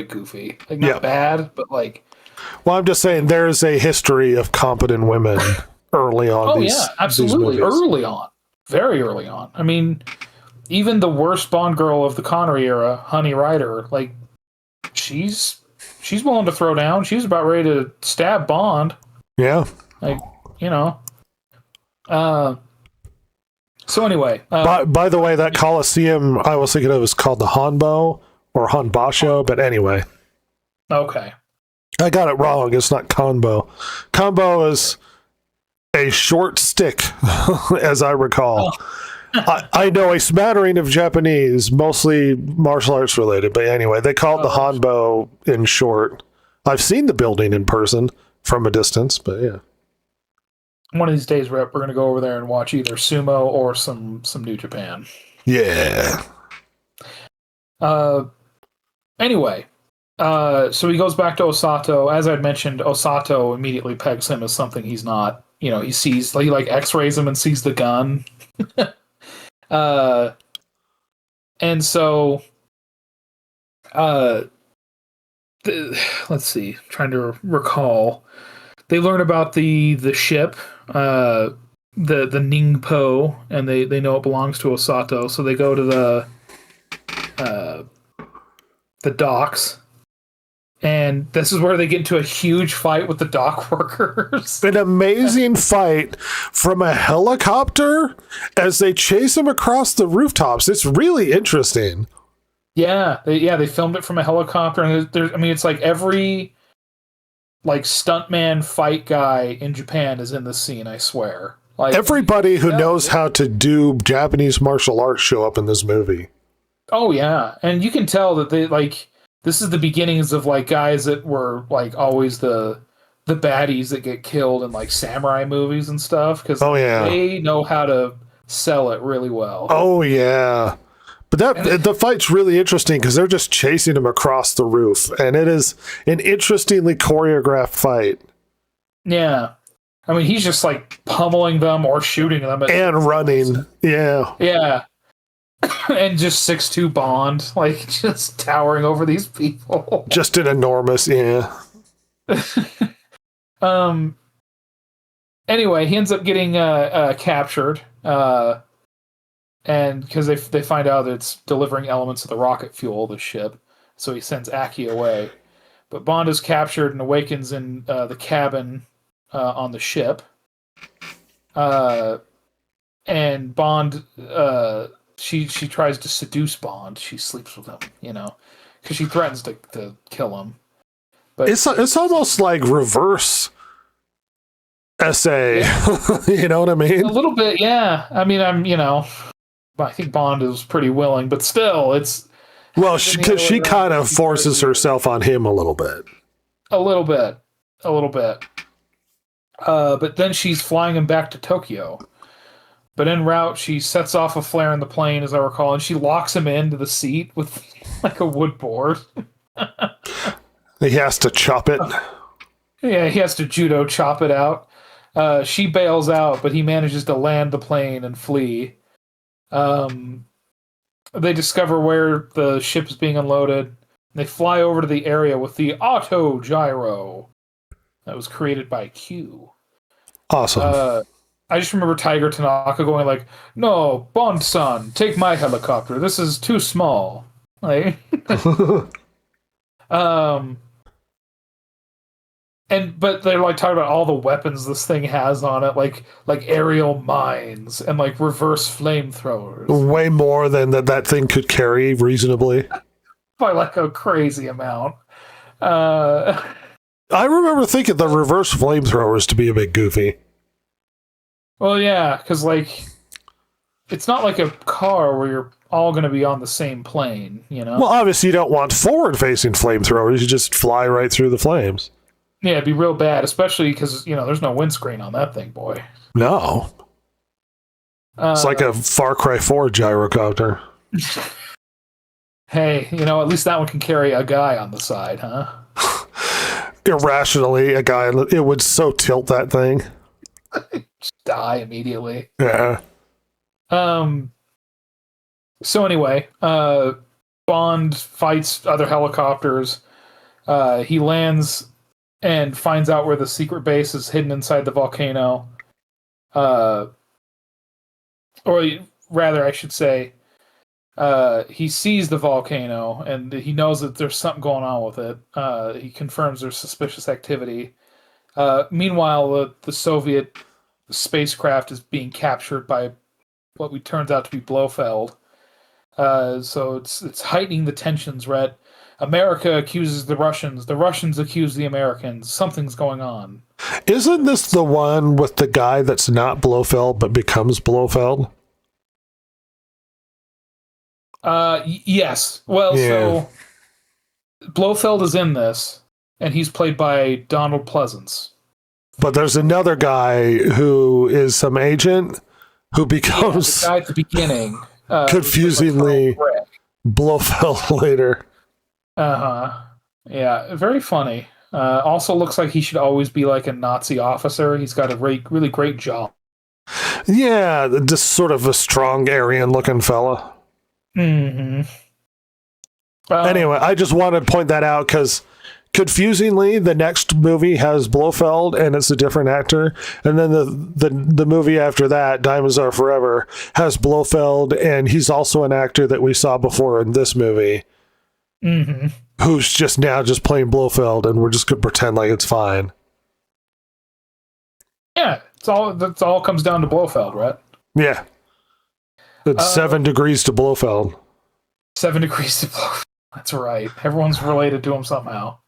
goofy. Like, not bad, but like. Well, I'm just saying there's a history of competent women early on. Oh, yeah, absolutely. Early on. Very early on. I mean, even the worst Bond girl of the Connery era, Honey Rider, like, she's willing to throw down. She's about ready to stab Bond. Yeah. Like, you know. So anyway. By the way, that Coliseum I was thinking of is called the Hanbo or Hanbasho, but anyway. Okay. I got it wrong. It's not Kanbo. Kanbo is a short stick, as I recall. Oh. I know a smattering of Japanese, mostly martial arts related, but anyway, they call it the Hanbo in short. I've seen the building in person from a distance, but yeah. One of these days, Rep, we're going to go over there and watch either sumo or some New Japan. Yeah. Anyway, so he goes back to Osato. As I'd mentioned, Osato immediately pegs him as something he's not. You know, he like X-rays him and sees the gun. And so, let's see, trying to recall. They learn about the ship, the Ningpo, and they know it belongs to Osato. So they go to the docks, and this is where they get into a huge fight with the dock workers. An amazing fight from a helicopter as they chase him across the rooftops. It's really interesting. Yeah, they filmed it from a helicopter, and it's like every stuntman fight guy in Japan is in this scene, I swear. Like, everybody who knows how to do Japanese martial arts show up in this movie. Oh yeah, and you can tell that they this is the beginnings of guys that were always the baddies that get killed in samurai movies and stuff, because they know how to sell it really well. Oh yeah. But the fight's really interesting because they're just chasing him across the roof, and it is an interestingly choreographed fight. Yeah. I mean, he's just like pummeling them or shooting them. And running. Yeah. Yeah. And just 6'2" Bond, like just towering over these people. Just an enormous, yeah. Anyway, he ends up getting captured. And because they find out that it's delivering elements of the rocket fuel, the ship. So he sends Aki away. But Bond is captured and awakens in the cabin on the ship. And Bond, she tries to seduce Bond. She sleeps with him, because she threatens to kill him. But it's almost like reverse essay. Yeah. You know what I mean? A little bit, yeah. I mean, I think Bond is pretty willing, but still, it's... Well, because she kind of forces herself on him a little bit. A little bit. But then she's flying him back to Tokyo. But en route, she sets off a flare in the plane, as I recall, and she locks him into the seat with like a wood board. He has to chop it. Yeah, he has to judo chop it out. She bails out, but he manages to land the plane and flee. They discover where the ship is being unloaded. They fly over to the area with the auto gyro that was created by Q. Awesome. I just remember Tiger Tanaka going like, "No, Bond-san, take my helicopter. This is too small." Like, but they're like talking about all the weapons this thing has on it, like aerial mines and like reverse flamethrowers. Way more than that thing could carry reasonably. By like a crazy amount. I remember thinking the reverse flamethrowers to be a bit goofy. Well, yeah, because like it's not like a car where you're all going to be on the same plane, Well, obviously you don't want forward-facing flamethrowers. You just fly right through the flames. Yeah, it'd be real bad, especially because, there's no windscreen on that thing, boy. No. It's like a Far Cry 4 gyrocopter. Hey, at least that one can carry a guy on the side, huh? Irrationally, a guy, it would so tilt that thing. Just die immediately. Yeah. So anyway, Bond fights other helicopters. He lands and finds out where the secret base is hidden inside the volcano. Or rather, I should say, he sees the volcano and he knows that there's something going on with it. He confirms there's suspicious activity. Meanwhile, the Soviet spacecraft is being captured by what turns out to be Blofeld. So it's heightening the tensions, Rhett. America accuses the Russians accuse the Americans. Something's going on. Isn't this the one with the guy that's not Blofeld but becomes Blofeld? Yes. Well, yeah. So Blofeld is in this, and he's played by Donald Pleasance. But there's another guy who is some agent who becomes the guy at the beginning, confusingly Blofeld later. Yeah, very funny. Also looks like he should always be like a Nazi officer. He's got a really great jaw. Yeah, just sort of a strong Aryan-looking fella. Mm-hmm. Anyway, I just wanted to point that out because confusingly, the next movie has Blofeld and it's a different actor, and then the movie after that, Diamonds Are Forever, has Blofeld and he's also an actor that we saw before in this movie. Mm-hmm. Who's just playing Blofeld, and we're just gonna pretend like it's fine. Yeah, that's all comes down to Blofeld, right? Yeah. It's 7 degrees to Blofeld. 7 degrees to Blofeld. That's right. Everyone's related to him somehow.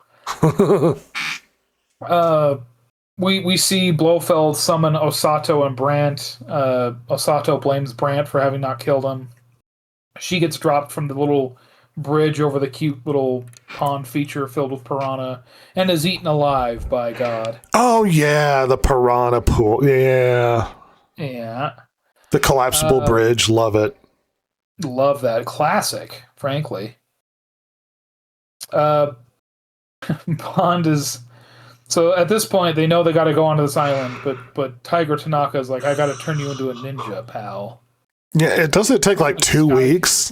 We see Blofeld summon Osato and Brandt. Osato blames Brandt for having not killed him. She gets dropped from the little bridge over the cute little pond feature filled with piranha and is eaten alive by God. Oh yeah, the piranha pool. Yeah. Yeah. The collapsible bridge, love it. Love that. Classic, frankly. Uh, Bond is... So at this point, they know they got to go onto this island, but Tiger Tanaka is like, I got to turn you into a ninja, pal. Yeah, it doesn't take like 2 weeks.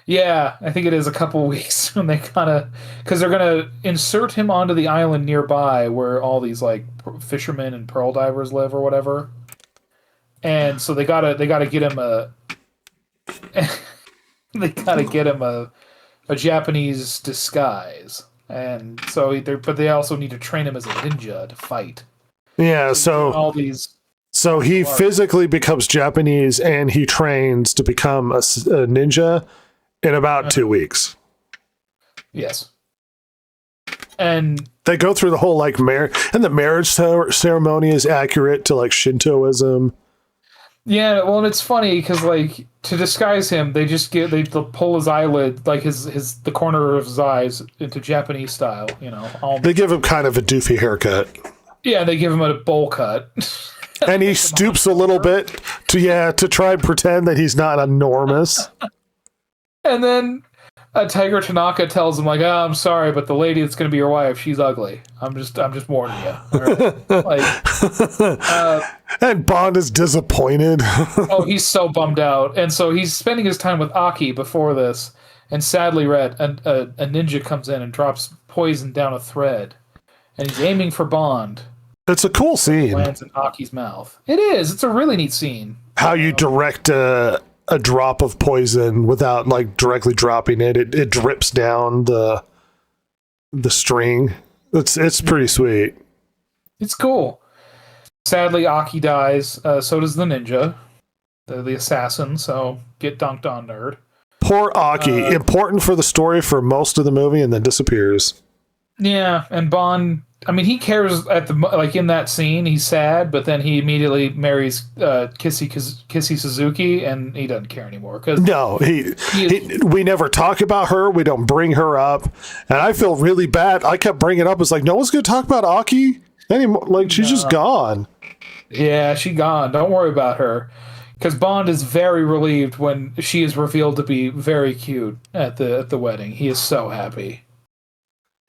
Yeah, I think it is a couple weeks when they kind of... Because they're going to insert him onto the island nearby where all these like fishermen and pearl divers live or whatever. And so they gotta get him a... they gotta get him a Japanese disguise. And so but they also need to train him as a ninja to fight. Yeah, so all these... So he physically becomes Japanese and he trains to become a ninja in about 2 weeks. Yes. And they go through the whole like marriage, and the marriage ceremony is accurate to like Shintoism. Yeah, well, and it's funny because like to disguise him, they pull his eyelid, like the corner of his eyes into Japanese style, you know. They give him kind of a doofy haircut. Yeah, they give him a bowl cut. And he stoops a little bit to try and pretend that he's not enormous. And then Tiger Tanaka tells him like, "Oh, I'm sorry, but the lady that's going to be your wife, she's ugly. I'm just warning you." Right? And Bond is disappointed. Oh, he's so bummed out, and so he's spending his time with Aki before this. And sadly, Rhett, a ninja comes in and drops poison down a thread, and he's aiming for Bond. It's a cool scene. Lands in Aki's mouth. It is. It's a really neat scene. How you direct a drop of poison without like directly dropping it. It drips down the string. It's pretty sweet. It's cool. Sadly, Aki dies. So does the ninja, the assassin. So get dunked on, nerd. Poor Aki. Important for the story for most of the movie, and then disappears. Yeah, and Bond. I mean, he cares in that scene. He's sad, but then he immediately marries Kissy Suzuki, and he doesn't care anymore. No, we never talk about her. We don't bring her up, and I feel really bad. I kept bringing it up. It's like no one's going to talk about Aki anymore. Like she's just gone. Yeah, she gone. Don't worry about her, because Bond is very relieved when she is revealed to be very cute at the wedding. He is so happy.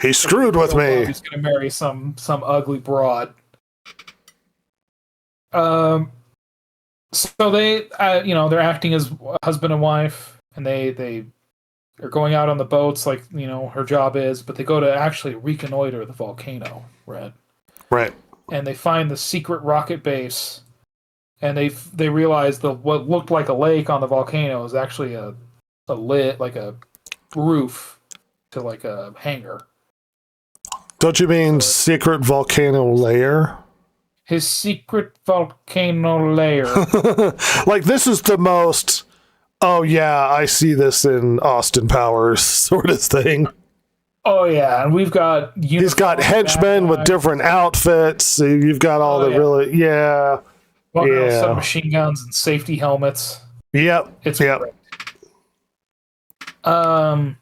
He screwed with me. He's going to marry some ugly broad. So they, they're acting as husband and wife, and they are going out on the boats like, her job is, but they go to actually reconnoiter the volcano, Red. Right. And they find the secret rocket base, and they realize what looked like a lake on the volcano is actually a lid, like a roof to like a hangar. Don't you mean secret volcano lair? His secret volcano lair. Like this is the most, oh yeah, I see this in Austin Powers sort of thing. Oh yeah, and we've got... He's got henchmen with different outfits. You've got all really... Yeah. Submachine guns and safety helmets. Yep. It's great. So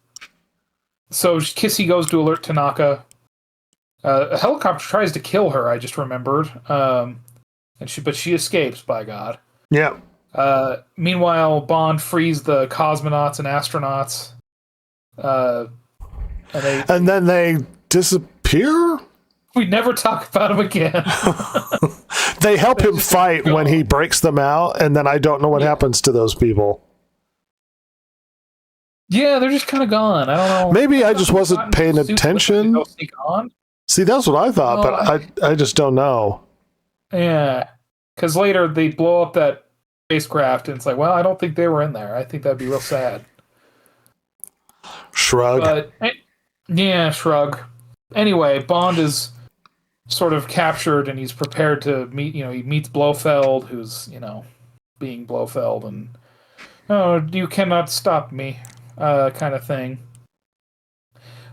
Kissy goes to alert Tanaka. A helicopter tries to kill her, I just remembered. But she escapes, by God. Yeah. Meanwhile, Bond frees the cosmonauts and astronauts. And then they disappear? We never talk about them again. They help him fight when he breaks them out, and then I don't know what happens to those people. Yeah, they're just kind of gone. I don't know. Maybe I just wasn't paying attention. See, that's what I thought, but I just don't know. Yeah, because later they blow up that spacecraft, and it's like, well, I don't think they were in there. I think that'd be real sad. Shrug. Shrug. Anyway, Bond is sort of captured, and he's prepared to meet. He meets Blofeld, who's being Blofeld, and you cannot stop me, kind of thing.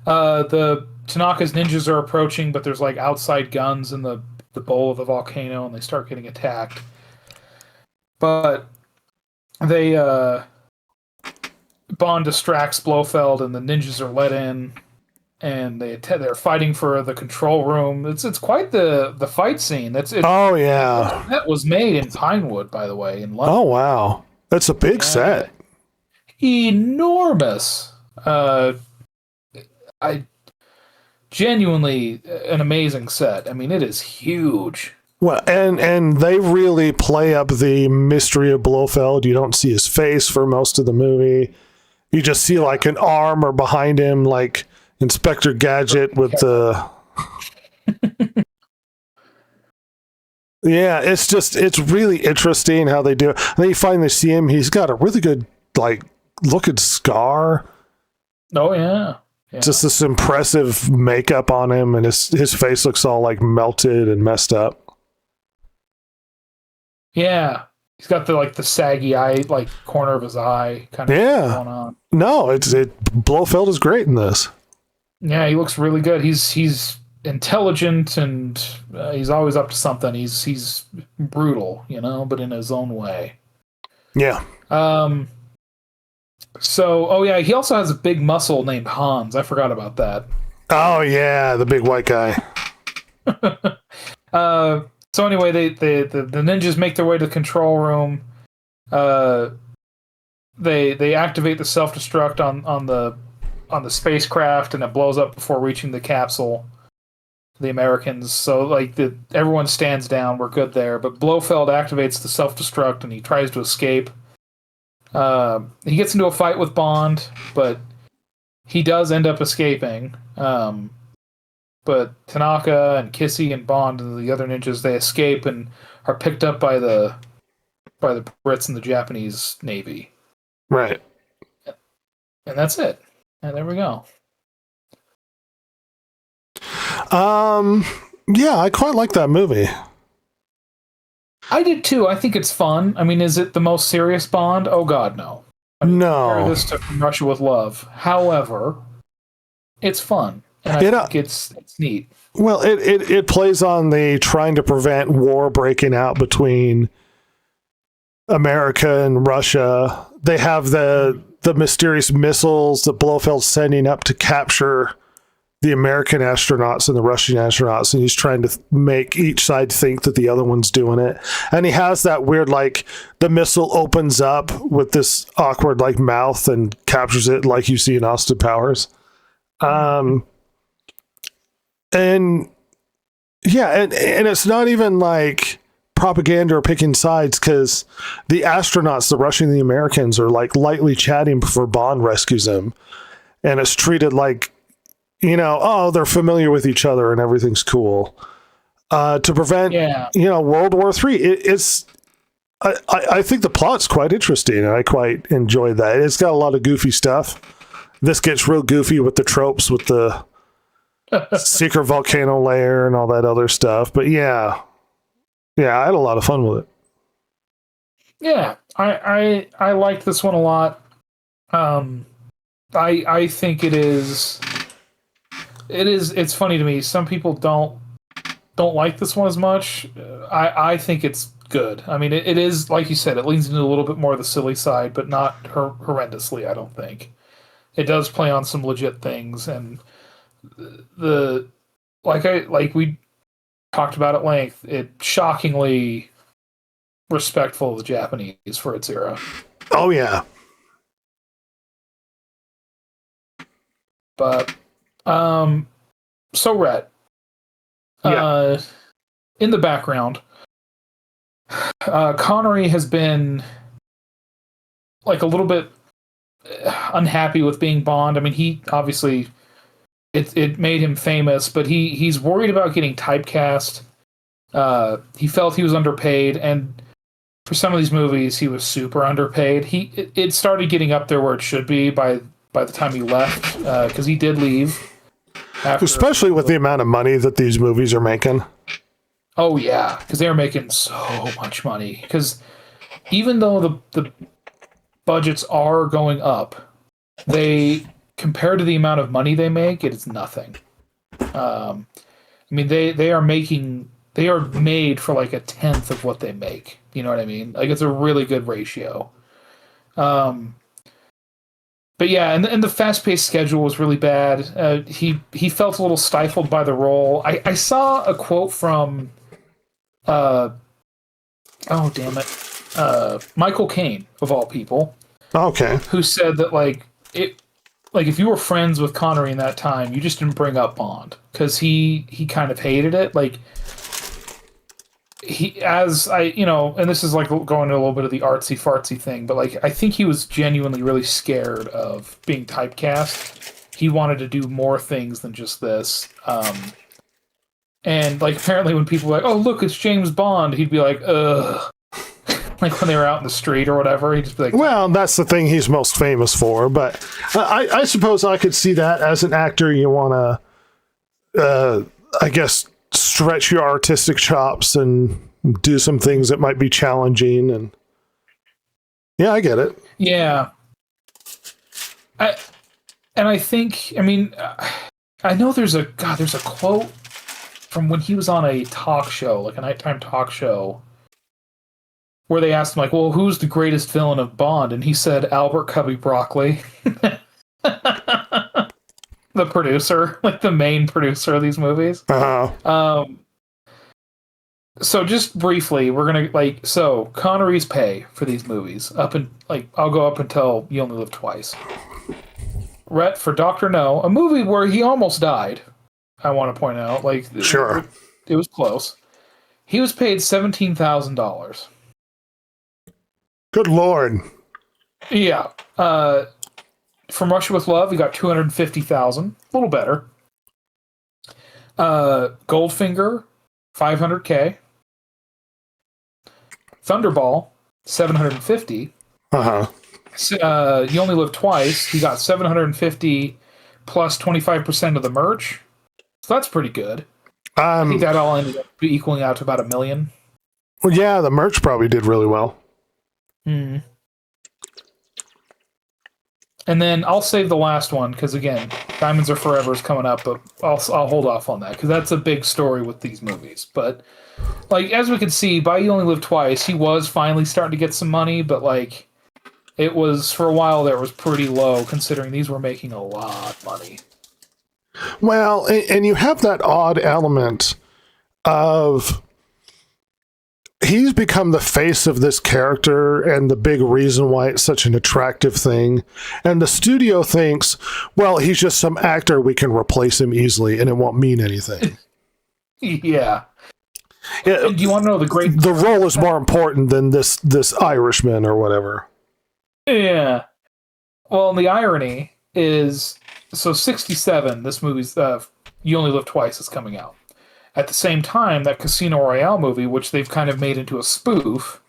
The Tanaka's ninjas are approaching, but there's like outside guns in the bowl of the volcano, and they start getting attacked. But Bond distracts Blofeld, and the ninjas are let in, and they're fighting for the control room. It's quite the fight scene. Oh yeah, that was made in Pinewood, by the way, in London. Oh wow, that's a big set. enormous. I genuinely an amazing set. I mean, it is huge. Well, and they really play up the mystery of Blofeld. You don't see his face for most of the movie. You just see like an arm or behind him, like Inspector Gadget with the. Yeah, it's really interesting how they do it. And then you finally see him. He's got a really good like looking scar. Oh yeah. Just this impressive makeup on him, and his face looks all like melted and messed up. Yeah, he's got the saggy eye, like corner of his eye, kind of going on. No, Blofeld is great in this. Yeah, he looks really good. He's intelligent and he's always up to something. He's brutal, but in his own way. Yeah. So, oh yeah, he also has a big muscle named Hans. I forgot about that. Oh yeah, the big white guy. So anyway, the ninjas make their way to the control room. They activate the self-destruct on the spacecraft, and it blows up before reaching the capsule. The Americans, so everyone stands down. We're good there, but Blofeld activates the self-destruct and he tries to escape. He gets into a fight with Bond, but he does end up escaping. But Tanaka and Kissy and Bond and the other ninjas, they escape and are picked up by the Brits and the Japanese Navy. Right. And that's it. And there we go. Yeah, I quite like that movie. I did too. I think it's fun. I mean, is it the most serious Bond? Oh God, no. Compare this to From Russia with Love. However, it's fun. And I think it's neat. Well, it plays on the trying to prevent war breaking out between America and Russia. They have the mysterious missiles that Blofeld's sending up to capture the American astronauts and the Russian astronauts, and he's trying to make each side think that the other one's doing it. And he has that weird, the missile opens up with this awkward, mouth and captures it like you see in Austin Powers. And it's not even propaganda or picking sides, because the astronauts, the Russian and the Americans, are lightly chatting before Bond rescues them. And it's treated like, they're familiar with each other and everything's cool. To prevent, World War III. I think the plot's quite interesting, and I quite enjoyed that. It's got a lot of goofy stuff. This gets real goofy with the tropes, with the secret volcano layer and all that other stuff. But yeah, I had a lot of fun with it. Yeah, I liked this one a lot. I think it's funny to me. Some people don't like this one as much. I think it's good. I mean, it is, like you said, it leans into a little bit more of the silly side, but not horrendously, I don't think. It does play on some legit things, and we talked about at length, it shockingly respectful of the Japanese for its era. Oh yeah. But so Rhett, in the background, Connery has been a little bit unhappy with being Bond. I mean, he obviously it made him famous, but he's worried about getting typecast. He felt he was underpaid, and for some of these movies, he was super underpaid. It started getting up there where it should be by the time he left, because he did leave. Especially with the amount of money that these movies are making. Oh yeah, because they're making so much money. Because even though the budgets are going up, compared to the amount of money they make, it is nothing. I mean, they are made for a tenth of what they make. You know what I mean? It's a really good ratio. But yeah, and the fast-paced schedule was really bad. He felt a little stifled by the role. I saw a quote from, Michael Caine, of all people, Okay. who said that like if you were friends with Connery in that time, you just didn't bring up Bond because he kind of hated it. Like and this is like going to a little bit of the artsy fartsy thing, but like I think he was genuinely really scared of being typecast. He wanted to do more things than just this. And like apparently when people were like, "Oh, look, it's James Bond," he'd be like, "Ugh." Like when they were out in the street or whatever, he'd just be like, Well, that's the thing he's most famous for. But I suppose I could see that as an actor, you want to, I guess, stretch your artistic chops and do some things that might be challenging. And yeah, I get it. yeah. I think, I mean, I know there's a quote from when he was on a talk show, like a nighttime talk show, where they asked him, like, well, who's the greatest villain of Bond? And he said, Albert Cubby Broccoli. The producer, like the main producer of these movies. Uh-huh. So just briefly, we're going to, so Connery's pay for these movies, I'll go up until You Only Live Twice. Rhett, for Dr. No, a movie where he almost died, I want to point out. Sure. It was close. He was paid $17,000. Good Lord. Yeah. From Russia with Love, he got $250,000. A little better. Goldfinger, $500K. Thunderball, $750. Uh-huh. You Only Live Twice, he got $750 plus 25% of the merch. So that's pretty good. I think that all ended up equaling out to about $1 million. Well, yeah, the merch probably did really well. Hmm. And then I'll save the last one because again, Diamonds Are Forever is coming up, but I'll hold off on that because that's a big story with these movies. But like as we can see, by You Only Live Twice, he was finally starting to get some money, but like it was for a while there was pretty low considering these were making a lot of money. Well, and you have that odd element of he's become the face of this character and the big reason why it's such an attractive thing. And the studio thinks, well, he's just some actor. We can replace him easily and it won't mean anything. Yeah. Yeah. Do you want to know the role is more important than this Irishman or whatever. Yeah. Well, and the irony is, so 67, this movie's You Only Live Twice is coming out. At the same time, that Casino Royale movie, which they've kind of made into a spoof,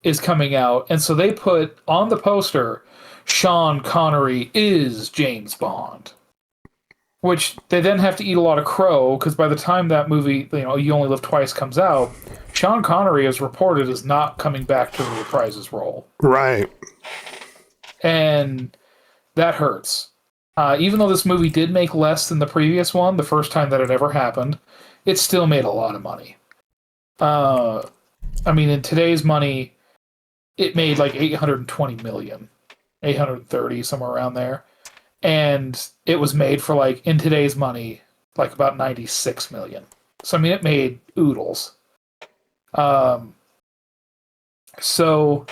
is coming out. And so they put on the poster, Sean Connery is James Bond. Which they then have to eat a lot of crow, because by the time that movie, You Only Live Twice comes out, Sean Connery is reported as not coming back to reprise his role. Right. And that hurts. Even though this movie did make less than the previous one, the first time that it ever happened, it still made a lot of money. I mean, in today's money, it made like $820 million, 830, somewhere around there. And it was made for like, in today's money, like about $96 million. So, I mean, it made oodles. So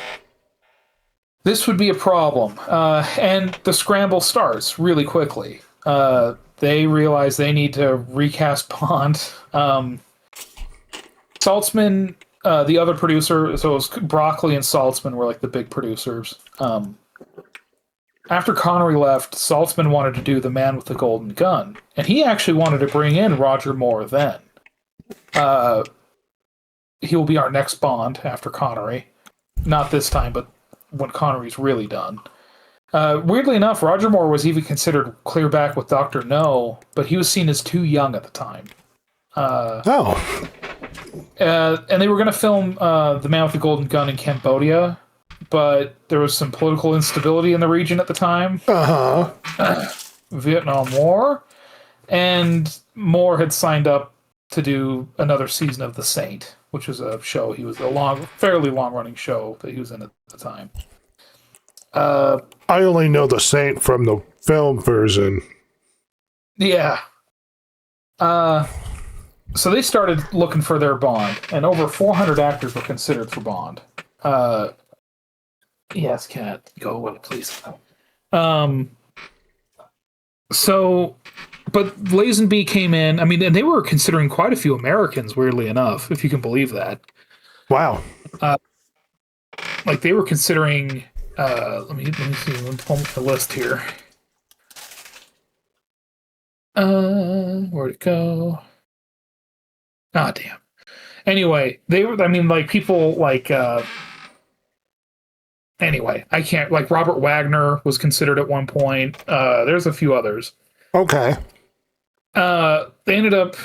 this would be a problem. And the scramble starts really quickly. They realize they need to recast Bond. Saltzman, the other producer, so it was Broccoli and Saltzman were like the big producers. After Connery left, Saltzman wanted to do The Man with the Golden Gun. And he actually wanted to bring in Roger Moore then. He will be our next Bond after Connery. Not this time, but when Connery's really done. Weirdly enough, Roger Moore was even considered clear back with Dr. No, but he was seen as too young at the time. And they were going to film The Man with the Golden Gun in Cambodia, but there was some political instability in the region at the time. Vietnam War. And Moore had signed up to do another season of The Saint, which was a show. He was fairly long-running show that he was in at the time. I only know The Saint from the film version. Yeah. So they started looking for their Bond, and over 400 actors were considered for Bond. Yes, cat, go away, please. Um. So, but Lazenby came in. I mean, and they were considering quite a few Americans, weirdly enough, if you can believe that. Wow. Like they were considering. Let me see. Let me pull up the list here. Where'd it go? Ah, damn. Anyway, they were. I mean, like people like. Anyway, I can't. Like Robert Wagner was considered at one point. There's a few others. Okay. They ended up.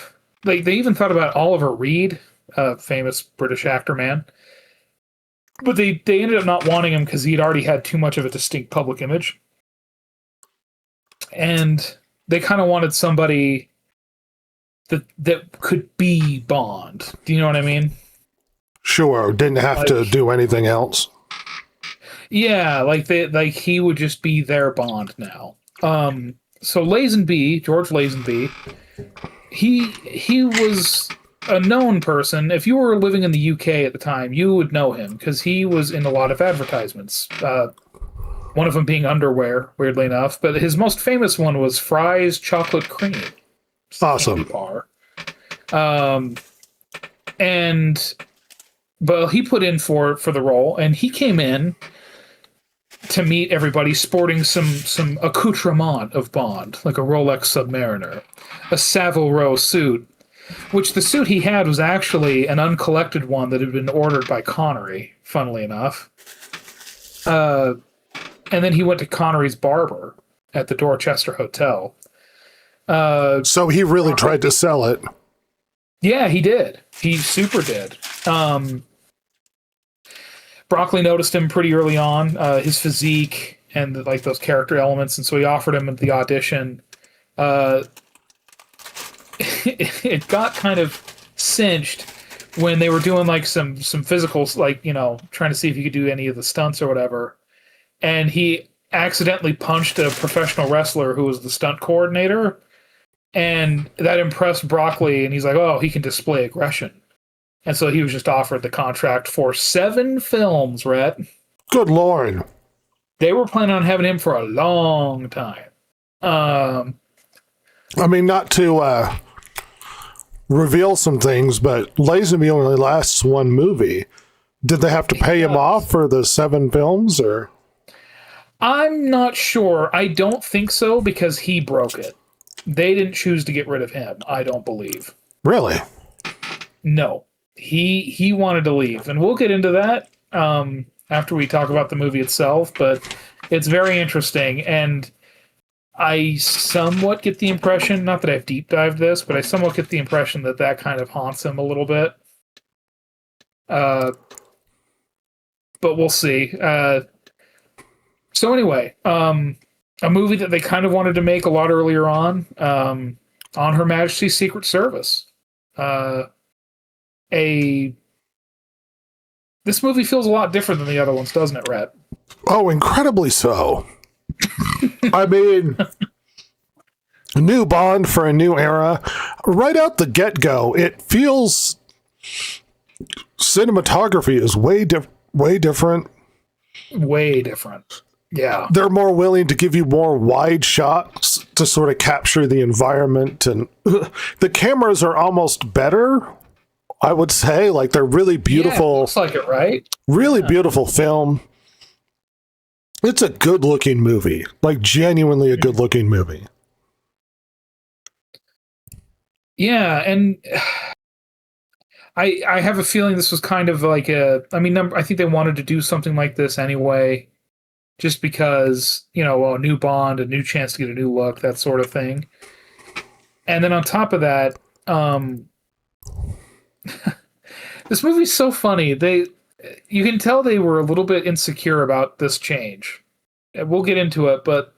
They even thought about Oliver Reed, famous British actor man. But they ended up not wanting him because he'd already had too much of a distinct public image. And they kind of wanted somebody that could be Bond. Do you know what I mean? Sure. Didn't have to do anything else. Yeah, like he would just be their Bond now. So Lazenby, George Lazenby, he was a known person. If you were living in the UK at the time, you would know him because he was in a lot of advertisements. One of them being underwear, weirdly enough. But his most famous one was Fry's Chocolate Cream. Awesome. Bar. But he put in for the role, and he came in to meet everybody sporting some accoutrement of Bond, like a Rolex Submariner, a Savile Row suit, which the suit he had was actually an uncollected one that had been ordered by Connery, funnily enough. And then he went to Connery's barber at the Dorchester Hotel. So he really tried to sell it. Yeah, he did. He super did. Broccoli noticed him pretty early on, his physique and like those character elements, and so he offered him the audition. It got kind of cinched when they were doing like some physicals, like trying to see if he could do any of the stunts or whatever, and he accidentally punched a professional wrestler who was the stunt coordinator, and that impressed Broccoli, and he's like, "Oh, he can display aggression." And so he was just offered the contract for 7 films, Rhett. Good Lord. They were planning on having him for a long time. I mean, not to reveal some things, but Lazenby only lasts 1 movie. Did they have to pay him off for the 7 films, or? I'm not sure. I don't think so, because he broke it. They didn't choose to get rid of him, I don't believe. Really? No. He wanted to leave, and we'll get into that after we talk about the movie itself, but it's very interesting, and I somewhat get the impression, not that I've deep dived this, but I somewhat get the impression that kind of haunts him a little bit. But we'll see. So anyway, a movie that they kind of wanted to make a lot earlier on Her Majesty's Secret Service. This movie feels a lot different than the other ones, doesn't it, Rhett? Oh, incredibly so. I mean, a new Bond for a new era. Right out the get-go, it feels cinematography is way different. Way different. Yeah. They're more willing to give you more wide shots to sort of capture the environment, and the cameras are almost better, I would say. Like, they're really beautiful. Yeah, it looks like it, right? Really beautiful film. It's a good-looking movie. Like, genuinely a good-looking movie. Yeah, and I have a feeling this was kind of like I think they wanted to do something like this anyway, just because, a new Bond, a new chance to get a new look, that sort of thing. And then on top of that, this movie's so funny. You can tell they were a little bit insecure about this change. We'll get into it, but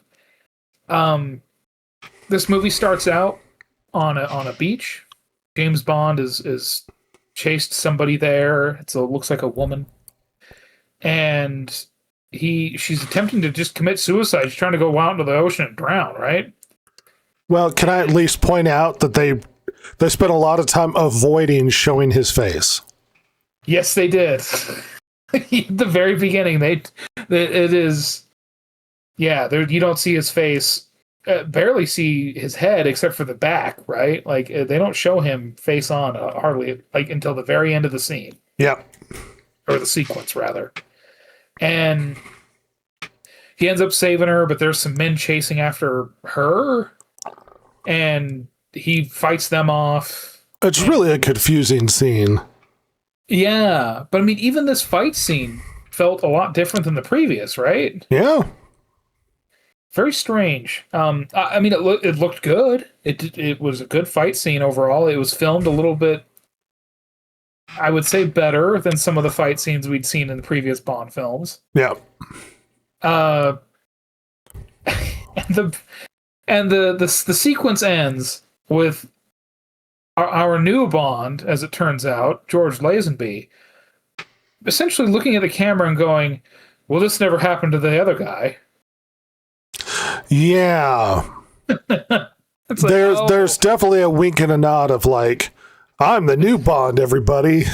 this movie starts out on a beach. James Bond is chased somebody there. It looks like a woman, and she's attempting to just commit suicide. She's trying to go out into the ocean and drown, right? Well, can I at least point out that they spent a lot of time avoiding showing his face? Yes, they did. At the very beginning, they It is, yeah. There you don't see his face, barely see his head except for the back, right? Like they don't show him face on hardly like until the very end of the scene. Yeah. Or the sequence rather. And he ends up saving her, but there's some men chasing after her, and he fights them off. It's really a confusing scene. Yeah, but I mean, even this fight scene felt a lot different than the previous, right? Yeah. Very strange. I mean, it looked good. It was a good fight scene overall. It was filmed a little bit, I would say, better than some of the fight scenes we'd seen in the previous Bond films. Yeah. And the sequence ends with our new Bond, as it turns out, George Lazenby, essentially looking at the camera and going, "Well, this never happened to the other guy." Yeah. It's like, there's definitely a wink and a nod of like, I'm the new Bond, everybody.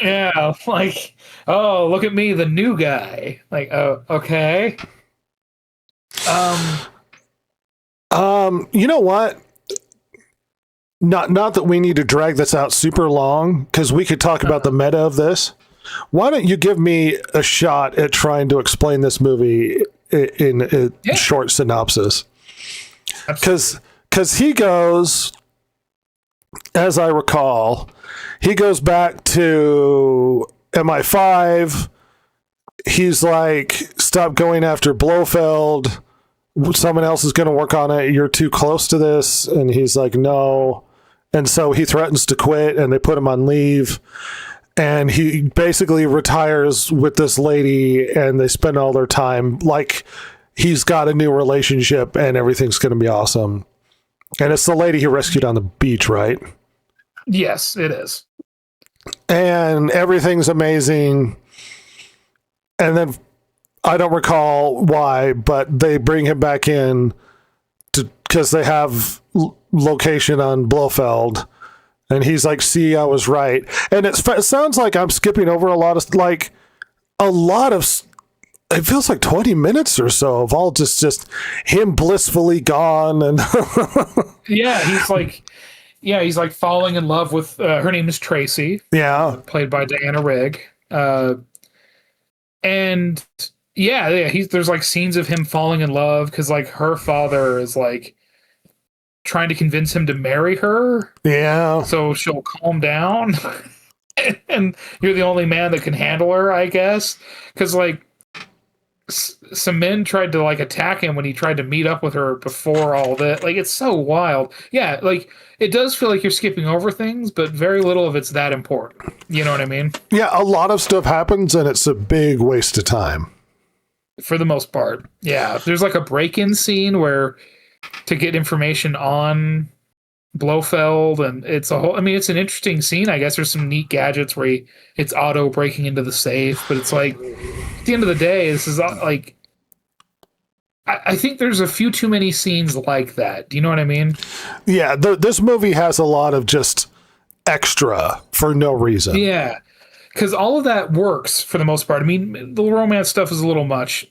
yeah, like, oh, look at me, the new guy. Like, oh, okay. You know what? Not that we need to drag this out super long, because we could talk about the meta of this. Why don't you give me a shot at trying to explain this movie in a short synopsis? Because he goes, as I recall, he goes back to MI5. He's like, stop going after Blofeld. Someone else is going to work on it. You're too close to this. And he's like, no. And so he threatens to quit, and they put him on leave. And he basically retires with this lady, and they spend all their time like he's got a new relationship and everything's going to be awesome. And it's the lady he rescued on the beach, right? Yes, it is. And everything's amazing. And then I don't recall why, but they bring him back in because they have location on Blofeld. And he's like, see, I was right. And it sounds like I'm skipping over a lot of, it feels like 20 minutes or so of all just him blissfully gone. And he's like falling in love with, her name is Tracy. Yeah. Played by Diana Rigg. And there's like scenes of him falling in love because like her father is like trying to convince him to marry her. Yeah. So she'll calm down. And you're the only man that can handle her, I guess. Because like some men tried to like attack him when he tried to meet up with her before all that. Like, it's so wild. Yeah, like it does feel like you're skipping over things, but very little of it's that important. You know what I mean? Yeah, a lot of stuff happens and it's a big waste of time. For the most part. Yeah. There's like a break-in scene where to get information on Blofeld, and it's it's an interesting scene. I guess there's some neat gadgets where it's auto breaking into the safe, but it's like at the end of the day, this is like I think there's a few too many scenes like that. Do you know what I mean? Yeah, this movie has a lot of just extra for no reason. Yeah, because all of that works for the most part. I mean, the romance stuff is a little much,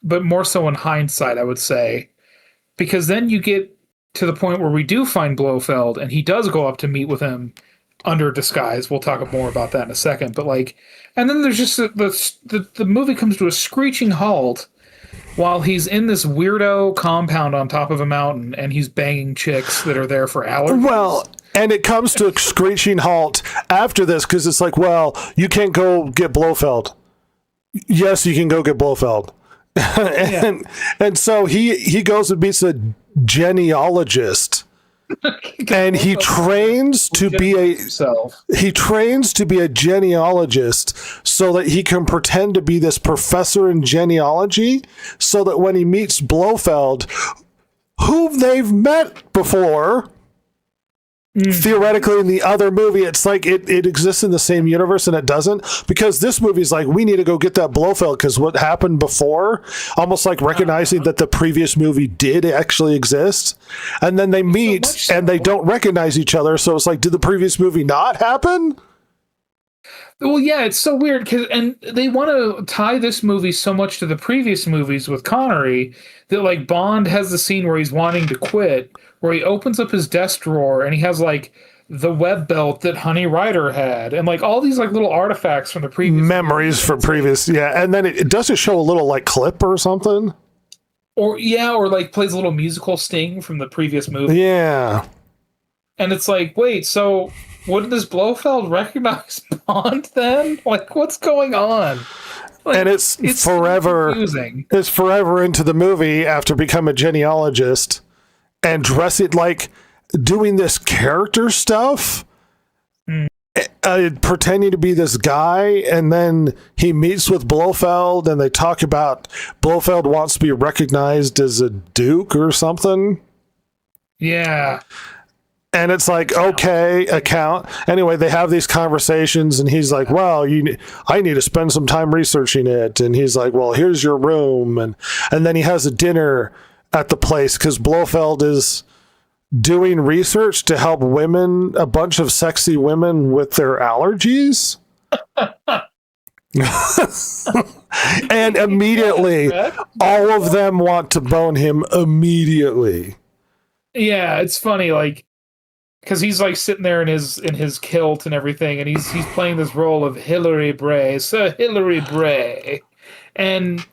but more so in hindsight, I would say. Because then you get to the point where we do find Blofeld, and he does go up to meet with him under disguise. We'll talk more about that in a second. But like, and then there's just the movie comes to a screeching halt while he's in this weirdo compound on top of a mountain, and he's banging chicks that are there for allergies. Well, and it comes to a screeching halt after this because it's like, well, you can't go get Blofeld. Yes, you can go get Blofeld. and so he goes and meets a genealogist, and he trains to be a genealogist so that he can pretend to be this professor in genealogy, so that when he meets Blofeld, who they've met before, theoretically in the other movie, it's like it exists in the same universe, and it doesn't, because this movie's like, we need to go get that Blofeld because what happened before, almost like recognizing that the previous movie did actually exist, and then they meet and they don't recognize each other, so it's like, did the previous movie not happen? Well, yeah, it's so weird and they want to tie this movie so much to the previous movies with Connery that like Bond has the scene where he's wanting to quit, where he opens up his desk drawer and he has like the web belt that Honey Rider had, and like all these like little artifacts from the previous memories movies. from previous, yeah, and then it doesn't show a little like clip or something, or like plays a little musical sting from the previous movie. Yeah, and it's like, wait, so wouldn't this Blofeld recognize Bond then? Like, what's going on? Like, and it's forever. Confusing. It's forever into the movie after becoming a genealogist and dressing like doing this character stuff, pretending to be this guy, and then he meets with Blofeld, and they talk about Blofeld wants to be recognized as a duke or something. Yeah. And it's like, okay, account. Anyway, they have these conversations, and he's like, well, I need to spend some time researching it. And he's like, well, here's your room. And then he has a dinner at the place because Blofeld is doing research to help women, a bunch of sexy women with their allergies. And immediately, all of them want to bone him immediately. Yeah, it's funny, like, because he's like sitting there in his kilt and everything, and he's playing this role of Hilary Bray, Sir Hilary Bray, and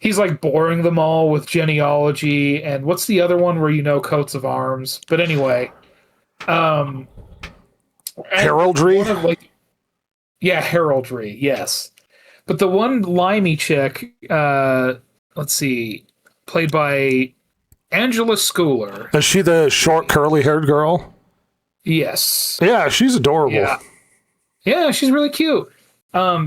he's like boring them all with genealogy and what's the other one where coats of arms. But anyway, heraldry. Heraldry. Yes, but the one limey chick, let's see, played by Angela Schooler. Is she the short curly-haired girl? Yes. Yeah, she's adorable. Yeah, she's really cute.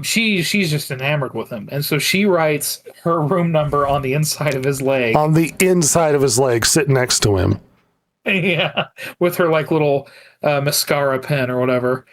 She's just enamored with him, and so she writes her room number on the inside of his leg. On the inside of his leg, sitting next to him. Yeah, with her like little mascara pen or whatever,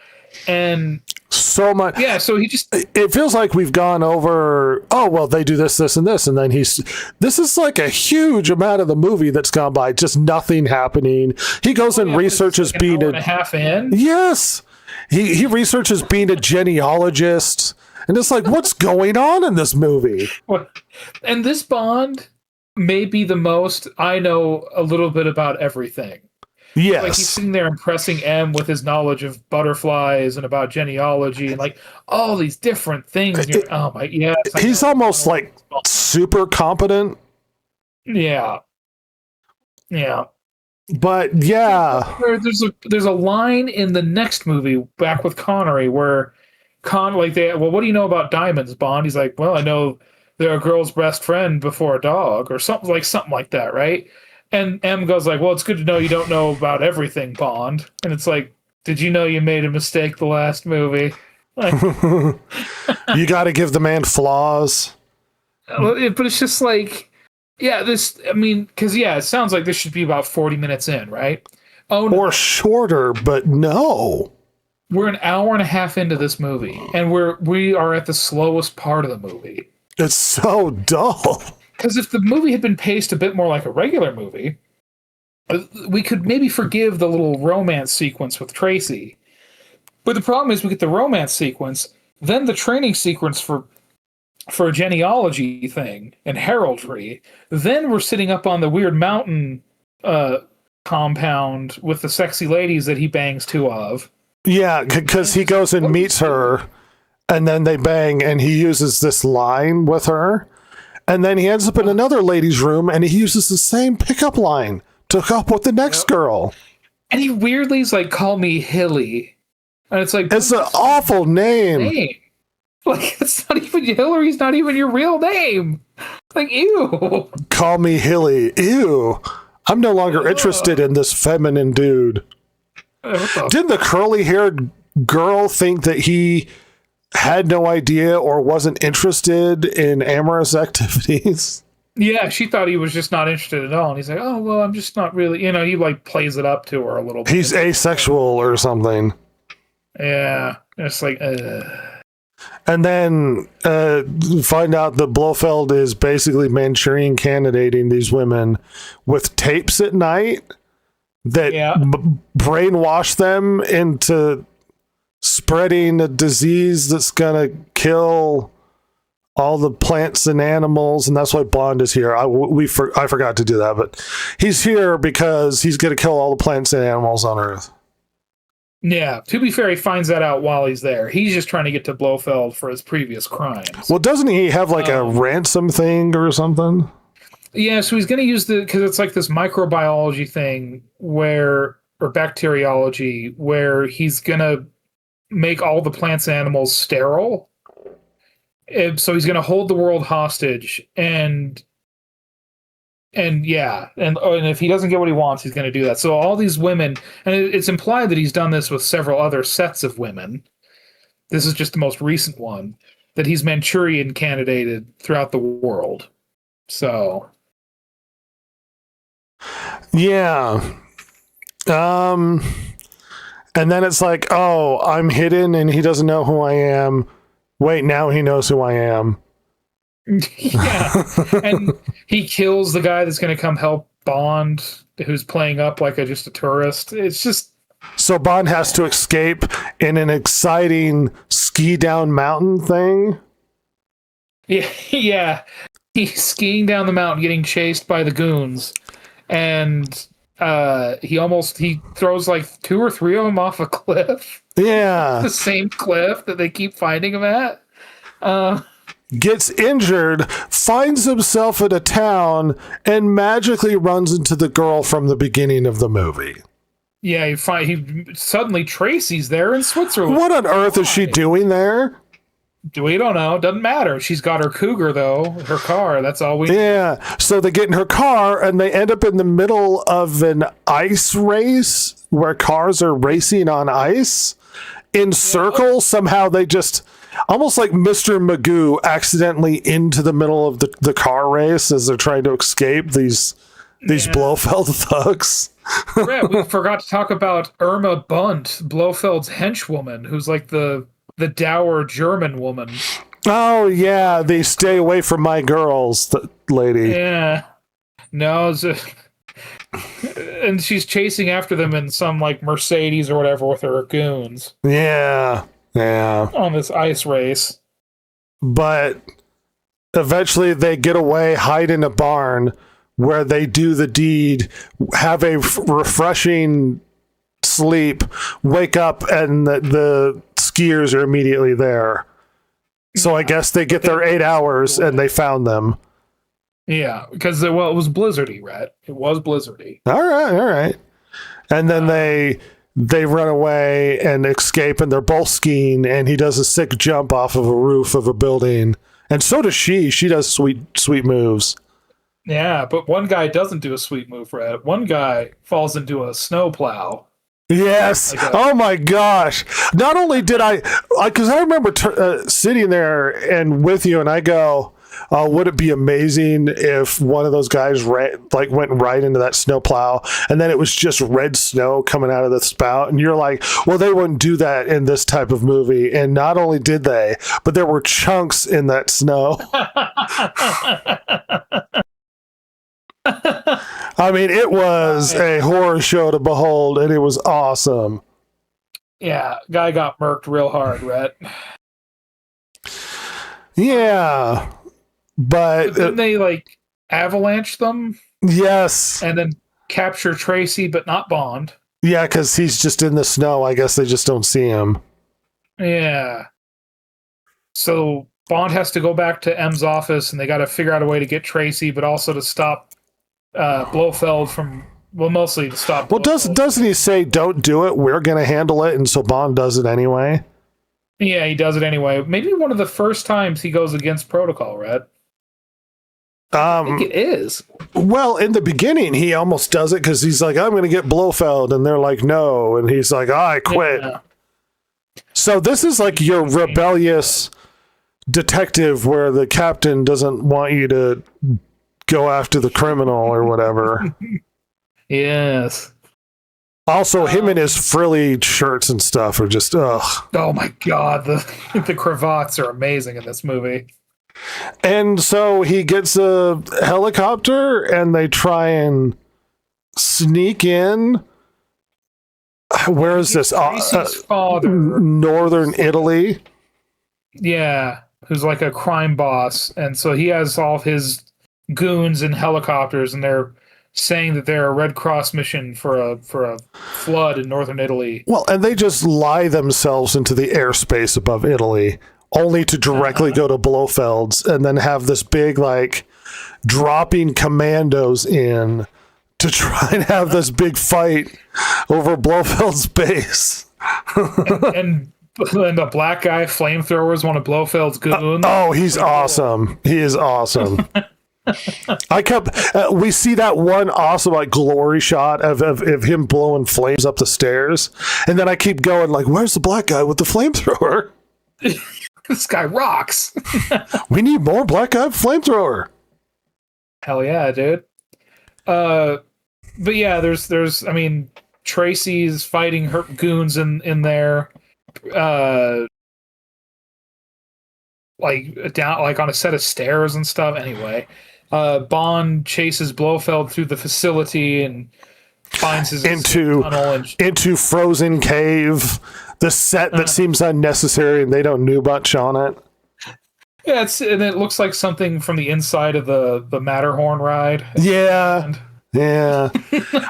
and so much. Yeah, so it feels like we've gone over. Oh well, they do this, and this, and then this is like a huge amount of the movie that's gone by, just nothing happening. He goes and researches like being an hour and a half in. Yes. He researches being a genealogist, and it's like, what's going on in this movie? And this Bond may be the most I know a little bit about everything. Yes. Like he's sitting there impressing M with his knowledge of butterflies and about genealogy and like all these different things. Oh my, yeah. He's almost like super competent. Yeah. Yeah. But yeah, there's a line in the next movie back with Connery where what do you know about diamonds, Bond? He's like, well, I know they're a girl's best friend before a dog, or something like that, right? And M goes like, well, it's good to know you don't know about everything, Bond. And it's like, did you know you made a mistake the last movie? Like, you got to give the man flaws. But it's just like. Yeah, because it sounds like this should be about 40 minutes in, right? Oh, no. Or shorter, but no. We're an hour and a half into this movie, and we are at the slowest part of the movie. It's so dull. Because if the movie had been paced a bit more like a regular movie, we could maybe forgive the little romance sequence with Tracy. But the problem is we get the romance sequence, then the training sequence for a genealogy thing and heraldry. Then we're sitting up on the weird mountain compound with the sexy ladies that he bangs two of. Yeah, because he goes and meets her, and then they bang, and he uses this line with her, and then he ends up in another lady's room, and he uses the same pickup line to hook up with the next girl. And he weirdly is like, call me Hilly. And it's like... It's an awful name. Like, it's not even Hillary's not even your real name. Like, ew. Call me Hilly. Ew. I'm no longer interested in this feminine dude. Didn't the curly-haired girl think that he had no idea or wasn't interested in amorous activities? Yeah, she thought he was just not interested at all. And he's like, oh, well, I'm just not really... he like plays it up to her a little bit. He's asexual or something. Yeah. It's like, And then find out that Blofeld is basically Manchurian candidating these women with tapes at night that brainwash them into spreading a disease that's gonna kill all the plants and animals, and that's why Bond is here. I forgot to do that, but he's here because he's gonna kill all the plants and animals on Earth. Yeah, to be fair, he finds that out while he's there. He's just trying to get to Blofeld for his previous crimes. Well, doesn't he have like a ransom thing or something? Yeah, so he's going to use because it's like this microbiology thing or bacteriology, where he's going to make all the plants and animals sterile. So he's going to hold the world hostage, and if he doesn't get what he wants, he's going to do that. So all these women, and it's implied that he's done this with several other sets of women. This is just the most recent one that he's Manchurian candidated throughout the world. So, yeah. And then it's like, oh, I'm hidden and he doesn't know who I am. Wait, now he knows who I am. Yeah, and he kills the guy that's going to come help Bond, who's playing up like just a tourist. It's just so Bond has to escape in an exciting ski down mountain thing. Yeah, he's skiing down the mountain, getting chased by the goons, and he throws like 2 or 3 of them off a cliff. Yeah, the same cliff that they keep finding him at. Gets injured, finds himself in a town, and magically runs into the girl from the beginning of the movie. Yeah, he suddenly Tracy's there in Switzerland. What on earth is she doing there? We don't know. Doesn't matter. She's got her cougar, though. Her car. That's all we. Yeah. So they get in her car, and they end up in the middle of an ice race where cars are racing on ice in circles. Somehow they just... almost like Mr. Magoo accidentally into the middle of the car race as they're trying to escape these Blofeld thugs. Right, we forgot to talk about Irma Bunt, Blofeld's henchwoman, who's like the dour German woman. Oh, yeah, they stay away from my girls, the lady. Yeah. No, and she's chasing after them in some like Mercedes or whatever with her goons. Yeah. Yeah. On this ice race. But eventually they get away, hide in a barn where they do the deed, have a refreshing sleep, wake up, and the skiers are immediately there. So I guess they get their 8 hours and they found them. Yeah, because it was blizzardy, Rhett. It was blizzardy. All right. And then they run away and escape, and they're both skiing, and he does a sick jump off of a roof of a building. And so does she. She does sweet moves. Yeah, but one guy doesn't do a sweet move, Red. One guy falls into a snowplow. Yes. Oh my gosh. Not only did because I remember sitting there and with you, and I go, would it be amazing if one of those guys went right into that snowplow, and then it was just red snow coming out of the spout, and you're like, well, they wouldn't do that in this type of movie. And not only did they, but there were chunks in that snow. I mean, it was a horror show to behold, and it was awesome. Yeah, guy got murked real hard, Rhett. Yeah. But didn't they like avalanche them? Yes. And then capture Tracy, but not Bond. Yeah, because he's just in the snow. I guess they just don't see him. Yeah. So Bond has to go back to M's office, and they got to figure out a way to get Tracy, but also to stop Blofeld from. Well, mostly to stop. Well, doesn't he say, "Don't do it. We're going to handle it," and so Bond does it anyway? Yeah, he does it anyway. Maybe one of the first times he goes against protocol, Red. I think it is. Well, in the beginning, he almost does it because he's like, I'm going to get Blofeld. And they're like, no. And he's like, I quit. Yeah. So this is like your rebellious detective where the captain doesn't want you to go after the criminal or whatever. Yes. Also, him and his frilly shirts and stuff are just, ugh. Oh my God. The cravats are amazing in this movie. And so he gets a helicopter and they try and sneak in. where is this? Tracy's father. Northern Italy. Yeah, who's like a crime boss, and so he has all of his goons and helicopters, and they're saying that they're a Red Cross mission for a flood in northern Italy. Well, and they just lie themselves into the airspace above Italy, only to directly go to Blofeld's and then have this big, like, dropping commandos in to try and have this big fight over Blofeld's base. and the black guy flamethrower is one of Blofeld's goons. Oh, he's awesome. He is awesome. We see that one awesome like glory shot of him blowing flames up the stairs, and then I keep going like, where's the black guy with the flamethrower? This guy rocks. We need more black guy flamethrower. Hell yeah, dude. But yeah, there's I mean, Tracy's fighting her goons in there, like down like on a set of stairs and stuff. Anyway, Bond chases Blofeld through the facility and finds his tunnel into frozen cave, the set that seems unnecessary and they don't know much on it. Yeah, and it looks like something from the inside of the Matterhorn ride. Yeah. Yeah.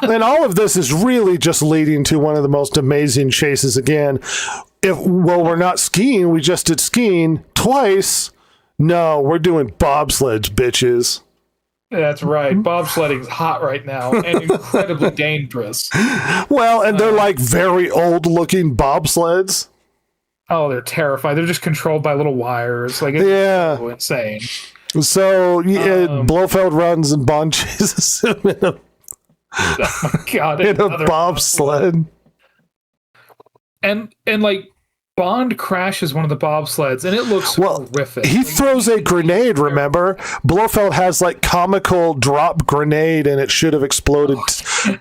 And all of this is really just leading to one of the most amazing chases again. We're not skiing, we just did skiing twice. No, we're doing bobsleds, bitches. That's right. Bobsledding's hot right now and incredibly dangerous. Well, and they're like very old looking bobsleds. Oh, they're terrifying. They're just controlled by little wires. Like, it's so insane. So Blofeld runs and Bond chases him in a, oh my God, in a bobsled. And like Bond crashes one of the bobsleds and it looks horrific. He throws a grenade, remember? Blofeld has like comical drop grenade and it should have exploded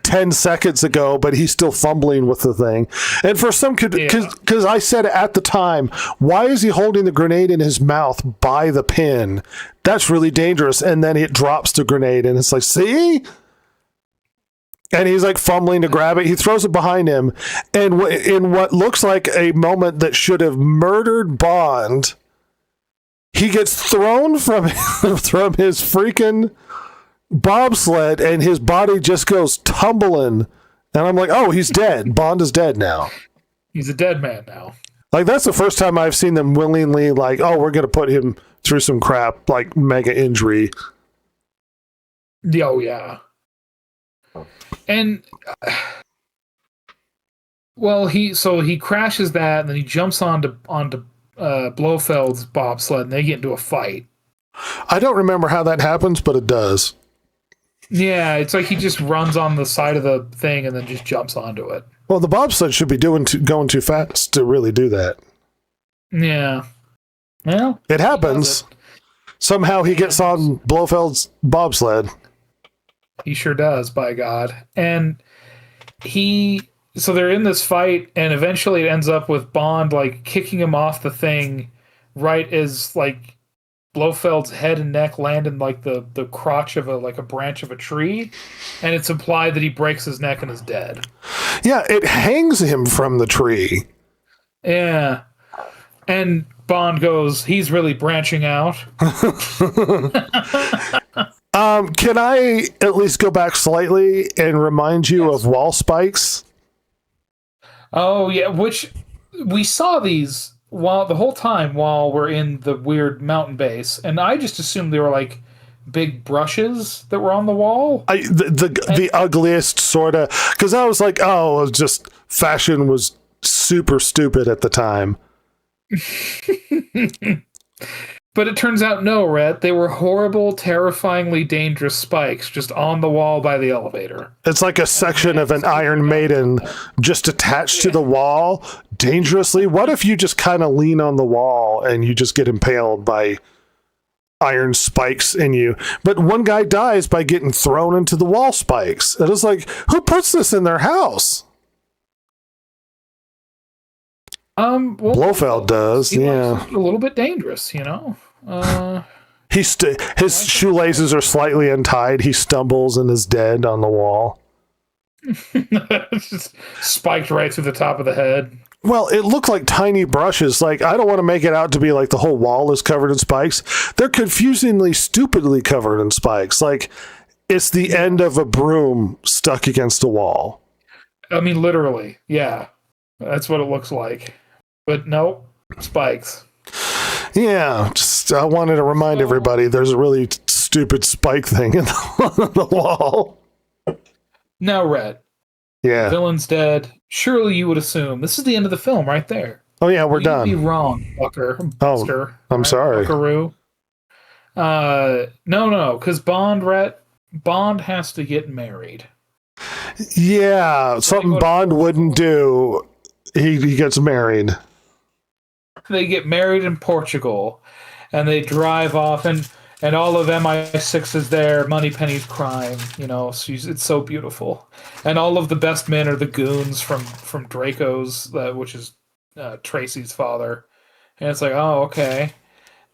10 seconds ago, but he's still fumbling with the thing. And for some, because I said at the time, why is he holding the grenade in his mouth by the pin? That's really dangerous. And then it drops the grenade and it's like, see? And he's like fumbling to grab it. He throws it behind him. And in what looks like a moment that should have murdered Bond, he gets thrown from his freaking bobsled and his body just goes tumbling. And I'm like, oh, he's dead. Bond is dead now. He's a dead man now. Like, that's the first time I've seen them willingly, like, oh, we're going to put him through some crap, like mega injury. Oh, yeah. And he crashes that, and then he jumps onto Blofeld's bobsled, and they get into a fight. I don't remember how that happens, but it does. Yeah, it's like he just runs on the side of the thing and then just jumps onto it. Well, the bobsled should be going too fast to really do that. Yeah. Well, it happens. Somehow he gets on Blofeld's bobsled. He sure does, by God. And so they're in this fight, and eventually it ends up with Bond like kicking him off the thing right as like Blofeld's head and neck land in like the crotch of a branch of a tree, and it's implied that he breaks his neck and is dead. Yeah, it hangs him from the tree. Yeah. And Bond goes, he's really branching out. Can I at least go back slightly and remind you of wall spikes? Oh, yeah, which we saw these the whole time while we're in the weird mountain base, and I just assumed they were like big brushes that were on the wall. The ugliest sort of, because I was like, oh, it was just fashion was super stupid at the time. But it turns out, no, Rhett, they were horrible, terrifyingly dangerous spikes just on the wall by the elevator. It's like a section of an Iron Maiden just attached to the wall dangerously. What if you just kind of lean on the wall and you just get impaled by iron spikes in you? But one guy dies by getting thrown into the wall spikes. It is like, who puts this in their house? Blofeld does, yeah. A little bit dangerous, you know? His shoelaces are slightly untied. He stumbles and is dead on the wall. It's just spiked right through the top of the head. Well, it looked like tiny brushes. Like, I don't want to make it out to be like the whole wall is covered in spikes. They're confusingly, stupidly covered in spikes. Like, it's the end of a broom stuck against a wall. I mean, literally. Yeah. That's what it looks like. But nope, spikes. Yeah, just I wanted to remind everybody there's a really stupid spike thing in the wall. Now, Rhett. Yeah. Villain's dead. Surely you would assume this is the end of the film right there. Oh, yeah, we're done. You'd be wrong, Bucker. Oh, I'm sorry. Buckaroo. No, because Bond has to get married. Yeah, something Bond wouldn't do. He gets married. They get married in Portugal, and they drive off, and all of MI6 is there. Moneypenny's crying, it's so beautiful, and all of the best men are the goons from Draco's, which is Tracy's father, and it's like, oh, okay.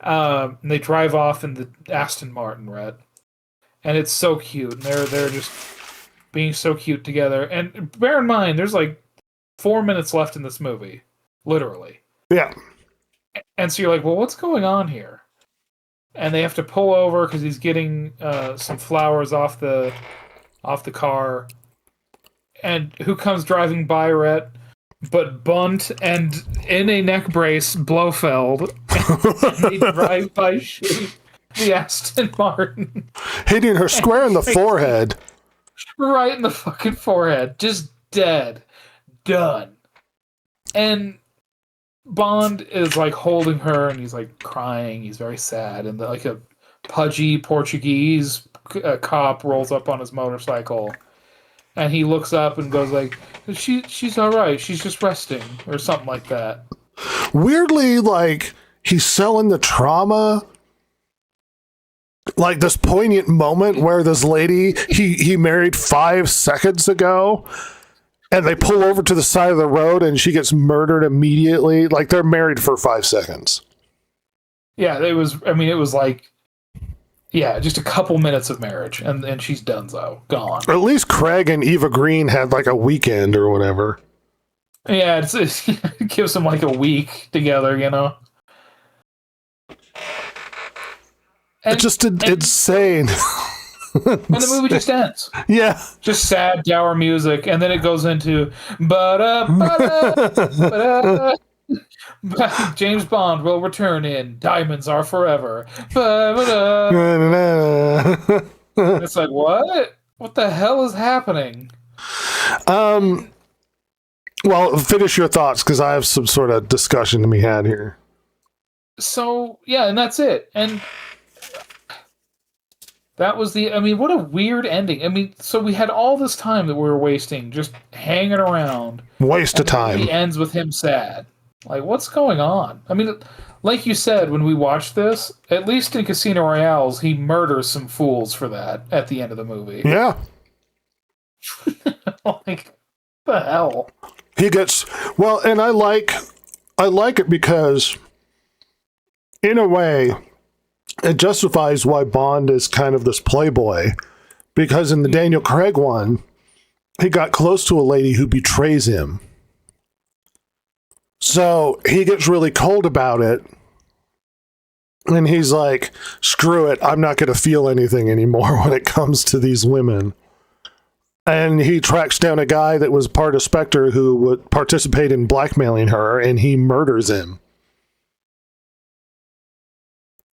And they drive off in the Aston Martin, Rhett, and it's so cute, and they're just being so cute together. And bear in mind, there's like 4 minutes left in this movie, literally. Yeah. And so you're like, well, what's going on here? And they have to pull over because he's getting some flowers off the car. And who comes driving by, Rhett? But Bunt and in a neck brace, Blofeld. And they drive by shooting the Aston Martin. Hitting her square in the forehead. Right in the fucking forehead. Just dead. Done. And Bond is like holding her and he's like crying. He's very sad. And like a pudgy Portuguese cop rolls up on his motorcycle. And he looks up and goes like, she's all right. She's just resting or something like that. Weirdly, like he's selling the trauma. Like this poignant moment where this lady he married 5 seconds ago. And they pull over to the side of the road and she gets murdered immediately. Like they're married for 5 seconds. Yeah, it was like, just a couple minutes of marriage and she's donezo, gone. Or at least Craig and Eva Green had like a weekend or whatever. Yeah, it gives them like a week together, And, it's just insane. And the movie just ends. Yeah. Just sad, dour music, and then it goes into ba-da. James Bond will return in Diamonds Are Forever. It's like, what? What the hell is happening? Well, finish your thoughts because I have some sort of discussion to be had here. So, yeah, and that's it. And that was what a weird ending. So we had all this time that we were wasting just hanging around. Waste of time. It ends with him sad. Like, what's going on? Like you said, when we watched this, at least in Casino Royale, he murders some fools for that at the end of the movie. Yeah. Like, the hell? He gets, well, and I like it because, in a way, it justifies why Bond is kind of this playboy, because in the Daniel Craig one, he got close to a lady who betrays him. So he gets really cold about it. And he's like, screw it. I'm not going to feel anything anymore when it comes to these women. And he tracks down a guy that was part of Spectre who would participate in blackmailing her, and he murders him.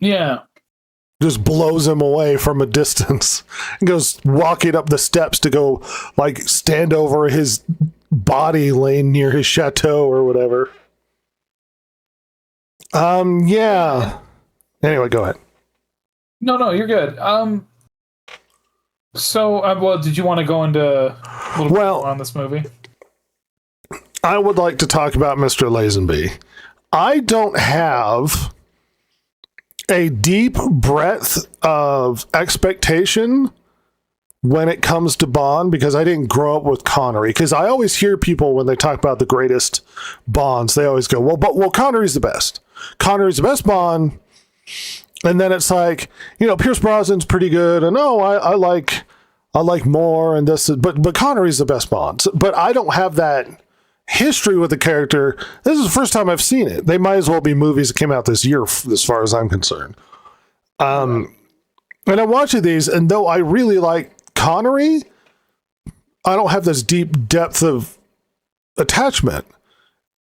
Yeah. Just blows him away from a distance. And goes walking up the steps to go, like, stand over his body laying near his chateau or whatever. Yeah. Anyway, go ahead. No, you're good. So, did you want to go into a little bit more on this movie? I would like to talk about Mr. Lazenby. I don't have a deep breadth of expectation when it comes to Bond because I didn't grow up with Connery. Because I always hear people when they talk about the greatest Bonds, they always go, well, Connery's the best. Connery's the best Bond. And then it's like, Pierce Brosnan's pretty good. And I like I like more, and this, but Connery's the best Bond. But I don't have that history with the character. This is the first time I've seen it. They might as well be movies that came out this year, as far as I'm concerned. And I'm watching these, and though I really like Connery, I don't have this deep depth of attachment.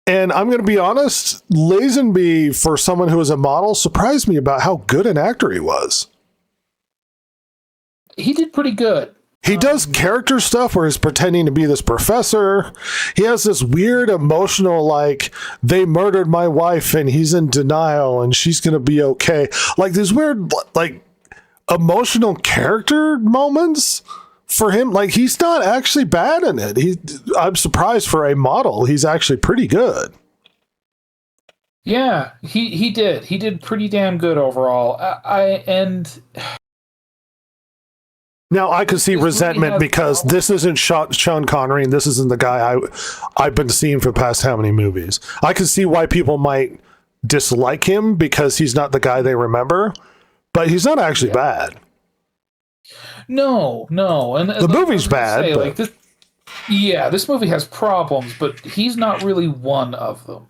And I'm going to be honest, Lazenby, for someone who was a model, surprised me about how good an actor he was. He did pretty good. He does character stuff where he's pretending to be this professor. He has this weird emotional, like, they murdered my wife and he's in denial and she's going to be okay. Like, these weird, like, emotional character moments for him. Like, he's not actually bad in it. I'm surprised for a model. He's actually pretty good. Yeah, he did. He did pretty damn good overall. Now, I could see resentment because this isn't Sean Connery and this isn't the guy I've been seeing for the past how many movies. I could see why people might dislike him because he's not the guy they remember, but he's not actually bad. No. And the movie's bad. Say, but... like, this movie has problems, but he's not really one of them.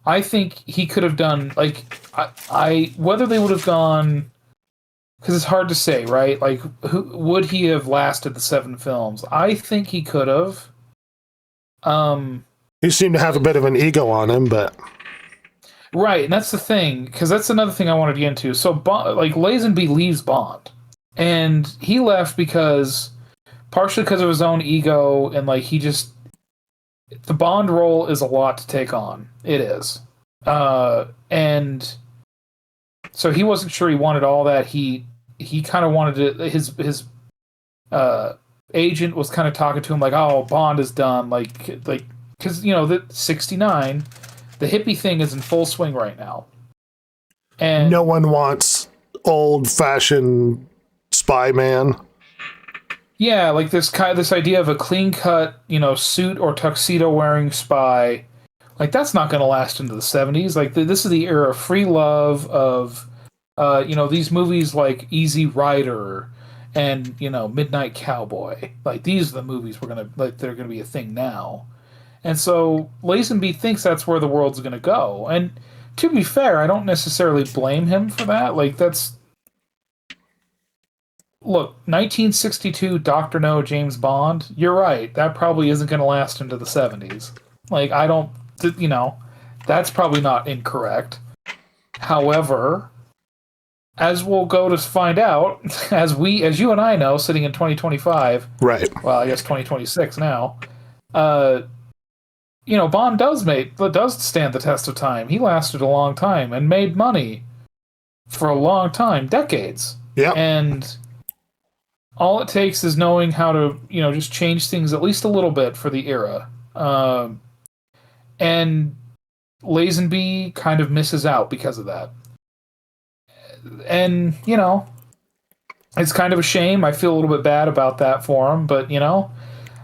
I think he could have done, like, I whether they would have gone... Because it's hard to say, right? Like, would he have lasted the 7 films? I think he could have. He seemed to have a bit of an ego on him, but... Right, and that's the thing, because that's another thing I wanted to get into. So, Lazenby leaves Bond. And he left partially because of his own ego, and, like, the Bond role is a lot to take on. It is. And... So he wasn't sure he wanted all that. He kind of wanted it. His agent was kind of talking to him like, "Oh, Bond is done." Like because the 69, the hippie thing is in full swing right now, and no one wants old-fashioned spy man. Yeah, like this idea of a clean-cut, suit or tuxedo wearing spy. Like, that's not going to last into the 70s. Like, this is the era of free love, of, these movies like Easy Rider and, Midnight Cowboy. Like, these are the movies they're going to be a thing now. And so Lazenby thinks that's where the world's going to go. And to be fair, I don't necessarily blame him for that. Like, look, 1962 Dr. No James Bond, you're right. That probably isn't going to last into the 70s. Like, that's probably not incorrect. However, as we'll go to find out, as you and I know, sitting in 2025, right? Well, I guess 2026 now. Bond does stand the test of time. He lasted a long time and made money for a long time, decades. Yeah, and all it takes is knowing how to, just change things at least a little bit for the era. And Lazenby kind of misses out because of that. And, it's kind of a shame. I feel a little bit bad about that for him. But,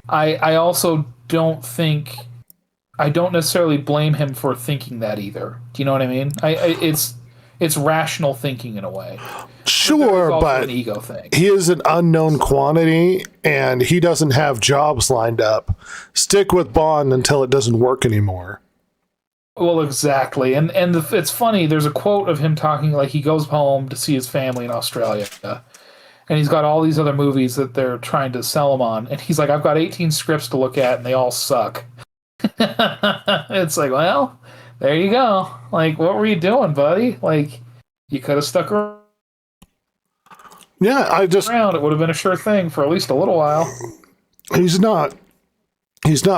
I also don't necessarily blame him for thinking that either. Do you know what I mean? It's rational thinking in a way. Sure, but an ego thing. He is an unknown quantity, and he doesn't have jobs lined up. Stick with Bond until it doesn't work anymore. Well, exactly. And it's funny, there's a quote of him talking like he goes home to see his family in Australia, and he's got all these other movies that they're trying to sell him on, and he's like, I've got 18 scripts to look at, and they all suck. It's like, well, there you go. Like, what were you doing, buddy? Like, you could have stuck around. Yeah, it would have been a sure thing for at least a little while. He's not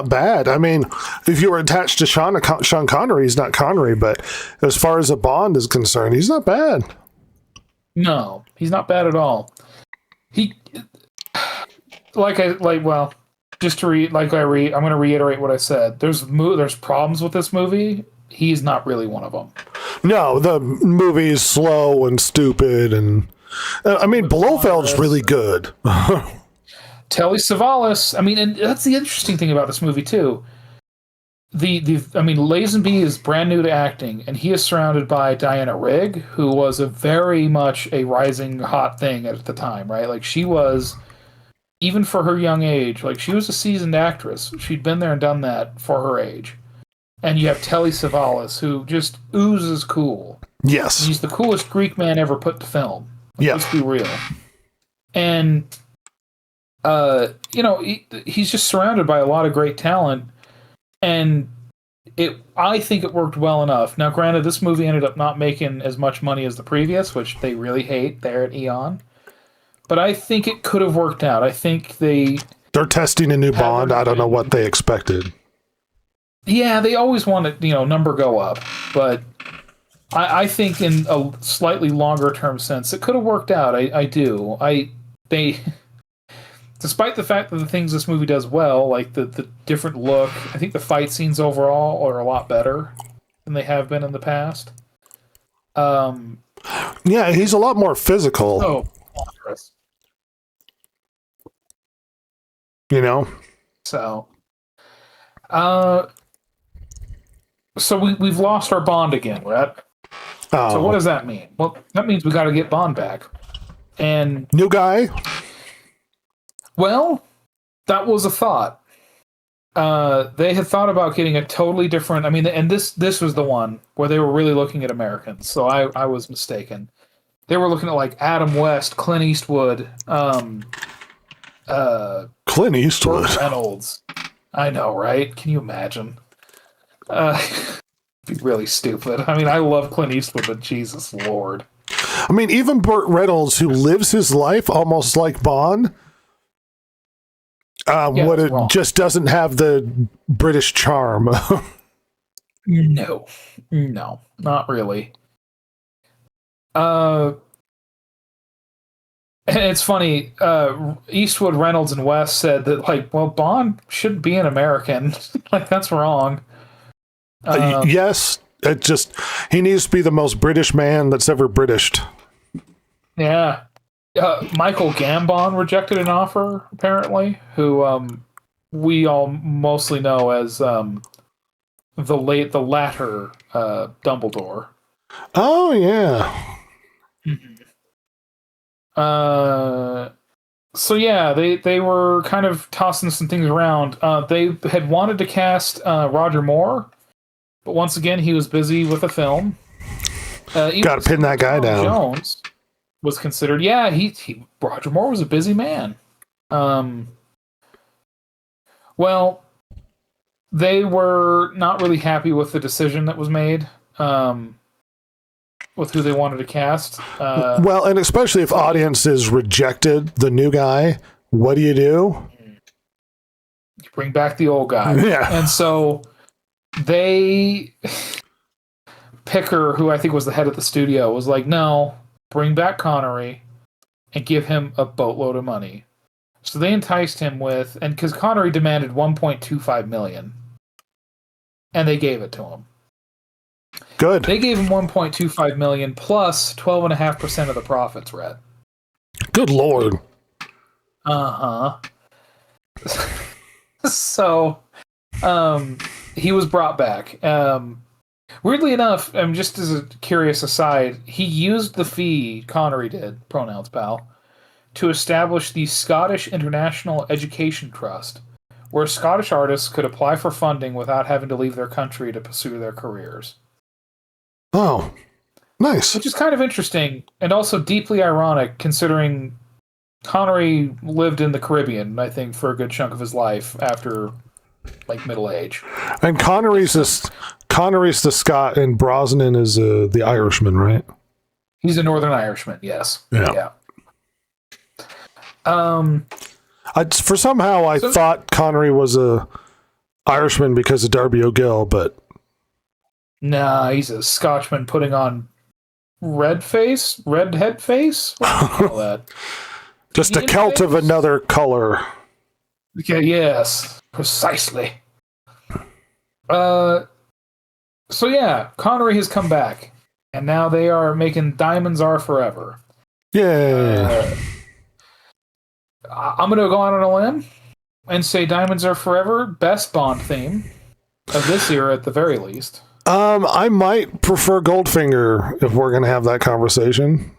bad. I mean, if you were attached to Sean Connery, he's not Connery, but as far as a Bond is concerned, he's not bad. No, he's not bad at all. I'm going to reiterate what I said. There's problems with this movie. He's not really one of them. No, the movie is slow and stupid, and Blofeld's really good. Telly Savalas. I mean, and that's the interesting thing about this movie too. I mean, Lazenby is brand new to acting, and he is surrounded by Diana Rigg, who was a very much a rising hot thing at the time, right? Like she was, even for her young age, like she was a seasoned actress. She'd been there and done that for her age. And you have Telly Savalas, who just oozes cool. Yes. He's the coolest Greek man ever put to film. Yeah. Let's be real. And, he's just surrounded by a lot of great talent. And I think it worked well enough. Now, granted, this movie ended up not making as much money as the previous, which they really hate there at Eon. But I think it could have worked out. I think they're testing a new Bond. I don't know what they expected. Yeah, they always want to, number go up. But I think in a slightly longer term sense, it could have worked out. I do. Despite the fact that the things this movie does well, like the different look, I think the fight scenes overall are a lot better than they have been in the past. Yeah, he's a lot more physical. Oh, So, we've lost our Bond again, Rhett. Oh. So what does that mean? Well, that means we got to get Bond back. And new guy? Well, that was a thought. They had thought about getting a totally different. I mean, and this was the one where they were really looking at Americans. So I was mistaken. They were looking at like Adam West, Clint Eastwood, Clint Eastwood, Burt Reynolds. I know, right? Can you imagine? Be really stupid. I mean, I love Clint Eastwood, but Jesus Lord. I mean, even Burt Reynolds, who lives his life almost like Bond. Just doesn't have the British charm. No, not really. And it's funny. Eastwood, Reynolds, and West said that, like, well, Bond shouldn't be an American. Like, that's wrong. Yes, he needs to be the most British man that's ever Britished. Yeah. Michael Gambon rejected an offer, apparently, who we all mostly know as the latter Dumbledore. Oh, yeah. So yeah, they were kind of tossing some things around. They had wanted to cast Roger Moore, but once again, he was busy with a film. Got to pin that guy down. Jones was considered. Yeah, Roger Moore was a busy man. Well, they were not really happy with the decision that was made. With who they wanted to cast. Well, and especially if audiences rejected the new guy, what do? You bring back the old guy. Yeah. And so Picker, who I think was the head of the studio, was like, no, bring back Connery and give him a boatload of money. So they enticed him and because Connery demanded $1.25 million, and they gave it to him. Good. They gave him $1.25 million plus 12.5% of the profits, Rhett. Good Lord. So, he was brought back. Weirdly enough, just as a curious aside, he used the fee, Connery did, pronouns pal, to establish the Scottish International Education Trust, where Scottish artists could apply for funding without having to leave their country to pursue their careers. Oh, nice. Which is kind of interesting and also deeply ironic, considering Connery lived in the Caribbean, I think, for a good chunk of his life after, like, middle age. And Connery's the Scot, and Brosnan is the Irishman, right? He's a Northern Irishman, yes. Yeah. I thought Connery was a Irishman because of Darby O'Gill, but nah, he's a Scotchman putting on red head face. What do you call that? Just a Celt of another color. Okay, yes, precisely. So yeah, Connery has come back, and now they are making Diamonds Are Forever. Yeah. I'm going to go out on a limb and say Diamonds Are Forever, best Bond theme. of this era at the very least. I might prefer Goldfinger if we're gonna have that conversation.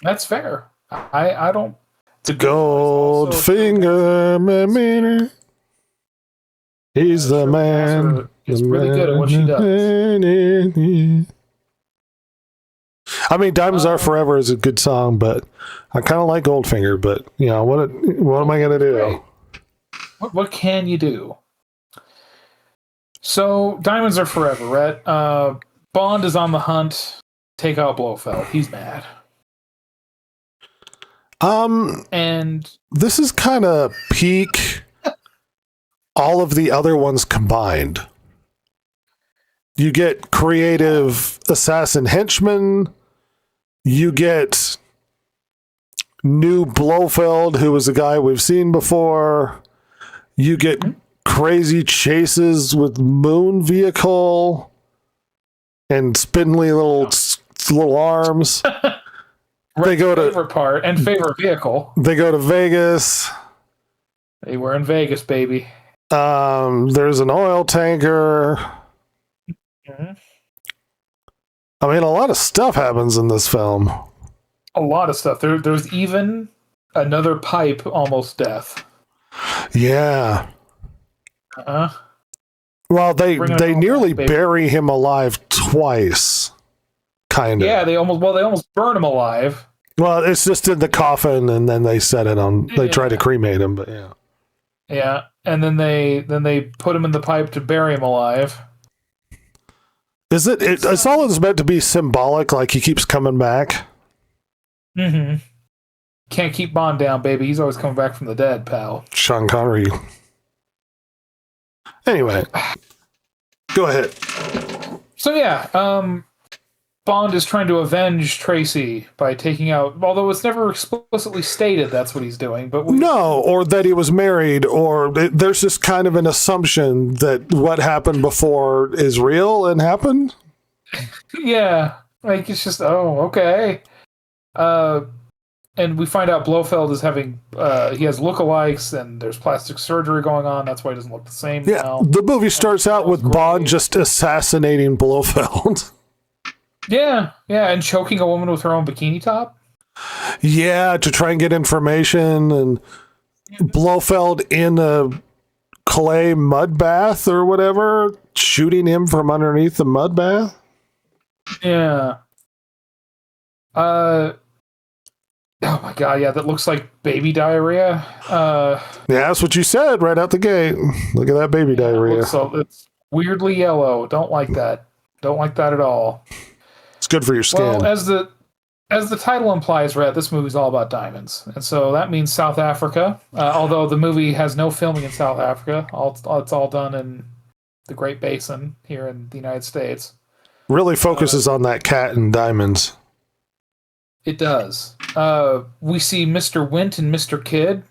That's fair. I don't. It's a Goldfinger, man. He's the man. Is really good at what she does. I mean, Diamonds Are Forever is a good song, but I kind of like Goldfinger. But you know, what am I gonna do? What can you do? So, Diamonds Are Forever, Rhett. Bond is on the hunt. Take out Blofeld. He's mad. And this is kind of peak all of the other ones combined. You get creative assassin henchman. You get new Blofeld, who was a guy we've seen before. You get crazy chases with moon vehicle and spindly little arms. They go to favorite part and favorite vehicle. They go to Vegas. Hey, we're in Vegas, baby. There's an oil tanker. Mm-hmm. I mean, a lot of stuff happens in this film. A lot of stuff. There's even another pipe almost death. Yeah. Uh-huh. Well, they nearly bury him alive twice. Kind of. Yeah, they almost burn him alive. Well, it's just in the coffin, and then they set it on. They try to cremate him, but yeah. Yeah, and then they put him in the pipe to bury him alive. It's all it's meant to be symbolic, like he keeps coming back. Mm-hmm. Can't keep Bond down, baby. He's always coming back from the dead, pal. Sean Connery. Anyway, go ahead. So yeah, Bond is trying to avenge Tracy by taking out, although it's never explicitly stated that's what he's doing, but or that he was married, or there's just kind of an assumption that what happened before is real and happened. Yeah, like it's just okay. And we find out Blofeld is having he has lookalikes and there's plastic surgery going on. That's why he doesn't look the same. Yeah, now. the movie starts out with Bond just assassinating Blofeld. Yeah, and choking a woman with her own bikini top. Yeah, to try and get information, and Blofeld in a clay mud bath or whatever, shooting him from underneath the mud bath. Yeah. Oh my god, yeah, that looks like baby diarrhea. Yeah, that's what you said right out the gate. Look at that baby diarrhea. It's weirdly yellow. Don't like that. Don't like that at all. It's good for your skin. Well, as the title implies, Rhett, this movie's all about diamonds, and so that means South Africa. Although the movie has no filming in South Africa, it's all done in the Great Basin here in the United States. Really focuses on that cat and diamonds. It does. We see Mr. Wint and Mr. Kidd.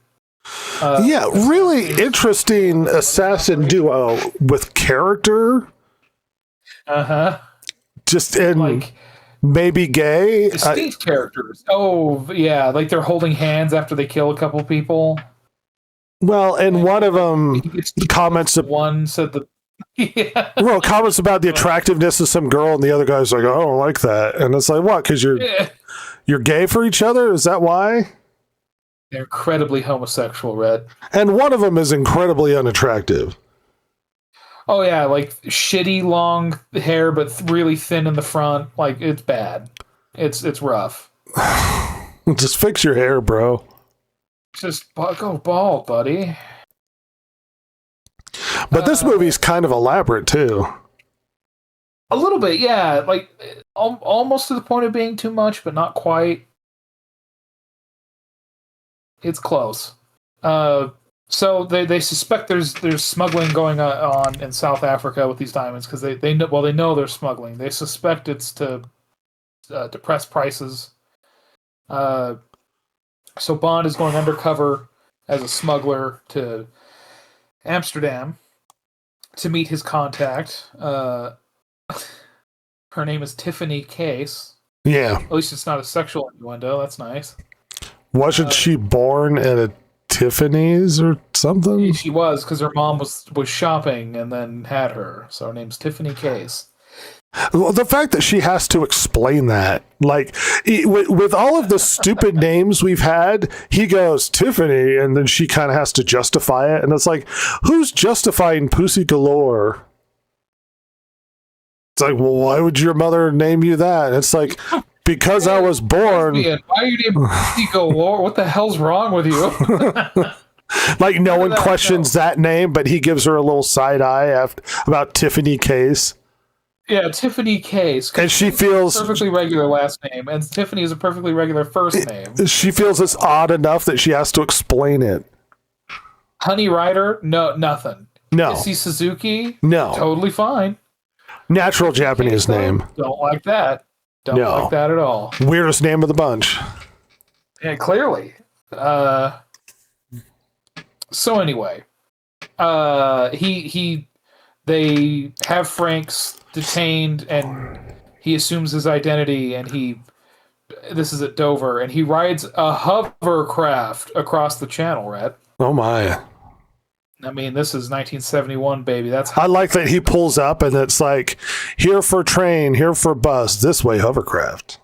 Really interesting assassin duo with character. Uh-huh. Just in maybe gay. Distinct characters. Oh, yeah. Like they're holding hands after they kill a couple people. Well, and one of them comments... One said the... Yeah. Well, comments about the attractiveness of some girl, and the other guy's like, "Oh, I don't like that." And it's like, what? Because you're gay for each other? Is that why? They're incredibly homosexual, Rhett. And one of them is incredibly unattractive. Oh yeah, like shitty long hair, but really thin in the front. Like it's bad. It's rough. Just fix your hair, bro. Just go bald, buddy. But this movie's kind of elaborate too. A little bit, yeah. Like almost to the point of being too much, but not quite. It's close. So they suspect there's smuggling going on in South Africa with these diamonds because they know they're smuggling. They suspect it's to depress prices. So Bond is going undercover as a smuggler to Amsterdam to meet his contact. Her name is Tiffany Case. Yeah. At least it's not a sexual innuendo. That's nice. Wasn't she born at a Tiffany's or something. She was, because her mom was shopping and then had her. So her name's Tiffany Case. Well, the fact that she has to explain that, like, with all of the stupid names we've had, he goes Tiffany, and then she kind of has to justify it, and it's like, who's justifying Pussy Galore? It's like, well, why would your mother name you that? It's like, because I was born. Why are you named Pussy Galore? What the hell's wrong with you? Like, no one questions that name, but he gives her a little side eye about Tiffany Case. Yeah, Tiffany Case. And she feels perfectly regular last name, and Tiffany is a perfectly regular first name. She feels it's odd enough that she has to explain it. Honey Rider? No, nothing. No. Missy Suzuki? No. Totally fine. Natural Japanese name. Don't like that. Don't like that at all. Weirdest name of the bunch. Yeah, clearly. So anyway, they have Frank's detained, and he assumes his identity, and this is at Dover, and he rides a hovercraft across the channel, Rhett. Oh my. I mean, this is 1971, baby. I like that he pulls up and it's like, here for train, here for bus, this way hovercraft.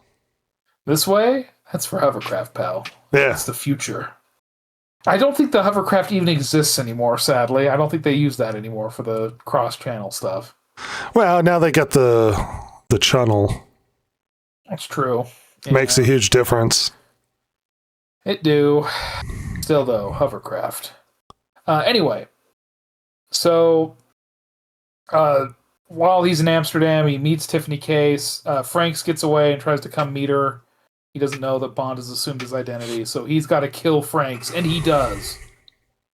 This way? That's for hovercraft, pal. Yeah. That's the future. I don't think the hovercraft even exists anymore, sadly. I don't think they use that anymore for the cross-channel stuff. Well, now they get the channel. That's true. Makes a huge difference. It do. Still, though, hovercraft. Anyway, so while he's in Amsterdam, he meets Tiffany Case. Franks gets away and tries to come meet her. He doesn't know that Bond has assumed his identity, so he's got to kill Franks, and he does.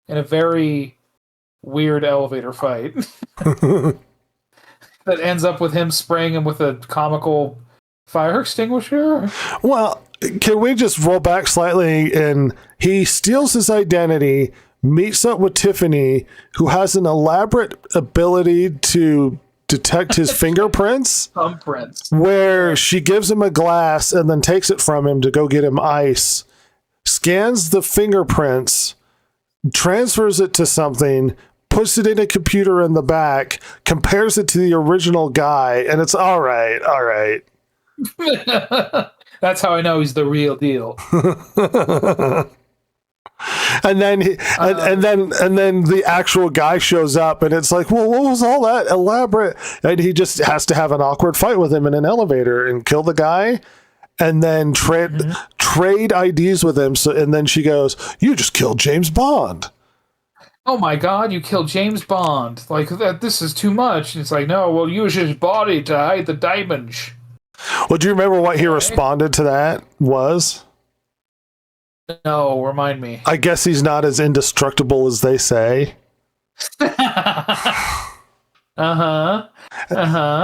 In a very weird elevator fight. That ends up with him spraying him with a comical fire extinguisher. Well, can we just roll back slightly? And he steals his identity, meets up with Tiffany, who has an elaborate ability to detect his fingerprints. Thumbprints. Where she gives him a glass and then takes it from him to go get him ice, scans the fingerprints, transfers it to something, puts it in a computer in the back, compares it to the original guy, and it's all right. That's how I know he's the real deal. And then and then the actual guy shows up, and it's like, well, what was all that elaborate? And he just has to have an awkward fight with him in an elevator and kill the guy, and then trade IDs with him. So, and then she goes, "You just killed James Bond." Oh my God! You killed James Bond. Like that. This is too much. And it's like, no. We'll use his body to hide the diamonds. Well, do you remember what he responded to that was? No, remind me. I guess he's not as indestructible as they say.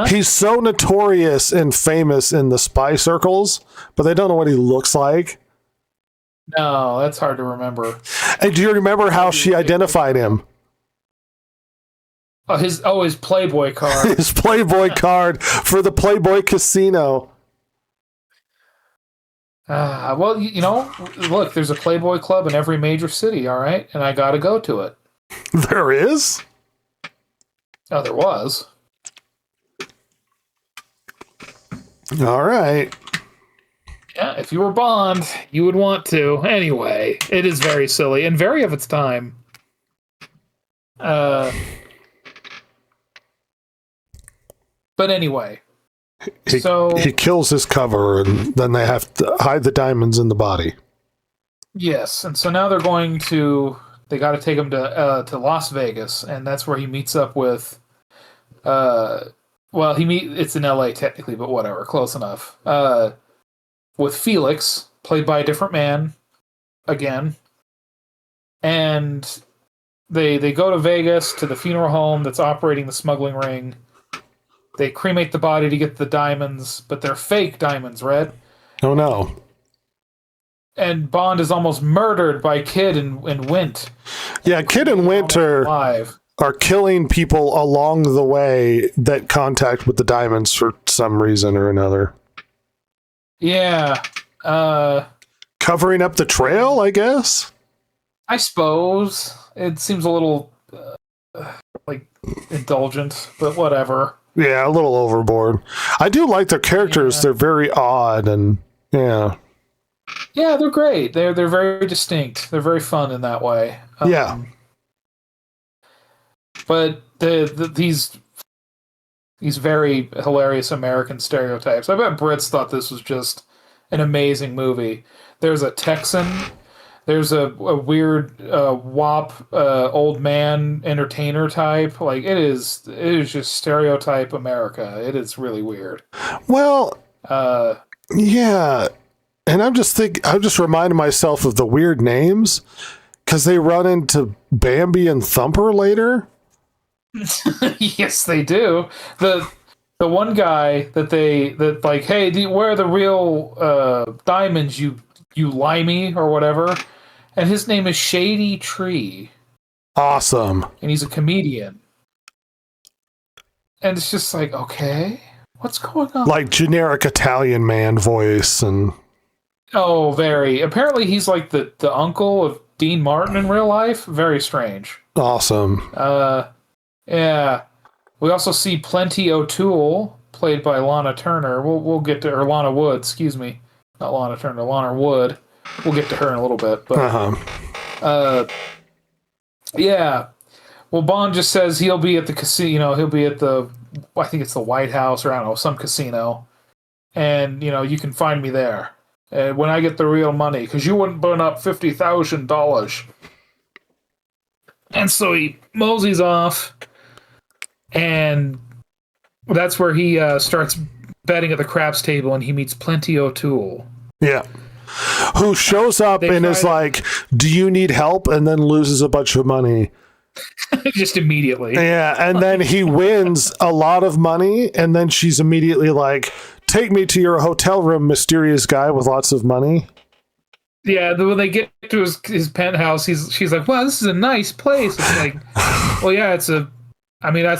He's so notorious and famous in the spy circles, but they don't know what he looks like. No, that's hard to remember. And do you remember how she identified him? Oh, his Playboy card. His Playboy card for the Playboy Casino. Well, you know, look, there's a Playboy club in every major city, all right? And I got to go to it. There is? Oh, there was. All right. Yeah, if you were Bond, you would want to. Anyway, it is very silly and very of its time. But anyway. He kills his cover, and then they have to hide the diamonds in the body. Yes, and so now they got to take him to Las Vegas, and that's where he meets up with, it's in LA technically, but whatever, close enough. With Felix, played by a different man, again, and they go to Vegas to the funeral home that's operating the smuggling ring. They cremate the body to get the diamonds, but they're fake diamonds, Red. Oh, no. And Bond is almost murdered by Kid and Wint. Yeah, Kid and Wint are killing people along the way that contact with the diamonds for some reason or another. Yeah. Covering up the trail, I guess? I suppose it seems a little like indulgent, but whatever. Yeah, a little overboard. I do like their characters. Yeah. They're very odd and yeah. Yeah, they're great. They're very distinct. They're very fun in that way. Yeah. But these very hilarious American stereotypes. I bet Brits thought this was just an amazing movie. There's a Texan. There's a weird wop old man entertainer type. Like it is just stereotype America. It is really weird. Well, yeah. And I'm just reminding myself of the weird names because they run into Bambi and Thumper later. Yes, they do. The one guy that like, hey, where are the real diamonds? You limey or whatever. And his name is Shady Tree. Awesome. And he's a comedian. And it's just like, okay, what's going on? Like generic Italian man voice and Oh, very. Apparently he's like the uncle of Dean Martin in real life. Very strange. awesome. Yeah. We also see Plenty O'Toole, played by Lana Turner. We'll get to, or Lana Wood, excuse me. Not Lana Turner, Lana Wood. We'll get to her in a little bit. But yeah. Well, Bond just says he'll be at the casino. He'll be at the, I think it's the White House or I don't know, some casino. And, you can find me there. When I get the real money, because you wouldn't burn up $50,000. And so he moseys off, and that's where he starts betting at the craps table, and he meets Plenty O'Toole. Yeah. Who shows up and is like, do you need help? And then loses a bunch of money. Just immediately. Yeah. And then he wins a lot of money. And then she's immediately like, take me to your hotel room, mysterious guy with lots of money. Yeah, when they get to his penthouse, she's like, wow, this is a nice place. It's like, well, yeah, that's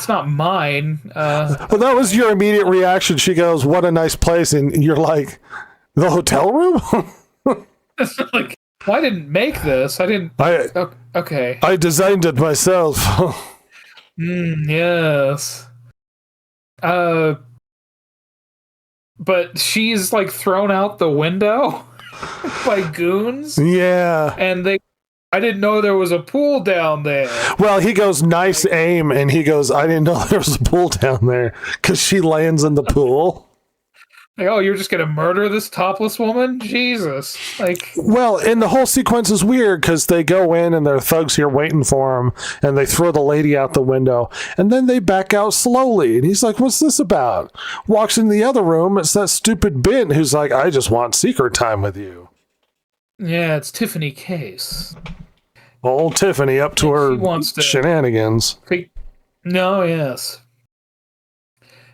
not mine. Well, that was your immediate reaction. She goes, what a nice place. And you're like, the hotel room? Like, well, I didn't make this. Okay. I designed it myself. Yes. But she's like thrown out the window by goons. Yeah. And I didn't know there was a pool down there. Well, he goes, nice aim. And he goes, I didn't know there was a pool down there because she lands in the pool. Like, oh, you're just going to murder this topless woman? Jesus. Like, well, and the whole sequence is weird because they go in and there are thugs here waiting for him and they throw the lady out the window and then they back out slowly. And he's like, what's this about? Walks in the other room. It's that stupid Bint who's like, I just want secret time with you. Yeah, it's Tiffany Case. Old Tiffany up to her shenanigans. No, yes.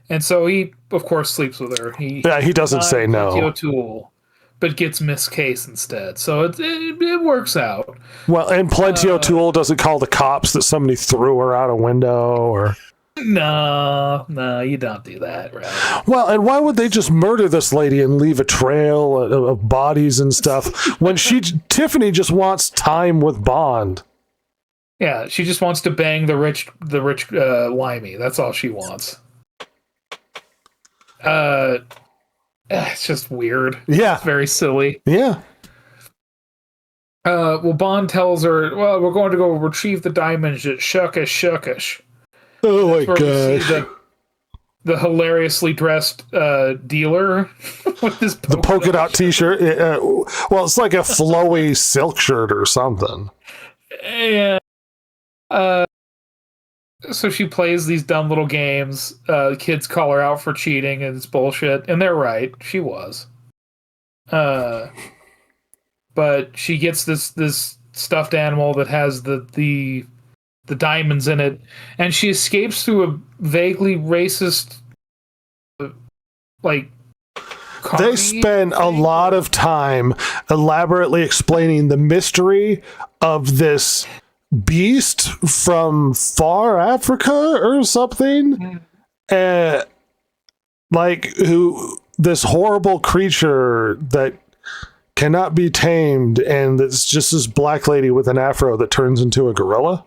And so he, of course, sleeps with her. He doesn't say no. O'Toole, but gets Miss Case instead. So it works out. Well, and Plenty O'Toole doesn't call the cops that somebody threw her out a window or... No, you don't do that, right? Well, and why would they just murder this lady and leave a trail of bodies and stuff when Tiffany just wants time with Bond? Yeah, she just wants to bang the rich limey. That's all she wants. It's just weird. Yeah. It's very silly. Yeah. Well, Bond tells her, well, we're going to go retrieve the diamonds at Shuckish. Oh my gosh. The hilariously dressed dealer with his polka dot t-shirt. Well, it's like a flowy silk shirt or something. Yeah. So she plays these dumb little games. Kids call her out for cheating, and it's bullshit. And they're right. She was. But she gets this stuffed animal that has the diamonds in it, and she escapes through a vaguely racist, like... They spend a lot of time elaborately explaining the mystery of this beast from far Africa or something. Like this horrible creature that cannot be tamed, and it's just this black lady with an afro that turns into a gorilla.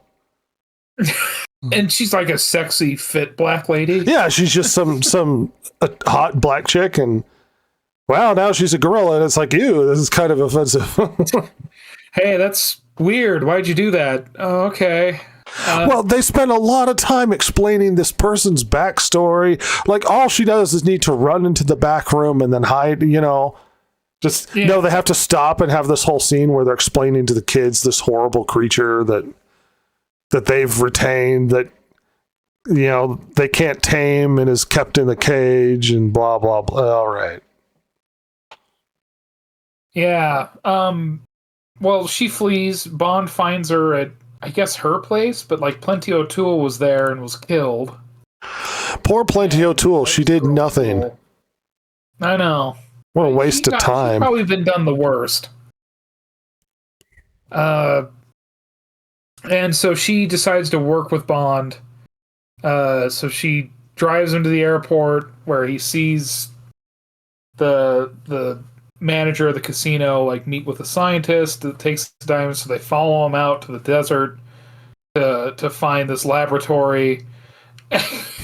And she's like a sexy, fit black lady. Yeah, she's just a hot black chick, and wow, now she's a gorilla, and it's like, ew, this is kind of offensive. Hey, that's weird. Why'd you do that? Oh, okay. Well, they spend a lot of time explaining this person's backstory. Like, all she does is need to run into the back room and then hide, you know. Just, no, they have to stop and have this whole scene where they're explaining to the kids this horrible creature that they've retained, that, you know, they can't tame and is kept in a cage and blah, blah, blah. All right. Yeah. Well, she flees. Bond finds her at, I guess, her place, but like Plenty O'Toole was there and was killed. Poor Plenty O'Toole. She did nothing. I know. What a waste of time. She's probably been done the worst. And so she decides to work with Bond. So she drives him to the airport where he sees the manager of the casino like meet with a scientist that takes the diamonds. So they follow him out to the desert to find this laboratory.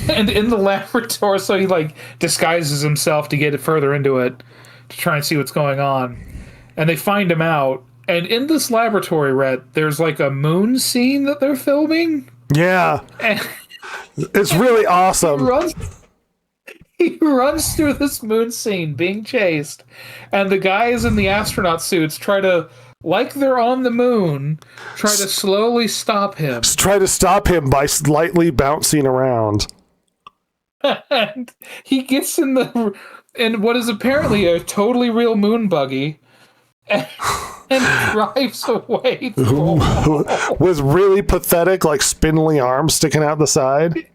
And in the laboratory, so he like disguises himself to get further into it to try and see what's going on. And they find him out. And in this laboratory, Rhett, there's like a moon scene that they're filming. Yeah. And it's really awesome. He runs through this moon scene being chased. And the guys in the astronaut suits try to, like they're on the moon, try to slowly stop him. Try to stop him by slightly bouncing around. And he gets in what is apparently a totally real moon buggy and drives away. With really pathetic, like spindly arms sticking out the side.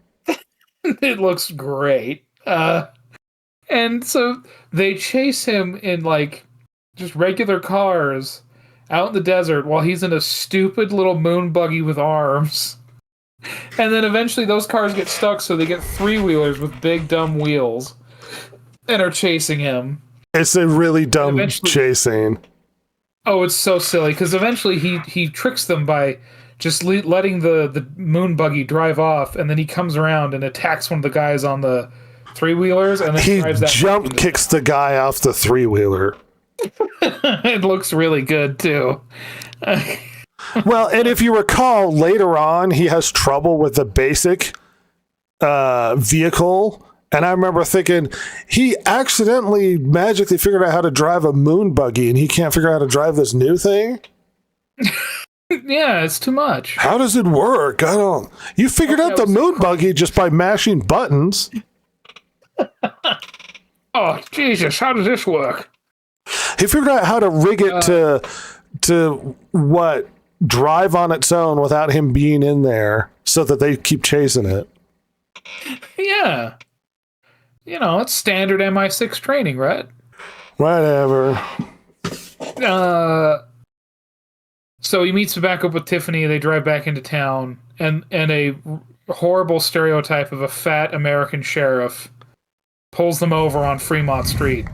It looks great. And so they chase him in like just regular cars out in the desert while he's in a stupid little moon buggy with arms. And then eventually those cars get stuck, so they get three-wheelers with big dumb wheels and are chasing him. It's a really dumb chasing. Oh, it's so silly, because eventually he tricks them by just letting the moon buggy drive off, and then he comes around and attacks one of the guys on the three-wheelers, and then he drives that jump kicks the guy off the three-wheeler. It looks really good, too. Well, and if you recall, later on, he has trouble with the basic vehicle. And I remember thinking, he accidentally magically figured out how to drive a moon buggy, and he can't figure out how to drive this new thing? Yeah, it's too much. How does it work? I don't... You figured out the moon buggy just by mashing buttons. Oh, Jesus, how does this work? He figured out how to rig it to what? Drive on its own without him being in there so that they keep chasing it. Yeah. You know, it's standard MI6 training, right? Whatever. So he meets back up with Tiffany. They drive back into town, and a horrible stereotype of a fat American sheriff pulls them over on Fremont Street.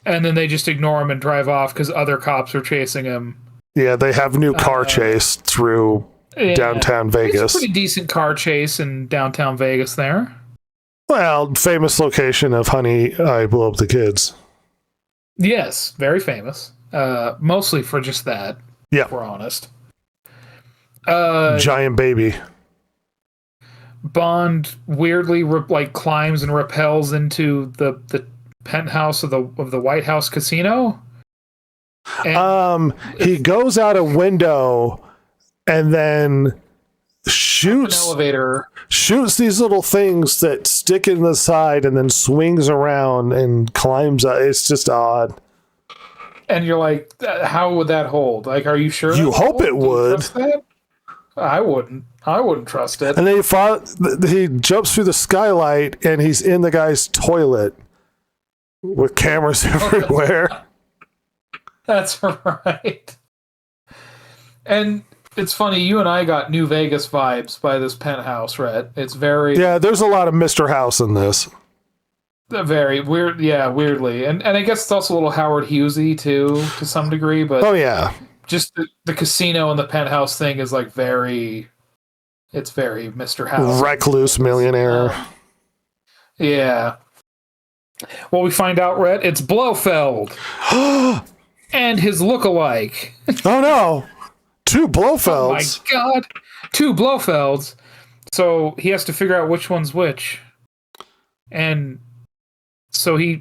And then they just ignore him and drive off because other cops are chasing him. Yeah, they have new car chase through downtown Vegas. It's a pretty decent car chase in downtown Vegas there. Well, famous location of Honey, I Blew Up the Kids. Yes, very famous. Mostly for just that, yeah. If we're honest. Giant baby. Bond weirdly climbs and rappels into the penthouse of the White House casino. And he goes out a window and then shoots these little things that stick in the side and then swings around and climbs up. It's just odd. And you're like, how would that hold? Like, are you sure? You hope it would. I wouldn't. I wouldn't trust it. And then he jumps through the skylight and he's in the guy's toilet with cameras everywhere. That's right. And it's funny, you and I got New Vegas vibes by this penthouse, Rhett. It's very... Yeah, there's a lot of Mr. House in this. Very weird, yeah, weirdly, and I guess it's also a little Howard Hughesy too, to some degree. But Oh yeah, just the casino and the penthouse thing is like it's very Mr. House. recluse millionaire. Yeah. Well, we find out, Rhett, it's Blofeld and his lookalike. Oh no, two Oh Blofelds. my God, two Blofelds. So he has to figure out which one's which, and so he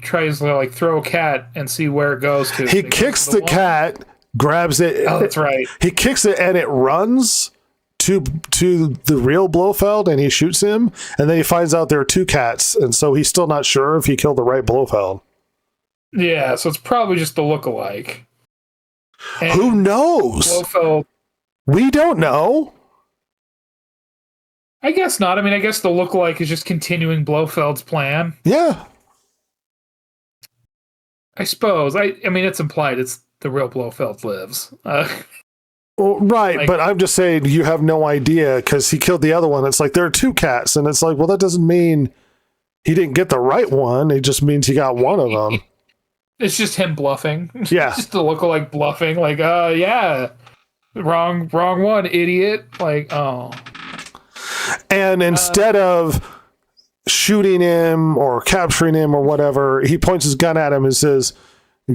tries to like throw a cat and see where it goes to. He kicks the cat, grabs it. Oh, that's right. He kicks it and it runs to the real Blofeld, and he shoots him, and then he finds out there are two cats, and so he's still not sure if he killed the right Blofeld. Yeah, so it's probably just the lookalike. And Who knows? Blofeld. We don't know. I guess not. I mean, I guess the lookalike is just continuing Blofeld's plan. Yeah. I suppose. I mean, it's implied it's the real Blofeld lives. Well, right, Like- but I'm just saying you have no idea because he killed the other one. It's like there are two cats, and it's like, well, that doesn't mean he didn't get the right one. It just means he got one of them. It's just him bluffing. Yeah. Just the lookalike bluffing. Like, yeah, wrong one, idiot. Like, oh. And instead of shooting him or capturing him or whatever, he points his gun at him and says,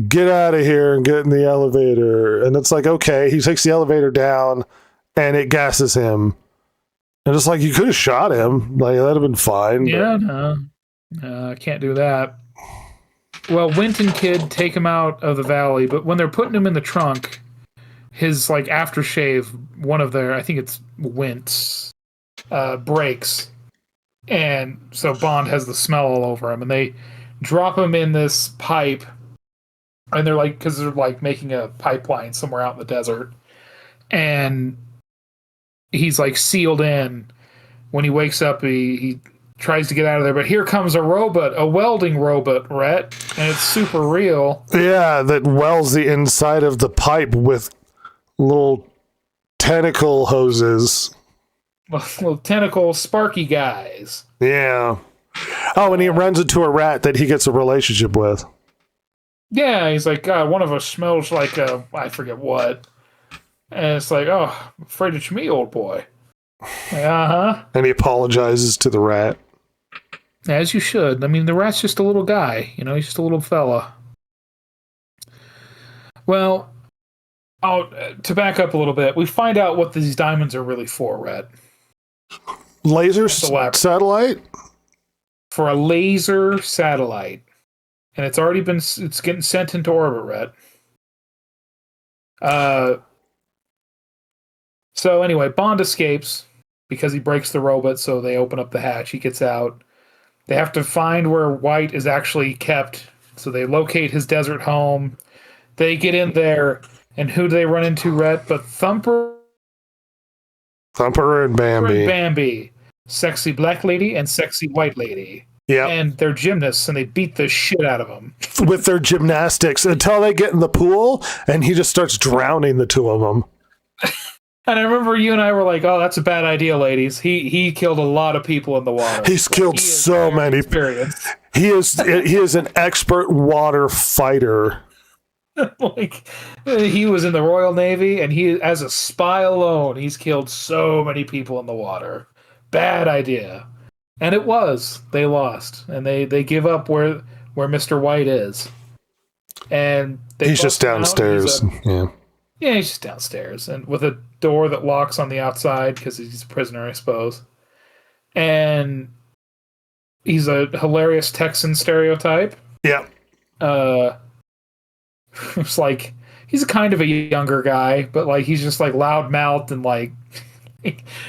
"Get out of here and get in the elevator." And it's like, okay, he takes the elevator down and it gasses him. And it's like, you could have shot him. Like, that'd have been fine. Yeah, no. Can't do that. Well, Wint and Kid take him out of the valley, but when they're putting him in the trunk, his like aftershave, one of their, I think it's Wint's, breaks. And so Bond has the smell all over him, and they drop him in this pipe, and they're like, because they're like making a pipeline somewhere out in the desert, and he's like sealed in. When he wakes up, he tries to get out of there, but here comes a robot, a welding robot, Rhett, and it's super real. Yeah, that welds the inside of the pipe with little tentacle hoses. Little tentacle sparky guys. Yeah. Oh, and he runs into a rat that he gets a relationship with. Yeah, he's like, one of us smells like I forget what. And it's like, oh, I'm afraid it's me, old boy. Uh-huh. And he apologizes to the rat. As you should. I mean, the rat's just a little guy. You know, he's just a little fella. Well, to back up a little bit, we find out what these diamonds are really for, Rhett. Laser elaborate. satellite? For a laser satellite. And it's already been, it's getting sent into orbit, Rhett. So anyway, Bond escapes because he breaks the robot, so they open up the hatch. He gets out. They have to find where White is actually kept, so they locate his desert home. They get in there, and who do they run into, Rhett? But Thumper And Bambi. and Bambi. Sexy black lady and sexy white lady. Yeah. And they're gymnasts, and they beat the shit out of them. With their gymnastics until they get in the pool, and he just starts drowning the two of them. And I remember you and I were like, "Oh, that's a bad idea, ladies." He killed a lot of people in the water. He's killed He is so very many. experienced. He is an expert water fighter. Like, he was in the Royal Navy, and he, as a spy alone, he's killed so many people in the water. Bad idea. And it was. They lost, and they give up where Mr. White is. And He's just downstairs. Yeah, he's just downstairs, and with a door that locks on the outside because he's a prisoner, I suppose. And he's a hilarious Texan stereotype. Yeah. It's like he's a kind of a younger guy, but like he's just like loudmouthed and like,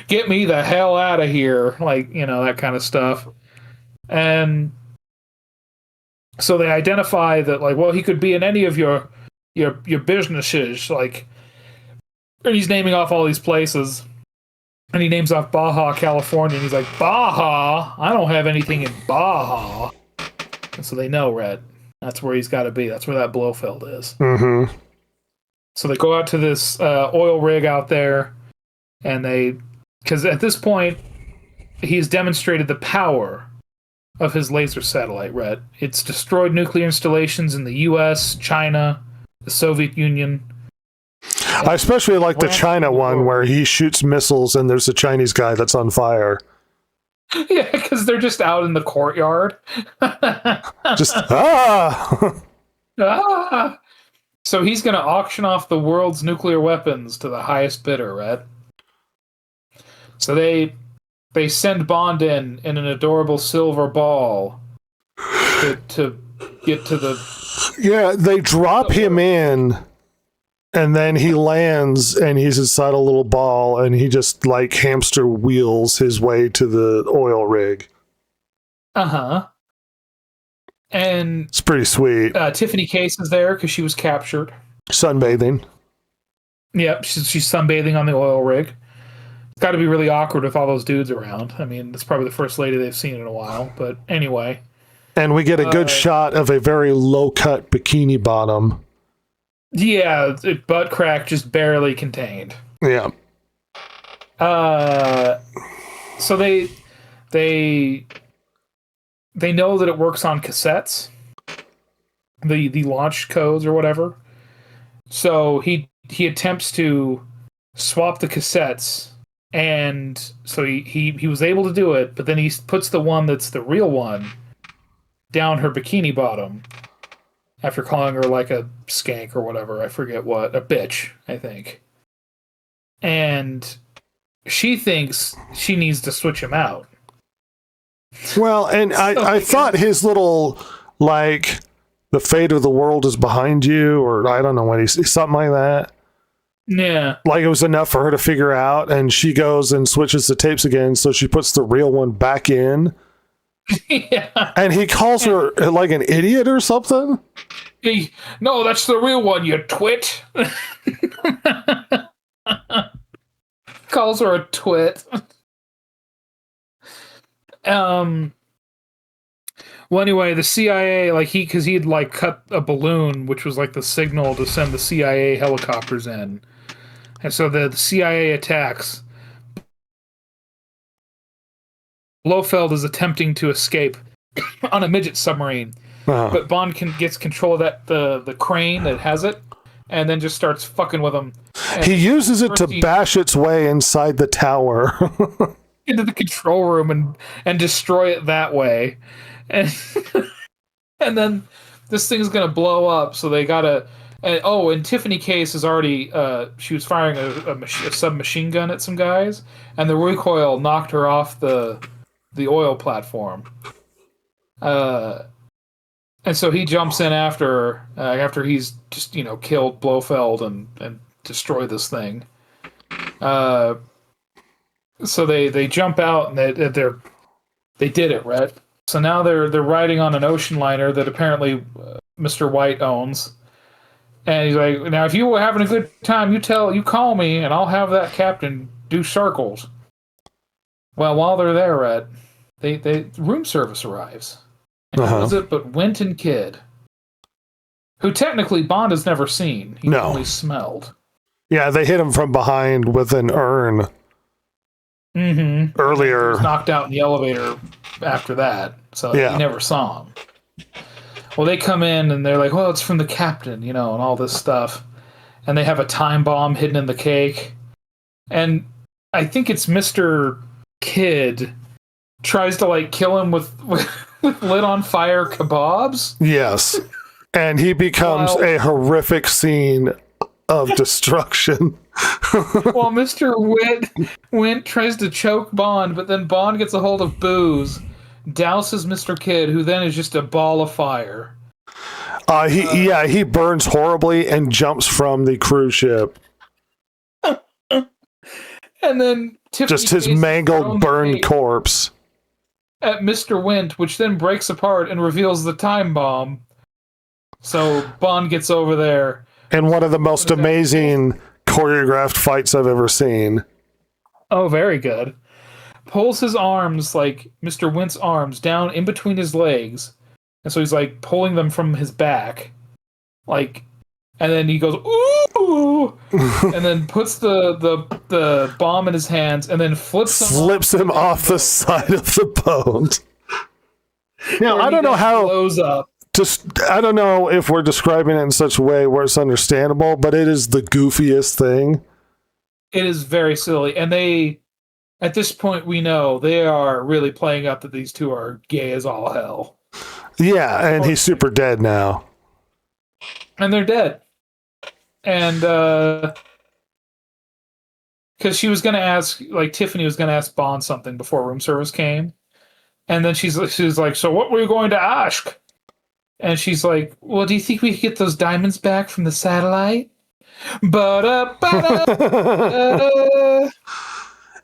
"Get me the hell out of here!" Like, you know, that kind of stuff. And so they identify that, like, well, he could be in any of your businesses, like, and he's naming off all these places, and he names off Baja, California, and he's like, "Baja? I don't have anything in Baja." And so they know, Red. That's where he's got to be. That's where that Blofeld is. Mm-hmm. So they go out to this oil rig out there, and because at this point, he's demonstrated the power of his laser satellite, Rhett. It's destroyed nuclear installations in the U.S., China, the Soviet Union. I especially like the China one where he shoots missiles and there's a Chinese guy that's on fire. Yeah, because they're just out in the courtyard. Just, ah! Ah! So he's going to auction off the world's nuclear weapons to the highest bidder, right? So they send Bond in an adorable silver ball to get to the... Yeah, they drop him in, and then he lands, and he's inside a little ball, and he just, like, hamster wheels his way to the oil rig. Uh-huh. And it's pretty sweet. Tiffany Case is there because she was captured. Sunbathing. Yep, she's sunbathing on the oil rig. It's got to be really awkward with all those dudes around. I mean, it's probably the first lady they've seen in a while. But anyway. And we get a good shot of a very low-cut bikini bottom. Yeah, butt crack just barely contained. Yeah. So they know that it works on cassettes, the launch codes or whatever. So he attempts to swap the cassettes, and so he was able to do it, but then he puts the one that's the real one down her bikini bottom after calling her like a skank or whatever. I forget what. A bitch, I think. And she thinks she needs to switch him out. Well, and I thought his little, like, the fate of the world is behind you, or I don't know what he's something like that. Yeah. Like it was enough for her to figure out, and she goes and switches the tapes again, so she puts the real one back in. Yeah. And he calls her like an idiot or something. No, that's the real one, you twit. Calls her a twit. Well, anyway, the CIA, like because he'd like cut a balloon, which was like the signal to send the CIA helicopters in, and so the CIA attacks. Blofeld is attempting to escape on a midget submarine, but Bond gets control of the crane that has it, and then just starts fucking with him. And he uses it to bash its way inside the tower. Into the control room and destroy it that way. And and then this thing's gonna blow up, so they gotta... And Tiffany Case is already... she was firing a submachine gun at some guys, and the recoil knocked her off the oil platform. And so he jumps in after he's just, killed Blofeld and destroyed this thing. So they jump out and they did it, right? So now they're riding on an ocean liner that apparently Mr. White owns, and he's like, "Now if you were having a good time, you call me and I'll have that captain do circles." Well, while they're there, Red, they room service arrives, and who is it but Wint and Kidd, who technically Bond has never seen. He only smelled. Yeah, they hit him from behind with an urn. Mm-hmm. Earlier. He was knocked out in the elevator after that, so he never saw him. Well, they come in and they're like, "Well, it's from the captain," and all this stuff. And they have a time bomb hidden in the cake. And I think it's Mr. Kidd tries to kill him with lit on fire kebabs. Yes. And he becomes a horrific scene of destruction. Well, Mr. Wint tries to choke Bond, but then Bond gets a hold of booze, douses Mr. Kidd, who then is just a ball of fire. He burns horribly and jumps from the cruise ship. And then Tiffany just his mangled, burned corpse at Mr. Wint, which then breaks apart and reveals the time bomb. So Bond gets over there. And one of the most amazing choreographed fights I've ever seen. Oh, very good. Pulls his arms, like Mr. Wint's arms, down in between his legs. And so he's pulling them from his back. And then he goes, "Ooh!" and then puts the bomb in his hands and then flips him off the side of the boat. Now, where I he don't know just how. blows up. I don't know if we're describing it in such a way where it's understandable, but it is the goofiest thing. It is very silly, and they, at this point, we know they are really playing up that these two are gay as all hell, Yeah, and he's super dead now. and they're dead. And because she was gonna ask, like Tiffany was gonna ask Bond something before room service came, and then she's like, "So what were you going to ask?" And she's like, "Well, do you think we could get those diamonds back from the satellite?"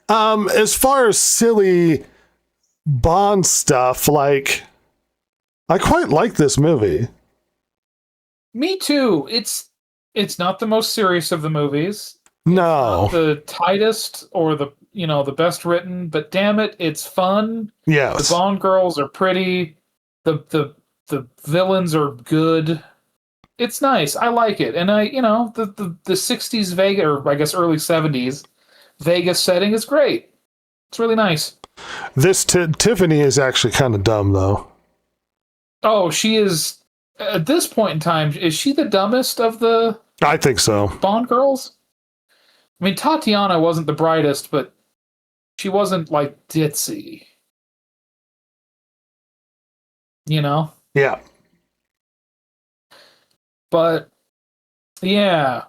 As far as silly Bond stuff, like, I quite like this movie. Me too. It's not the most serious of the movies. No. The tightest or the best written, but damn it, it's fun. Yes. The Bond girls are pretty. The villains are good. It's nice. I like it. And the 60s Vegas, or I guess early 70s Vegas setting is great. It's really nice. This Tiffany is actually kind of dumb, though. Oh, she is, at this point in time, is she the dumbest of the I think so. Bond girls? I mean, Tatiana wasn't the brightest, but she wasn't, like, ditzy. You know? Yeah. But, yeah.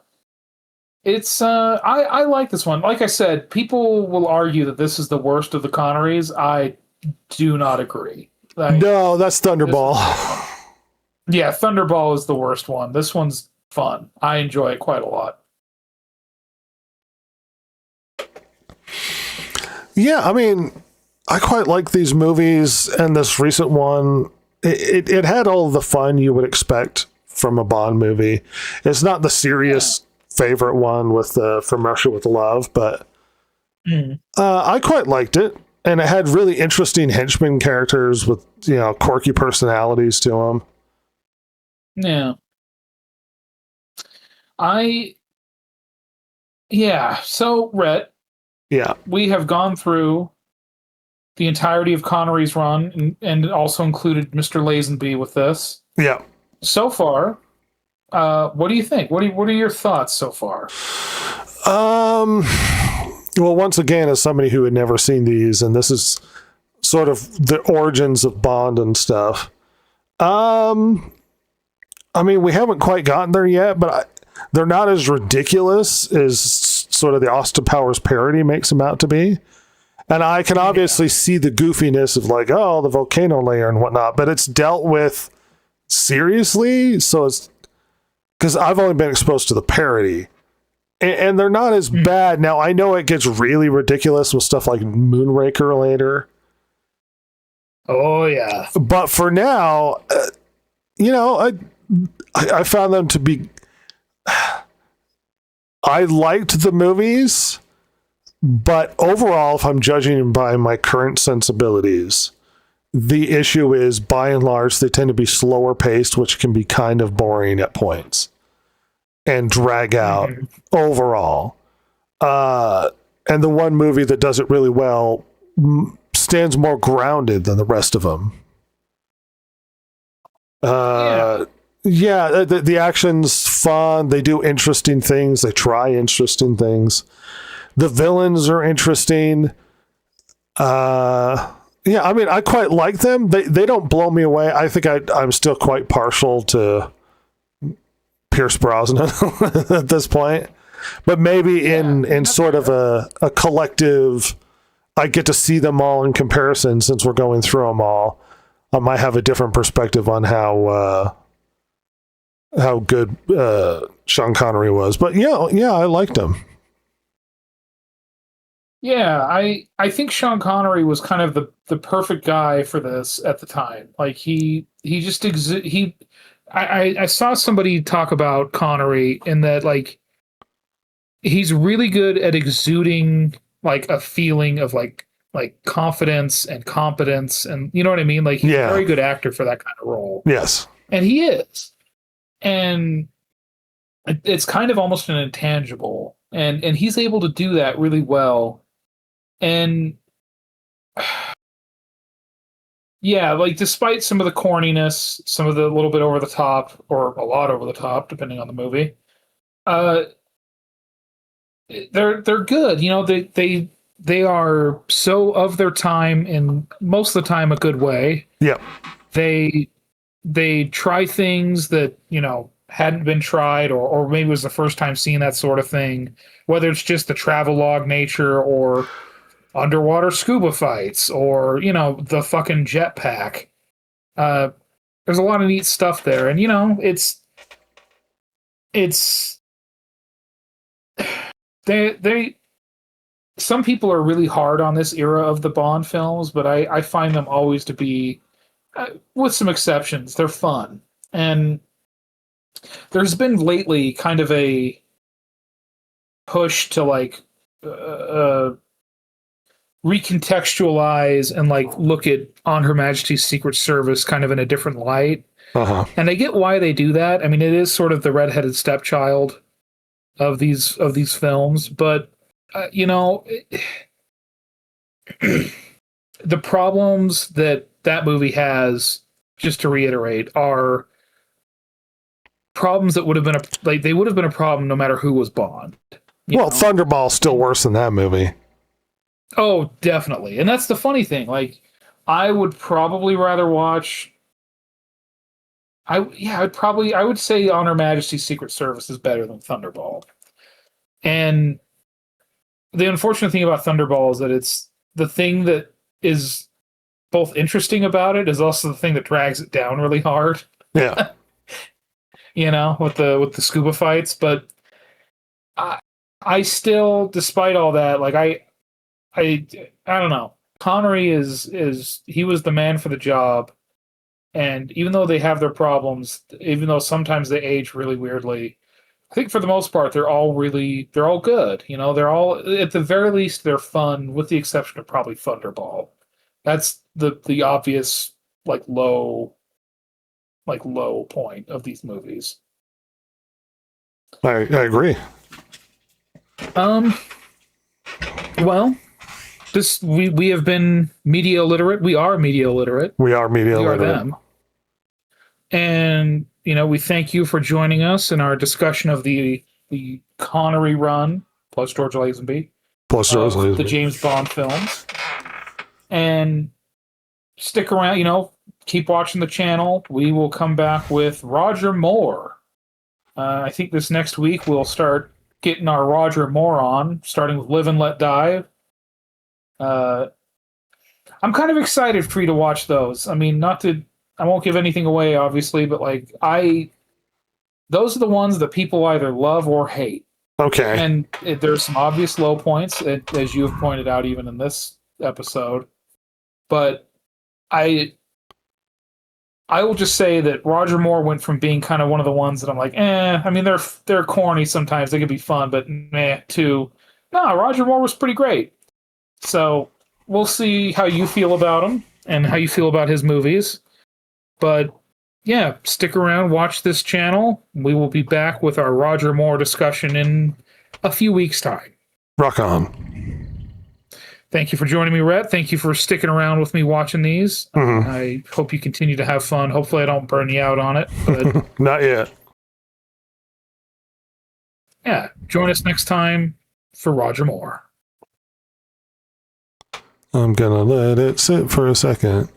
It's, I like this one. Like I said, people will argue that this is the worst of the Connerys. I do not agree. No, that's Thunderball. Yeah, Thunderball is the worst one. This one's fun. I enjoy it quite a lot. Yeah, I mean, I quite like these movies, and this recent one, it had all the fun you would expect from a Bond movie. It's not the serious favorite one with From Russia with Love, but I quite liked it, and it had really interesting henchmen characters with quirky personalities to them. Yeah. So, Rhett, Yeah. we have gone through the entirety of Connery's run, and also included Mr. Lazenby with this. Yeah. So far, what do you think? What are your thoughts so far? Well, once again, as somebody who had never seen these, and this is sort of the origins of Bond and stuff. I mean, we haven't quite gotten there yet, but they're not as ridiculous as sort of the Austin Powers parody makes them out to be. And I can obviously see the goofiness of like, oh, the volcano layer and whatnot, but it's dealt with seriously. So it's because I've only been exposed to the parody, and they're not as bad. Now, I know it gets really ridiculous with stuff like Moonraker later. Oh, yeah. But for now, I found them to be. I liked the movies, but overall, if I'm judging by my current sensibilities, the issue is, by and large, they tend to be slower paced, which can be kind of boring at points and drag out overall. And the one movie that does it really well stands more grounded than the rest of them. The action's fun. They do interesting things. They try interesting things. The villains are interesting. I mean, I quite like them. They don't blow me away. I think I'm still quite partial to Pierce Brosnan at this point. But maybe in sort of a collective, I get to see them all in comparison since we're going through them all. I might have a different perspective on how good Sean Connery was. But yeah, I liked him. Yeah, I think Sean Connery was kind of the perfect guy for this at the time. Like he just I saw somebody talk about Connery in that, like, he's really good at exuding like a feeling of like confidence and competence, and you know what I mean? Like, he's a very good actor for that kind of role. Yes. And he is. And it's kind of almost an intangible. And he's able to do that really well. And yeah, like despite some of the corniness, some of the little bit over the top, or a lot over the top, depending on the movie, uh, they're good. You know, they are so of their time in most of the time a good way. Yep. They try things that, you know, hadn't been tried, or maybe it was the first time seeing that sort of thing, whether it's just the travelogue nature or underwater scuba fights or, you know, the fucking jetpack. There's a lot of neat stuff there. And, you know, it's they some people are really hard on this era of the Bond films, but I find them always to be, with some exceptions, they're fun. And there's been lately kind of a push to like recontextualize and like look at On Her Majesty's Secret Service kind of in a different light. Uh-huh. And I get why they do that. I mean, it is sort of the redheaded stepchild of these films, but you know, the problems that movie has, just to reiterate, are problems that would have been they would have been a problem no matter who was Bond. Well, Thunderball's still worse than that movie. Oh, definitely. And that's the funny thing. Like, I would probably rather watch. I would say On Her Majesty's Secret Service is better than Thunderball. And the unfortunate thing about Thunderball is that it's the thing that is both interesting about it is also the thing that drags it down really hard. Yeah. You know, with the scuba fights, but I still, despite all that, like I don't know. Connery is he was the man for the job, and even though they have their problems, even though sometimes they age really weirdly, I think for the most part they're all good. You know, they're all, at the very least, they're fun, with the exception of probably Thunderball. That's the obvious low point of these movies. I agree. Well, we have been media illiterate. We are media illiterate. We are media illiterate. We are them. And, you know, we thank you for joining us in our discussion of the Connery run, plus George Lazenby, the James Bond films. And stick around, you know, keep watching the channel. We will come back with Roger Moore. I think this next week we'll start getting our Roger Moore on, starting with Live and Let Die. I'm kind of excited for you to watch those. I mean, I won't give anything away, obviously, but those are the ones that people either love or hate. Okay. And there's some obvious low points, as you have pointed out, even in this episode. But I will just say that Roger Moore went from being kind of one of the ones that I'm like, I mean, they're corny sometimes, they can be fun, but to, no, Roger Moore was pretty great. So we'll see how you feel about him and how you feel about his movies. But yeah, stick around, watch this channel. We will be back with our Roger Moore discussion in a few weeks' time. Rock on. Thank you for joining me, Rhett. Thank you for sticking around with me watching these. Mm-hmm. I hope you continue to have fun. Hopefully I don't burn you out on it. But not yet. Yeah, join us next time for Roger Moore. I'm gonna let it sit for a second.